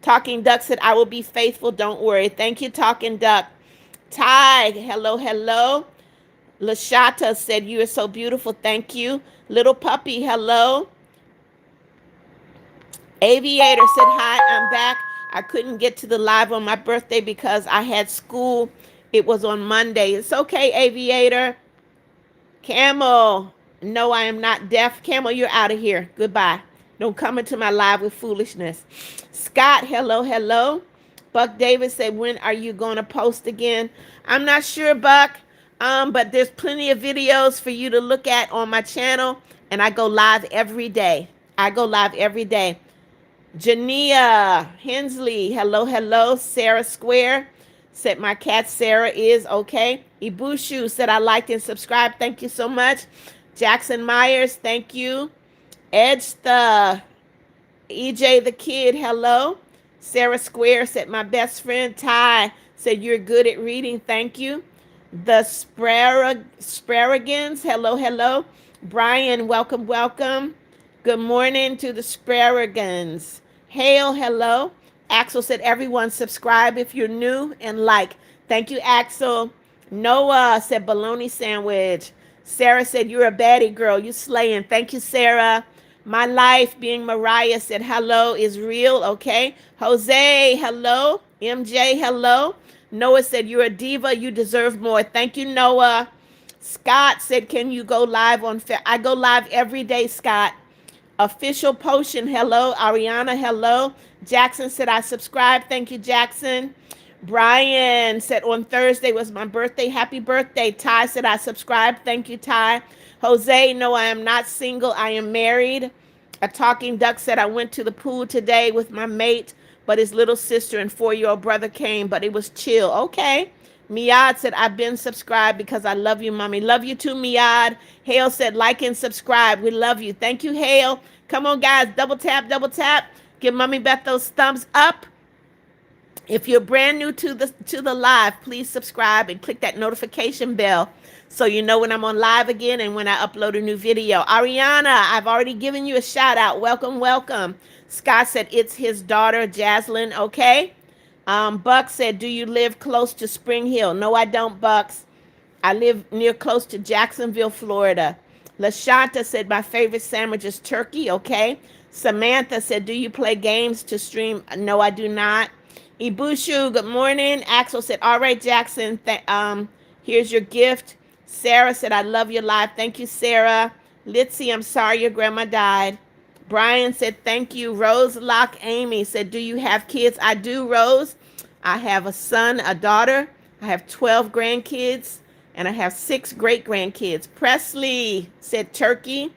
Talking Duck said, I will be faithful. Don't worry. Thank you, Talking Duck. Ty, hello, hello. Lashata said, you are so beautiful. Thank you. Little Puppy, hello. Aviator said, hi, I'm back. I couldn't get to the live on my birthday because I had school. It was on Monday. It's okay, Aviator. Camel, no, I am not deaf. Camel, you're out of here. Goodbye. Don't come into my live with foolishness. Scott, hello, hello. Buck Davis said, when are you going to post again? I'm not sure, Buck, but there's plenty of videos for you to look at on my channel, and I go live every day. I go live every day. Jania Hensley, hello, hello. Sarah Square said my cat Sarah is okay. Ibushu said I liked and subscribed. Thank you so much. Jackson Myers, thank you. Edge the EJ the Kid, hello. Sarah Square said my best friend. Ty said you're good at reading. Thank you. The Sparragans, hello, hello. Brian, welcome, welcome. Good morning to the Sparragans. Hail, hello. Axel said, everyone subscribe if you're new and like. Thank you, Axel. Noah said, bologna sandwich. Sarah said, you're a baddie girl. You slaying. Thank you, Sarah. My life being Mariah said, hello is real. Okay. Jose, hello. MJ, hello. Noah said, you're a diva. You deserve more. Thank you, Noah. Scott said, can you go live on? I go live every day, Scott. Official Potion, hello. Ariana, hello. Jackson said, I subscribe. Thank you, Jackson. Brian said, on Thursday was my birthday. Happy birthday. Ty said, I subscribe. Thank you, Ty. Jose, no, I am not single. I am married. A Talking Duck said, I went to the pool today with my mate, but his little sister and 4-year-old brother came, but it was chill. Okay. Miad said, I've been subscribed because I love you, mommy. Love you too, Miad. Hale said, like and subscribe. We love you. Thank you, Hale. Come on, guys. Double tap, double tap. Give Mommy Beth those thumbs up. If you're brand new to the live, please subscribe and click that notification bell so you know when I'm on live again and when I upload a new video. Ariana, I've already given you a shout out. Welcome, welcome. Scott said it's his daughter, Jaslyn. Okay. Buck said, do you live close to Spring Hill? No, I don't, Bucks. I live near close to Jacksonville, Florida. LaShanta said, my favorite sandwich is turkey. Okay. Samantha said, do you play games to stream? No, I do not. Ibushu, good morning. Axel said, all right, Jackson, here's your gift. Sarah said, I love your live. Thank you, Sarah. Litzy, I'm sorry your grandma died. Brian said, thank you. Rose Lock Amy said, do you have kids? I do, Rose. I have a son, a daughter. I have 12 grandkids, and I have 6 great-grandkids. Presley said, turkey.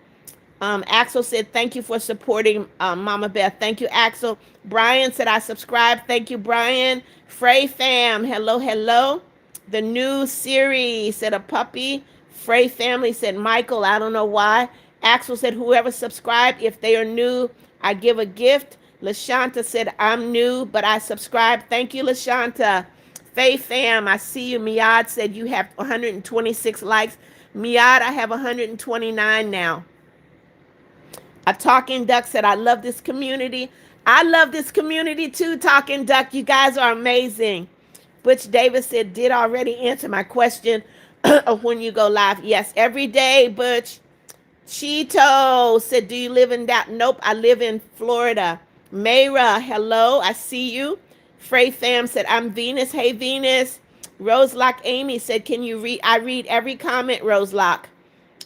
Axel said, thank you for supporting Mama Beth. Thank you, Axel. Brian said, I subscribe. Thank you, Brian. Frey fam, hello, hello. The new series said, a puppy. Frey family said, Michael, I don't know why. Axel said, whoever subscribed, if they are new, I give a gift. LaShanta said, I'm new, but I subscribe. Thank you, LaShanta. Faye fam, I see you. Miad said, you have 126 likes. Miad, I have 129 now. A Talking Duck said, I love this community. I love this community too, Talking Duck. You guys are amazing. Butch Davis said, did already answer my question of when you go live. Yes, every day, Butch. Cheeto said, do you live in that? Nope, I live in Florida. Mayra, hello, I see you. Frey fam said, I'm Venus. Hey, Venus. Roselock Amy said, can you read? I read every comment, Roselock.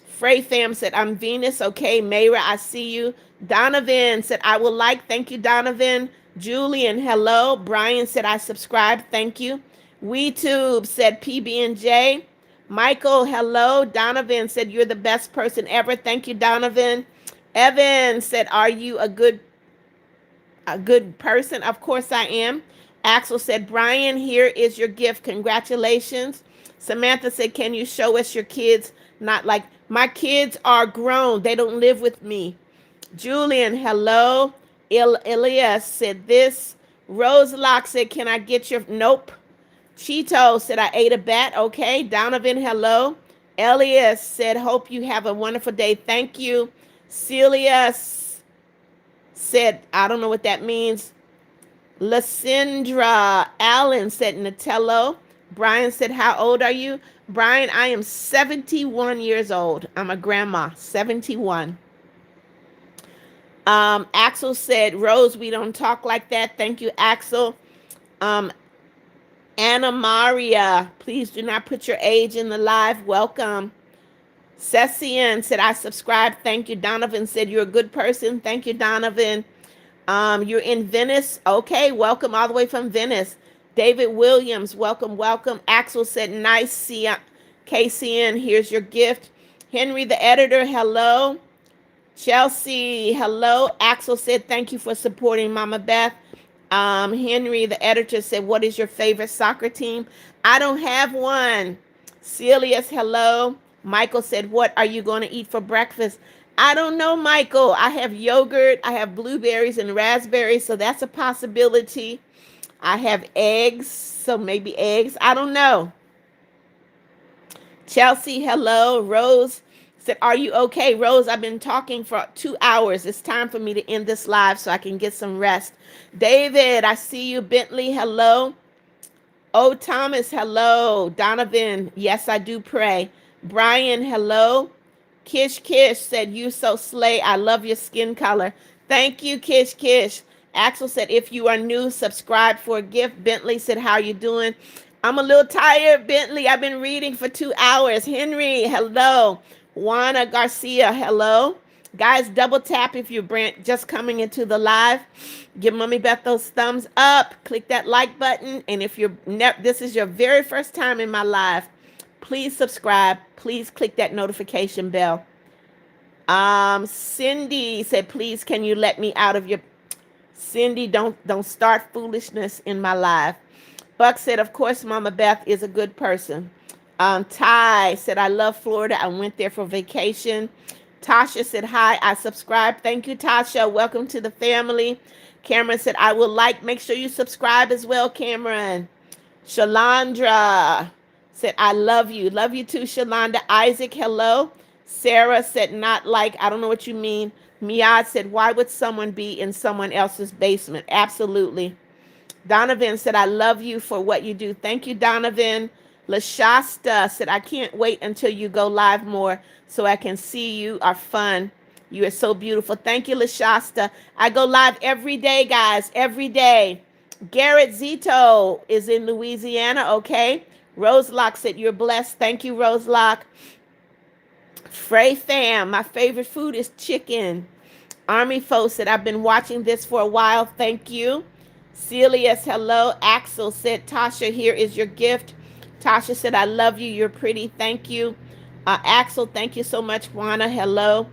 Frey fam said, I'm Venus. Okay, Mayra, I see you. Donovan said, I will like. Thank you, Donovan. Julian, hello. Brian said, I subscribe. Thank you. WeTube said, PB&J. Michael, hello. Donovan said, you're the best person ever. Thank you, Donovan. Evan said, are you a good a good person? Of course I am. Axel said, Brian, here is your gift. Congratulations. Samantha said, can you show us your kids? Not like my kids are grown. They don't live with me. Julian, hello. Elias said this. Rose Locke said, can I get your nope? Cheeto said, I ate a bat. Okay. Donovan, hello. Elias said, hope you have a wonderful day. Thank you. Celia said, I don't know what that means. Lysindra Allen said, Natello. Brian said, how old are you? Brian, I am 71 years old. I'm a grandma, 71. Axel said, Rose, we don't talk like that. Thank you, Axel. Um, Anna Maria, please do not put your age in the live. Welcome. Cecian said, I subscribe. Thank you. Donovan said, you're a good person. Thank you, Donovan. You're in Venice. Okay, welcome all the way from Venice. David Williams, welcome, welcome. Axel said, nice. KCN, here's your gift. Henry, the editor, hello. Chelsea, hello. Axel said, thank you for supporting Mama Beth. Henry, the editor, said, what is your favorite soccer team? I don't have one. Celius, hello. Michael said, what are you going to eat for breakfast? I don't know, Michael. I have yogurt. I have blueberries and raspberries, so that's a possibility. I have eggs, so maybe eggs. I don't know. Chelsea, hello. Rose said, are you okay? Rose, I've been talking for 2 hours. It's time for me to end this live so I can get some rest. David, I see you. Bentley, hello. Oh, Thomas, hello. Donovan, yes, I do pray. Brian, hello. Kish Kish said, you so slay. I love your skin color. Thank you, Kish Kish. Axel said, if you are new, subscribe for a gift. Bentley said, how are you doing? I'm a little tired, Bentley. I've been reading for 2 hours. Henry, hello. Juana Garcia, hello. Guys, double tap if you're just coming into the live. Give Mommy Beth those thumbs up. Click that like button. And if this is your very first time in my live, please subscribe. Please click that notification bell. Cindy said, please, can you let me out of your... Cindy, don't start foolishness in my live. Buck said, of course, Mama Beth is a good person. Ty said, I love Florida. I went there for vacation. Tasha said, hi, I subscribe. Thank you, Tasha. Welcome to the family. Cameron said, I will make sure you subscribe as well, Cameron. Shalandra said, I love you. Love you too, Shalonda. Isaac, hello. Sarah said, not like, I don't know what you mean. Miad said, why would someone be in someone else's basement? Absolutely. Donovan said, I love you for what you do. Thank you, Donovan. LaShasta said, I can't wait until you go live more so I can see you are fun. You are so beautiful. Thank you, LaShasta. I go live every day, guys, every day. Garrett Zito is in Louisiana, okay? Roselock said, you're blessed. Thank you, Roselock. Frey fam, my favorite food is chicken. Army Foe said, I've been watching this for a while. Thank you. Celius, hello. Axel said, Tasha, here is your gift. Tasha said, I love you. You're pretty. Thank you. Axel, thank you so much. Juana, hello.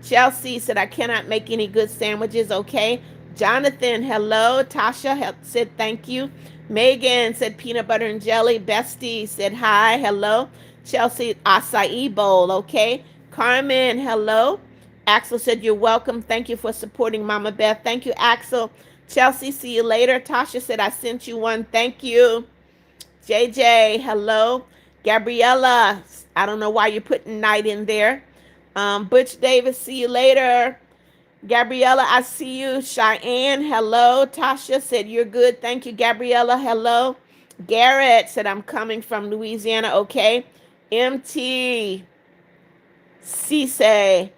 Chelsea said, I cannot make any good sandwiches. Okay. Jonathan, hello. Tasha said, thank you. Megan said, peanut butter and jelly. Bestie said, hi, hello. Chelsea, acai bowl. Okay. Carmen, hello. Axel said, you're welcome. Thank you for supporting Mama Beth. Thank you, Axel. Chelsea, see you later. Tasha said, I sent you one. Thank you. JJ, hello. Gabriella, I don't know why you're putting night in there. Butch Davis, see you later. Gabriella, I see you. Cheyenne, hello. Tasha said, you're good. Thank you, Gabriella. Hello. Garrett said, I'm coming from Louisiana. Okay. MT, Cisse,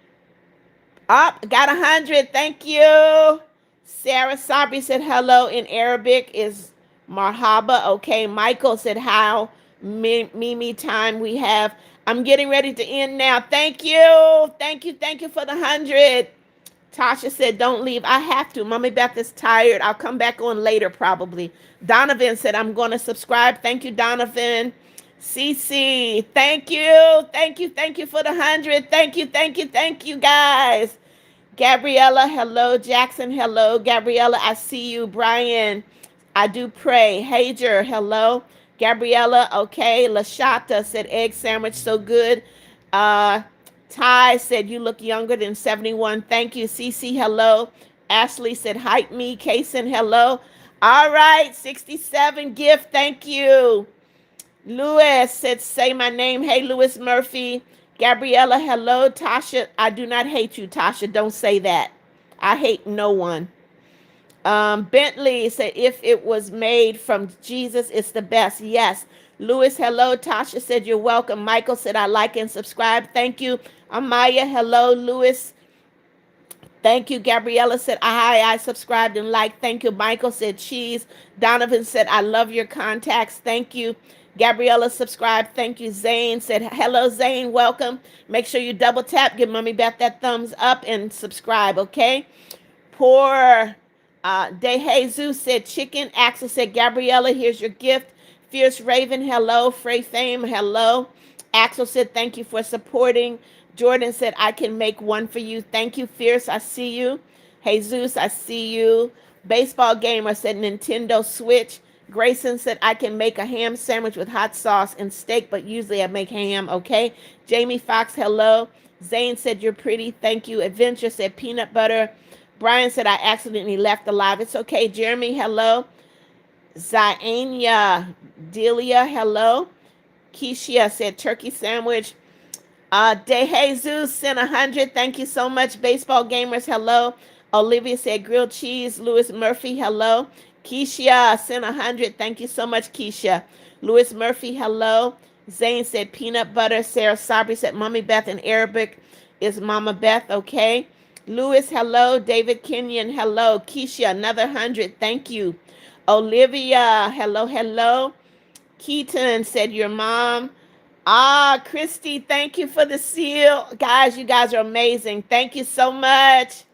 got 100. Thank you. Sarah Sabri said, hello in Arabic is marhaba. Okay. Michael said, how Mimi time we have. I'm getting ready to end now. Thank you. Thank you. Thank you for the 100. Tasha said, don't leave. I have to. Mommy Beth is tired. I'll come back on later probably. Donovan said, I'm going to subscribe. Thank you, Donovan. Cece, thank you. Thank you. Thank you for the 100. Thank you. Thank you. Thank you, guys. Gabriella, hello. Jackson, hello. Gabriella, I see you. Brian, I do pray. Hager, hello. Gabriella, okay. Lashata said egg sandwich, so good. Uh, Ty said you look younger than 71. Thank you. Cece, hello. Ashley said hype me. Kason, hello. All right, 67 gift. Thank you. Lewis said, say my name. Hey, Lewis Murphy. Gabriella, hello. Tasha, I do not hate you, Tasha. Don't say that. I hate no one. Bentley said, if it was made from Jesus, it's the best. Yes. Lewis, hello. Tasha said, you're welcome. Michael said, I like and subscribe. Thank you. Amaya, hello. Lewis, thank you. Gabriella said, hi, I subscribed and liked. Thank you. Michael said, cheese. Donovan said, I love your contacts. Thank you. Gabriella subscribed. Thank you. Zane said, hello, Zane. Welcome. Make sure you double tap. Give Mommy Beth that thumbs up and subscribe, okay? Poor De Jesus said, chicken. Axel said, Gabriella, here's your gift. Fierce Raven, hello. Frey Fame, hello. Axel said, thank you for supporting. Jordan said, I can make one for you. Thank you, Fierce. I see you. Jesus, I see you. Baseball Gamer said, Nintendo Switch. Grayson said, I can make a ham sandwich with hot sauce and steak, but usually I make ham, okay? Jamie Fox, hello. Zane said, you're pretty. Thank you. Adventure said, peanut butter. Brian said, I accidentally left alive. It's okay. Jeremy, hello. Zaania Delia, hello. Keisha said, turkey sandwich. De Jesus sent 100. Thank you so much. Baseball Gamers, hello. Olivia said, grilled cheese. Louis Murphy, hello. Keisha sent 100. Thank you so much, Keisha. Louis Murphy, hello. Zane said, peanut butter. Sarah Sabri said, Mommy Beth in Arabic is Mama Beth, okay? Louis, hello. David Kenyon, hello. Keisha, another 100. Thank you. Olivia, hello, hello. Keaton said, your mom. Christy, thank you for the seal. Guys, you guys are amazing. Thank you so much.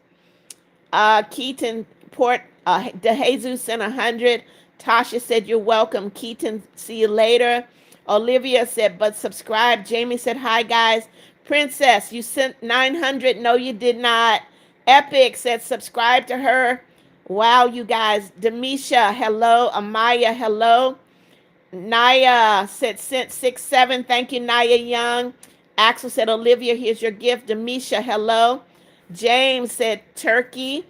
Keaton Port DeJesus sent 100. Tasha said, you're welcome. Keaton, see you later. Olivia said, but subscribe. Jamie said, hi, guys. Princess, you sent 900. No, you did not. Epic said, subscribe to her. Wow, you guys. Demisha, hello. Amaya, hello. Naya said, sent 6-7. Thank you, Naya Young. Axel said, Olivia, here's your gift. Demisha, hello. James said, turkey.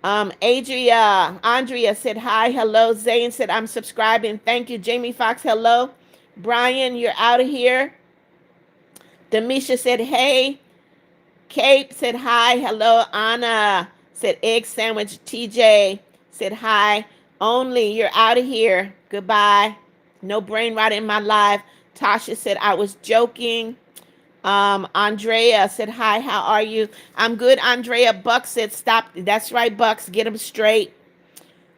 Andrea said, hi, hello. Zane said, I'm subscribing. Thank you. Jamie Fox, hello. Brian, you're out of here. Demisha said, hey. Kate said, hi, hello. Anna said, egg sandwich. TJ said, hi. Only, you're out of here. Goodbye. No brain rot in my life. Tasha said, I was joking. Andrea said, hi, how are you? I'm good, Andrea. Buck said, stop. That's right, Bucks. Get them straight.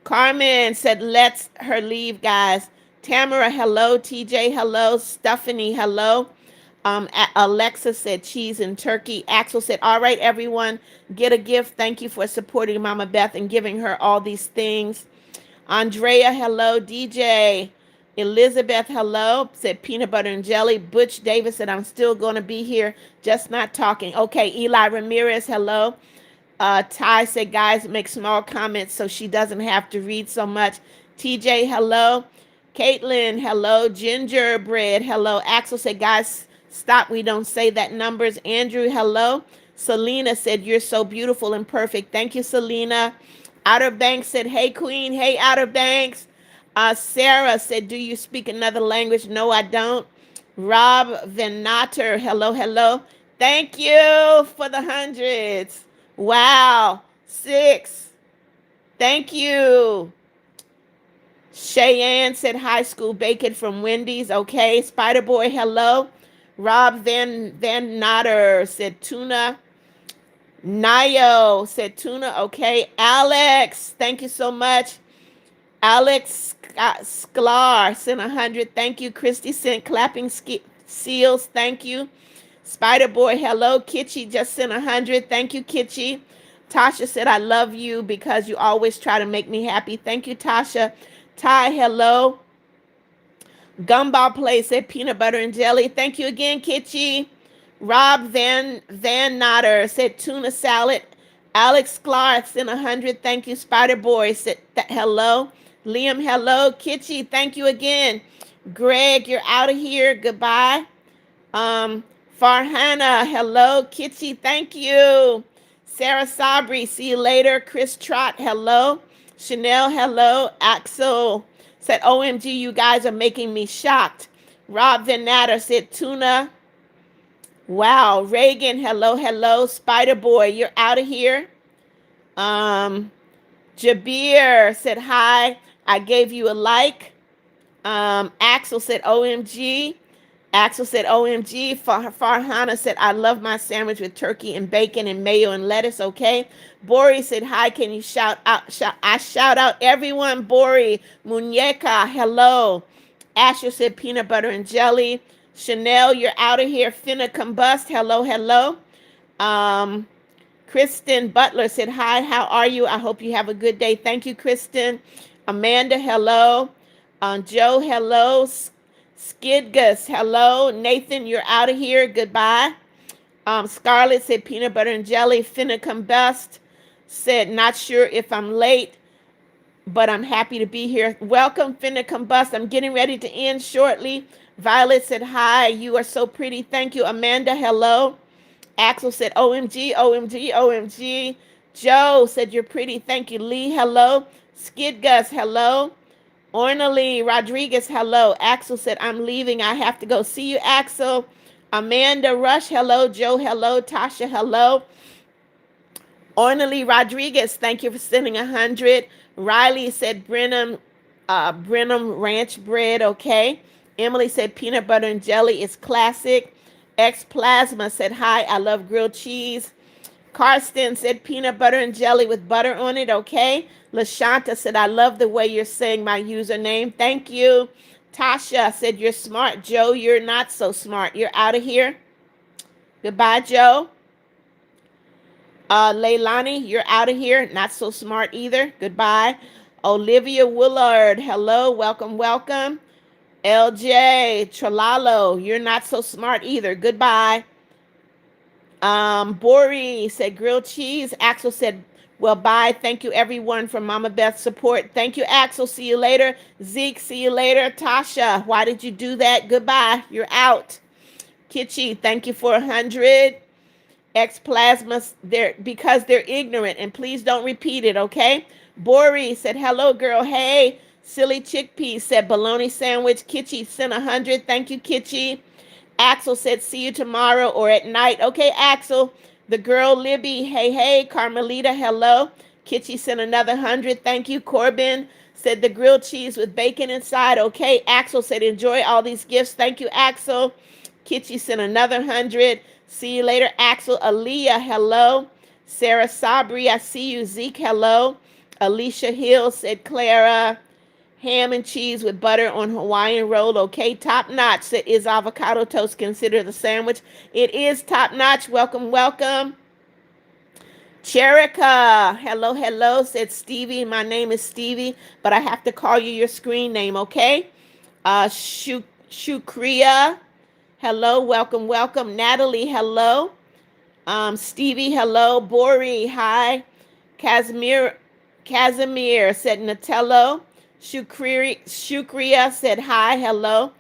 Carmen said, let her leave, guys. Tamara, hello. TJ, hello. Stephanie, hello. Alexa said, cheese and turkey. Axel said, all right, everyone, get a gift. Thank you for supporting Mama Beth and giving her all these things. Andrea, hello. DJ. Elizabeth, hello, said peanut butter and jelly. Butch Davis said, I'm still going to be here, just not talking. Okay, Eli Ramirez, hello. Ty said, guys, make small comments so she doesn't have to read so much. TJ, hello. Caitlin, hello. Gingerbread, hello. Axel said, guys, stop. We don't say that numbers. Andrew, hello. Selena said, you're so beautiful and perfect. Thank you, Selena. Outer Banks said, hey, Queen. Hey, Outer Banks. Sarah said, do you speak another language? No, I don't. Rob Venator, hello, hello. Thank you for the hundreds. Wow. 6. Thank you. Cheyenne said, high school bacon from Wendy's. Okay. Spider Boy, hello. Rob Van Natter said, tuna. Nayo said, tuna. Okay. Alex, thank you so much. Alex Sklar sent 100. Thank you. Christy sent clapping seals. Thank you. Spider Boy, hello. Kitschy just sent 100. Thank you, Kitschy. Tasha said, I love you because you always try to make me happy. Thank you, Tasha. Ty, hello. Gumball Play said peanut butter and jelly. Thank you again, Kitschy. Rob Van Natter said tuna salad. Alex Clark sent 100. Thank you. Spider Boy said hello. Liam, hello. Kitchi, thank you again. Greg, you're out of here. Goodbye. Um, Farhana, hello. Kitchi, thank you. Sarah Sabri, see you later. Chris Trot, hello. Chanel, hello. Axel said, OMG, you guys are making me shocked. Rob Van Natter said, tuna. Wow. Reagan, hello, hello. Spider Boy, you're out of here. Um, Jabir said, hi. I gave you a like. Axel said, OMG. Axel said, OMG. Farhana said, I love my sandwich with turkey and bacon and mayo and lettuce, okay? Bori said, hi, can you shout out? I shout out everyone. Bori, Muñeca, hello. Asher said, peanut butter and jelly. Chanel, you're out of here. Finna combust, hello, hello. Um, Kristen Butler said, hi, how are you? I hope you have a good day. Thank you, Kristen. Amanda, hello. Joe, hello. Skidgus, hello. Nathan, you're out of here. Goodbye. Scarlett said, peanut butter and jelly. Finna combust said, not sure if I'm late, but I'm happy to be here. Welcome, Finna combust. I'm getting ready to end shortly. Violet said, hi, you are so pretty. Thank you. Amanda, hello. Axel said, OMG, OMG, OMG. Joe said, you're pretty. Thank you. Lee, hello. Skid Gus, hello. Ornalee Rodriguez, hello. Axel said, I'm leaving. I have to go. See you, Axel. Amanda Rush, hello. Joe, hello. Tasha, hello. Ornalee Rodriguez, thank you for sending 100. Riley said, Brenham Ranch bread, okay. Emily said, peanut butter and jelly is classic. X Plasma said, hi, I love grilled cheese. Karsten said, peanut butter and jelly with butter on it, okay. LaShanta said, I love the way you're saying my username. Thank you. Tasha said, you're smart. Joe, you're not so smart. You're out of here. Goodbye, Joe. Leilani, you're out of here. Not so smart either. Goodbye. Olivia Willard, hello. Welcome, welcome. LJ Tralalo, you're not so smart either. Goodbye. Bori said grilled cheese. Axel said, well, bye. Thank you, everyone, for Mama Beth's support. Thank you, Axel. See you later. Zeke, see you later. Tasha, why did you do that? Goodbye. You're out. Kitchi, thank you for 100. X Plasmas, because they're ignorant, and please don't repeat it, okay? Bori said, hello, girl. Hey. Silly Chickpea said, bologna sandwich. Kitchi sent 100. Thank you, Kitchi. Axel said, see you tomorrow or at night. Okay, Axel. The girl, Libby, hey, hey. Carmelita, hello. Kitchi sent another 100. Thank you. Corbin said, the grilled cheese with bacon inside. Okay, Axel said, enjoy all these gifts. Thank you, Axel. Kitchi sent another 100. See you later, Axel. Aaliyah, hello. Sarah Sabri, I see you. Zeke, hello. Alicia Hill said, Clara, ham and cheese with butter on Hawaiian roll. Okay, top notch. Said, is avocado toast considered a sandwich? It is top notch. Welcome, welcome. Cherica, hello, hello. Said Stevie, my name is Stevie, but I have to call you your screen name, okay? Shukriya, hello, welcome, welcome. Natalie, hello. Stevie, hello. Bori, hi. Casimir said Natello. Shukriya said hi, hello.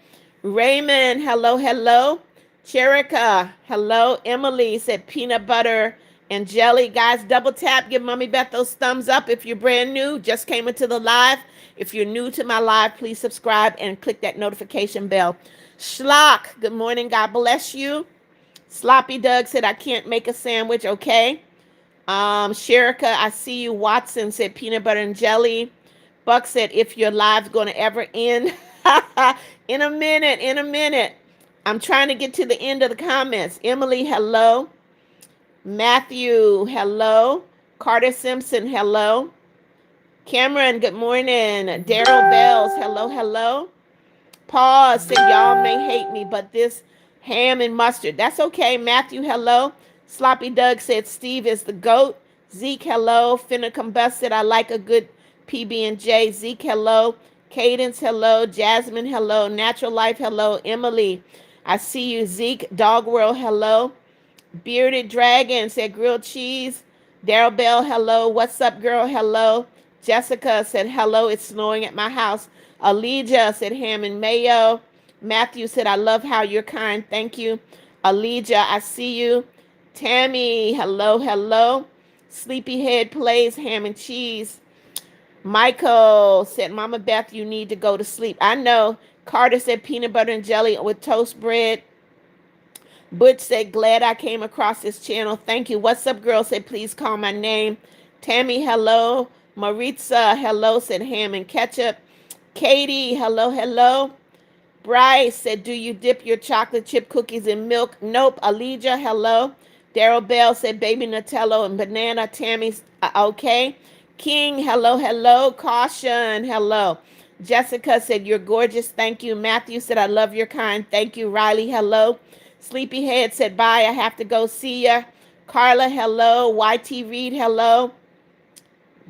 Raymond, hello, hello. Cherica, hello. Emily said peanut butter and jelly. Guys, double tap. Give Mommy Beth those thumbs up if you're brand new. Just came into the live. If you're new to my live, please subscribe and click that notification bell. Schlock, good morning. God bless you. Sloppy Doug said, I can't make a sandwich. Okay. Sherika, I see you. Watson said peanut butter and jelly. Buck said, if your live's going to ever end. In a minute. I'm trying to get to the end of the comments. Emily, hello. Matthew, hello. Carter Simpson, hello. Cameron, good morning. Daryl Bells, hello, hello. Paul said, y'all may hate me, but this ham and mustard, that's okay. Matthew, hello. Sloppy Doug said, Steve is the GOAT. Zeke, hello. Finna Combust said, I like a good PB&J. Zeke, hello. Cadence, hello. Jasmine, hello. Natural Life, hello. Emily, I see you. Zeke, Dog World, hello. Bearded Dragon said grilled cheese. Daryl Bell, hello. What's up, girl? Hello. Jessica said, hello. It's snowing at my house. Elijah said, ham and mayo. Matthew said, I love how you're kind. Thank you. Elijah, I see you. Tammy, hello, hello. Sleepyhead plays ham and cheese. Michael said, Mama Beth, you need to go to sleep. I know. Carter said, peanut butter and jelly with toast bread. Butch said, glad I came across this channel. Thank you. What's up, girl? Said, please call my name. Tammy, hello. Maritza, hello. Said, ham and ketchup. Katie, hello, hello. Bryce said, do you dip your chocolate chip cookies in milk? Nope. Elijah, hello. Daryl Bell said, baby Nutella and banana. Tammy, okay. King, hello, hello. Caution, hello. Jessica said, you're gorgeous. Thank you. Matthew said, I love your kind. Thank you. Riley, hello. Sleepyhead said, bye. I have to go. See ya. Carla, hello. YT Reed, hello.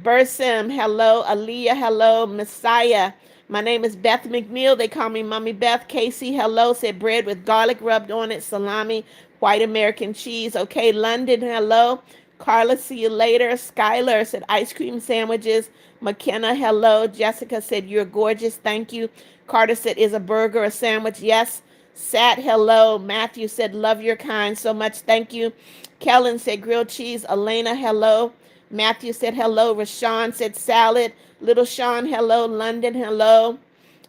Bursim, hello. Aaliyah, hello. Messiah. My name is Beth McNeal. They call me Mommy Beth. Casey, hello. Said bread with garlic rubbed on it. Salami, white American cheese. Okay. London, hello. Carla, see you later. Skylar said ice cream sandwiches. McKenna, hello. Jessica said, you're gorgeous. Thank you. Carter said, is a burger a sandwich? Yes. Sat, hello. Matthew said, love your kind so much. Thank you. Kellen said, grilled cheese. Elena, hello. Matthew said, hello. Rashawn said, salad. Little Sean, hello. London, hello.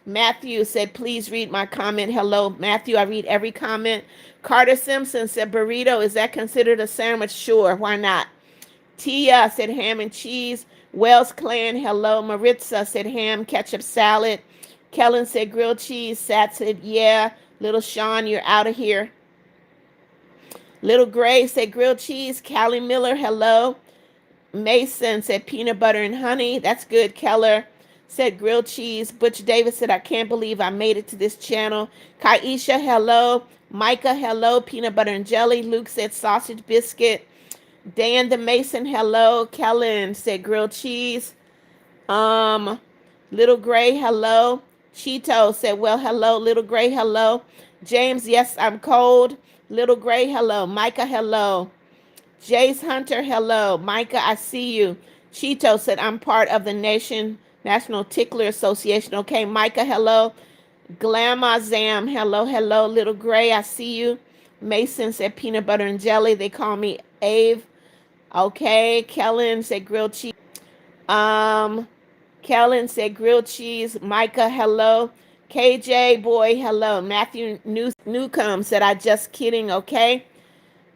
Matthew said, please read my comment. Hello. Matthew, I read every comment. Carter Simpson said, burrito, is that considered a sandwich? Sure, why not? Tia said, ham and cheese. Wells Clan, hello. Maritza said, ham, ketchup, salad. Kellen said, grilled cheese. Sat said, yeah. Little Sean, you're out of here. Little Gray said, grilled cheese. Callie Miller, hello. Mason said, peanut butter and honey. That's good. Keller said, grilled cheese. Butch Davis said, I can't believe I made it to this channel. Kaisha, hello. Micah, hello. Peanut butter and jelly. Luke said, sausage biscuit. Dan the Mason, hello. Kellen said, grilled cheese. Little Gray, hello. Cheeto said, well, hello. Little Gray, hello. James, yes, I'm cold. Little Gray, hello. Micah, hello. Jace Hunter, hello. Micah, I see you. Cheeto said, I'm part of the National Tickler Association. Okay, Micah, hello. Glamour Zam, hello, hello. Little Gray, I see you. Mason said, peanut butter and jelly. They call me Ave. Okay, Kellen said, grilled cheese. Kellen said, grilled cheese. Micah, hello. KJ, boy, hello. Matthew Newcomb said, I just kidding, okay.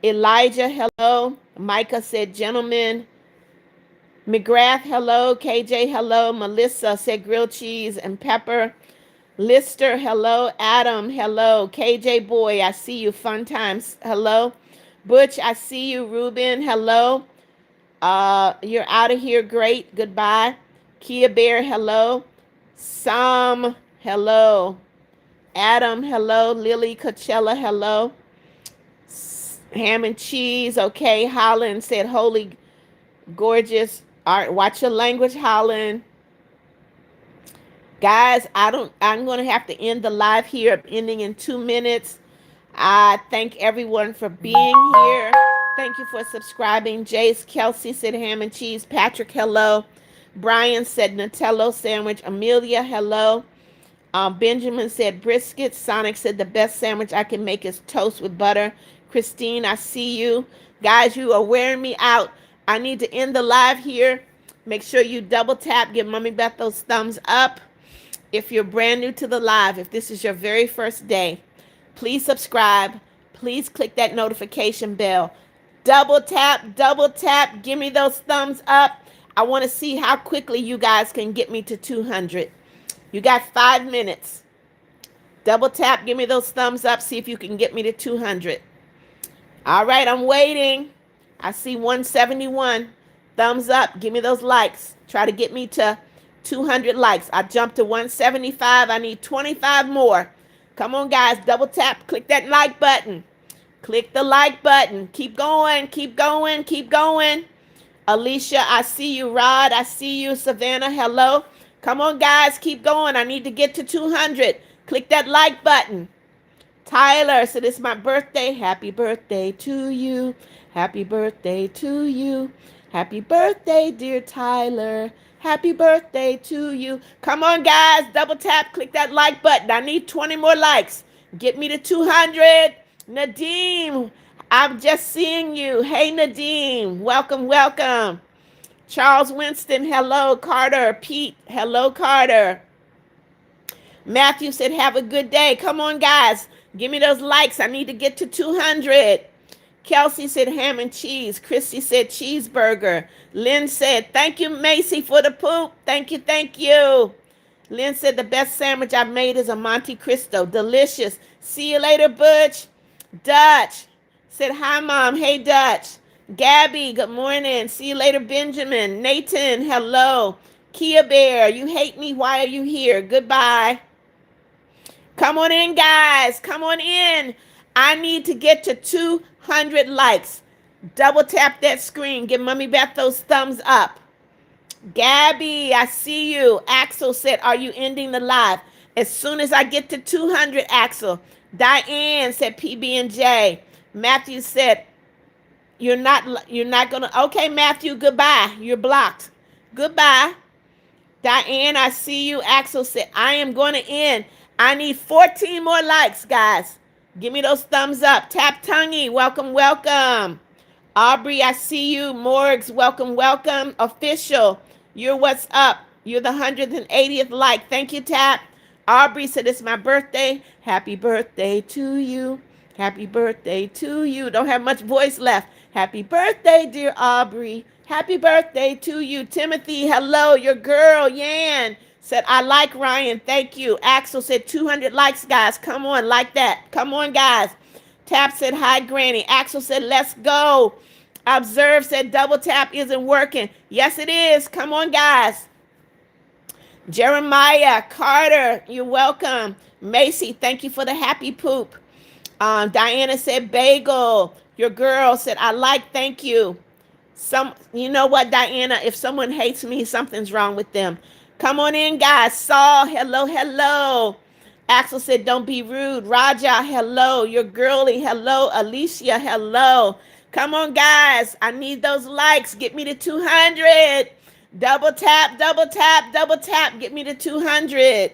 Elijah, hello. Micah said, gentlemen. McGrath, hello. KJ, hello. Melissa said, grilled cheese and pepper. Lister, hello. Adam, hello. KJ, boy, I see you. Fun times, hello. Butch, I see you. Ruben, hello. You're out of here. Great. Goodbye. Kia Bear, hello. Sam, hello. Adam, hello. Lily Coachella, hello. Ham and cheese. Okay. Holland said, holy gorgeous. All right. Watch your language, Holland. Guys, I'm going to have to end the live here. I'm ending in 2 minutes. I thank everyone for being here. Thank you for subscribing. Jace, Kelsey said ham and cheese. Patrick, hello. Brian said Nutella sandwich. Amelia, hello. Benjamin said brisket. Sonic said the best sandwich I can make is toast with butter. Christine, I see you. Guys, you are wearing me out. I need to end the live here. Make sure you double tap. Give Mommy Beth those thumbs up. If you're brand new to the live, if this is your very first day, please subscribe. Please click that notification bell. Double tap, give me those thumbs up. I want to see how quickly you guys can get me to 200. You got 5 minutes. Double tap, give me those thumbs up. See if you can get me to 200. All right, I'm waiting. I see 171. Thumbs up, give me those likes. Try to get me to 200 likes. I jumped to 175. I need 25 more. Come on, guys. Double tap. Click that like button. Click the like button. Keep going. Keep going. Keep going. Alicia, I see you. Rod, I see you. Savannah, hello. Come on, guys. Keep going. I need to get to 200. Click that like button. Tyler said, it's my birthday. Happy birthday to you. Happy birthday to you. Happy birthday, dear Tyler. Happy birthday to you. Come on, guys. Double tap, click that like button. I need 20 more likes. Get me to 200. Nadeem, I'm just seeing you. Hey, Nadeem. Welcome, welcome. Charles Winston, hello. Carter, Pete, hello, Carter. Matthew said, have a good day. Come on, guys. Give me those likes. I need to get to 200. Kelsey said ham and cheese. Christy said cheeseburger. Lynn said, thank you, Macy, for the poop. Thank you, thank you. Lynn said, the best sandwich I've made is a Monte Cristo. Delicious. See you later, Butch. Dutch said, hi, Mom. Hey, Dutch. Gabby, good morning. See you later, Benjamin. Nathan, hello. Kia Bear, you hate me. Why are you here? Goodbye. Come on in, guys. Come on in. I need to get to 200 likes. Double tap that screen. Give Mommy Beth those thumbs up. Gabby, I see you. Axel said, are you ending the live? As soon as I get to 200, Axel. Diane said PB&J. Matthew said, you're not going to. Okay, Matthew, goodbye. You're blocked. Goodbye. Diane, I see you. Axel said, I am going to end. I need 14 more likes, guys. Give me those thumbs up. Tap Tonguey, welcome, welcome. Aubrey, I see you. Morgs, welcome, welcome. Official, you're what's up. You're the 180th like. Thank you, Tap. Aubrey said, it's my birthday. Happy birthday to you. Happy birthday to you. Don't have much voice left. Happy birthday, dear Aubrey. Happy birthday to you. Timothy, hello. Your girl, Yan, said, I like Ryan. Thank you. Axel said, 200 likes, guys. Come on, like that. Come on, guys. Tap said, hi, Granny. Axel said, let's go. Observe said, double tap isn't working. Yes, it is. Come on, guys. Jeremiah, Carter, you're welcome. Macy, thank you for the happy poop. Diana said, bagel. Your girl said, I like, thank you. You know what, Diana? If someone hates me, something's wrong with them. Come on in, guys. Saul, hello, hello. Axel said, don't be rude. Raja, hello. Your girly, hello. Alicia, hello. Come on, guys. I need those likes. Get me to 200. Double tap, double tap, double tap. Get me to 200.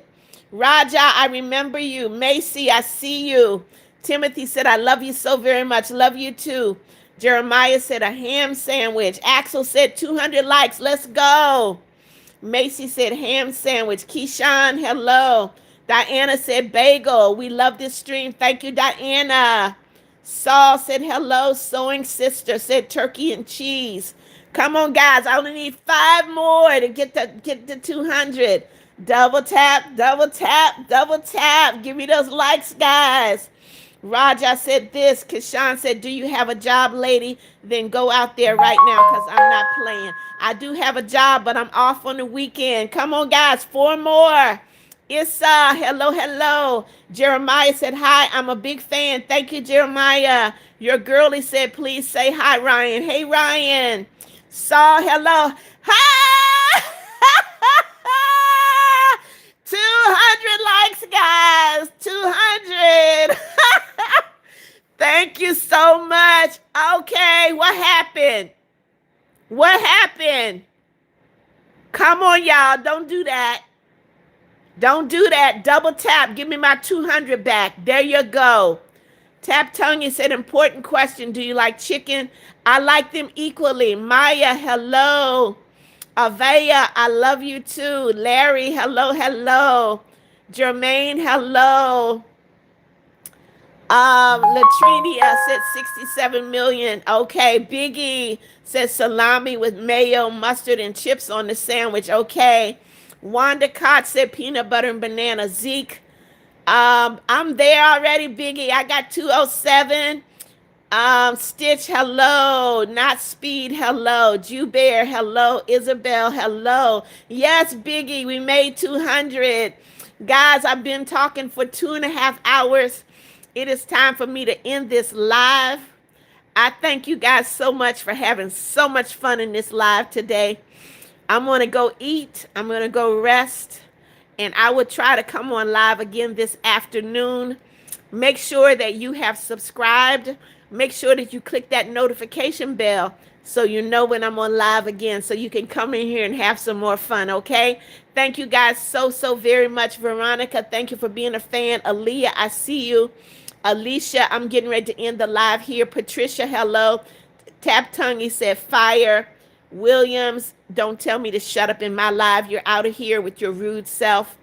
Raja, I remember you. Macy, I see you. Timothy said, I love you so very much. Love you too. Jeremiah said, a ham sandwich. Axel said, 200 likes. Let's go. Macy said, ham sandwich. Keyshawn, hello. Diana said, bagel. We love this stream. Thank you, Diana. Saul said, hello. Sewing sister said, turkey and cheese. Come on, guys. I only need 5 more to get to 200. Double tap, double tap, double tap. Give me those likes, guys. Raja said this. Kishan said, do you have a job, lady? Then go out there right now because I'm not playing. I do have a job, but I'm off on the weekend. Come on, guys. 4 more. Issa, hello, hello. Jeremiah said, hi, I'm a big fan. Thank you, Jeremiah. Your girlie said, please say hi, Ryan. Hey, Ryan. Saul, hello. Hi! 200 likes, guys. 200. Thank you so much. Okay, what happened? What happened? Come on, y'all. Don't do that. Don't do that. Double tap. Give me my 200 back. There you go. Tap Tonya said, important question. Do you like chicken? I like them equally. Maya, hello. Avaya, I love you too. Larry, hello, hello. Jermaine, hello. Latrinia said 67 million. Okay. Biggie says salami with mayo, mustard, and chips on the sandwich. Okay. Wanda Cott said peanut butter and banana. Zeke, I'm there already, Biggie. I got 207. Stitch, hello. Not Speed, hello. Jew Bear, hello. Isabel, hello. Yes, Biggie, we made 200. Guys, I've been talking for 2.5 hours. It is time for me to end this live. I thank you guys so much for having so much fun in this live today. I'm going to go eat. I'm going to go rest. And I will try to come on live again this afternoon. Make sure that you have subscribed make sure that you click that notification bell so you know when I'm on live again, so you can come in here and have some more fun, okay? Thank you guys so very much. Veronica, thank you for being a fan. Aaliyah, I see you. Alicia, I'm getting ready to end the live here. Patricia, hello. Tap Tongue, he said fire. Williams, don't tell me to shut up in my live. You're out of here with your rude self.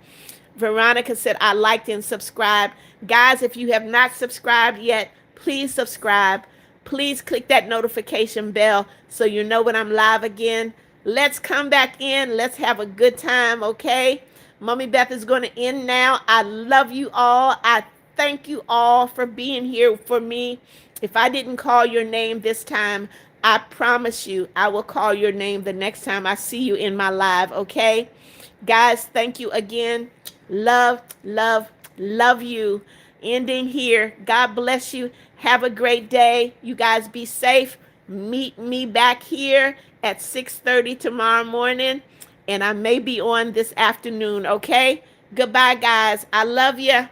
Veronica said, I liked and subscribed. Guys, if you have not subscribed yet, please subscribe. Please click that notification bell so you know when I'm live again. Let's come back in. Let's have a good time, okay? Mommy Beth is going to end now. I love you all. I thank you all for being here for me. If I didn't call your name this time, I promise you I will call your name the next time I see you in my live, okay? Guys, thank you again. Love, love, love you. Ending here. God bless you. Have a great day. You guys be safe. Meet me back here at 6:30 tomorrow morning. And I may be on this afternoon, okay? Goodbye, guys. I love you.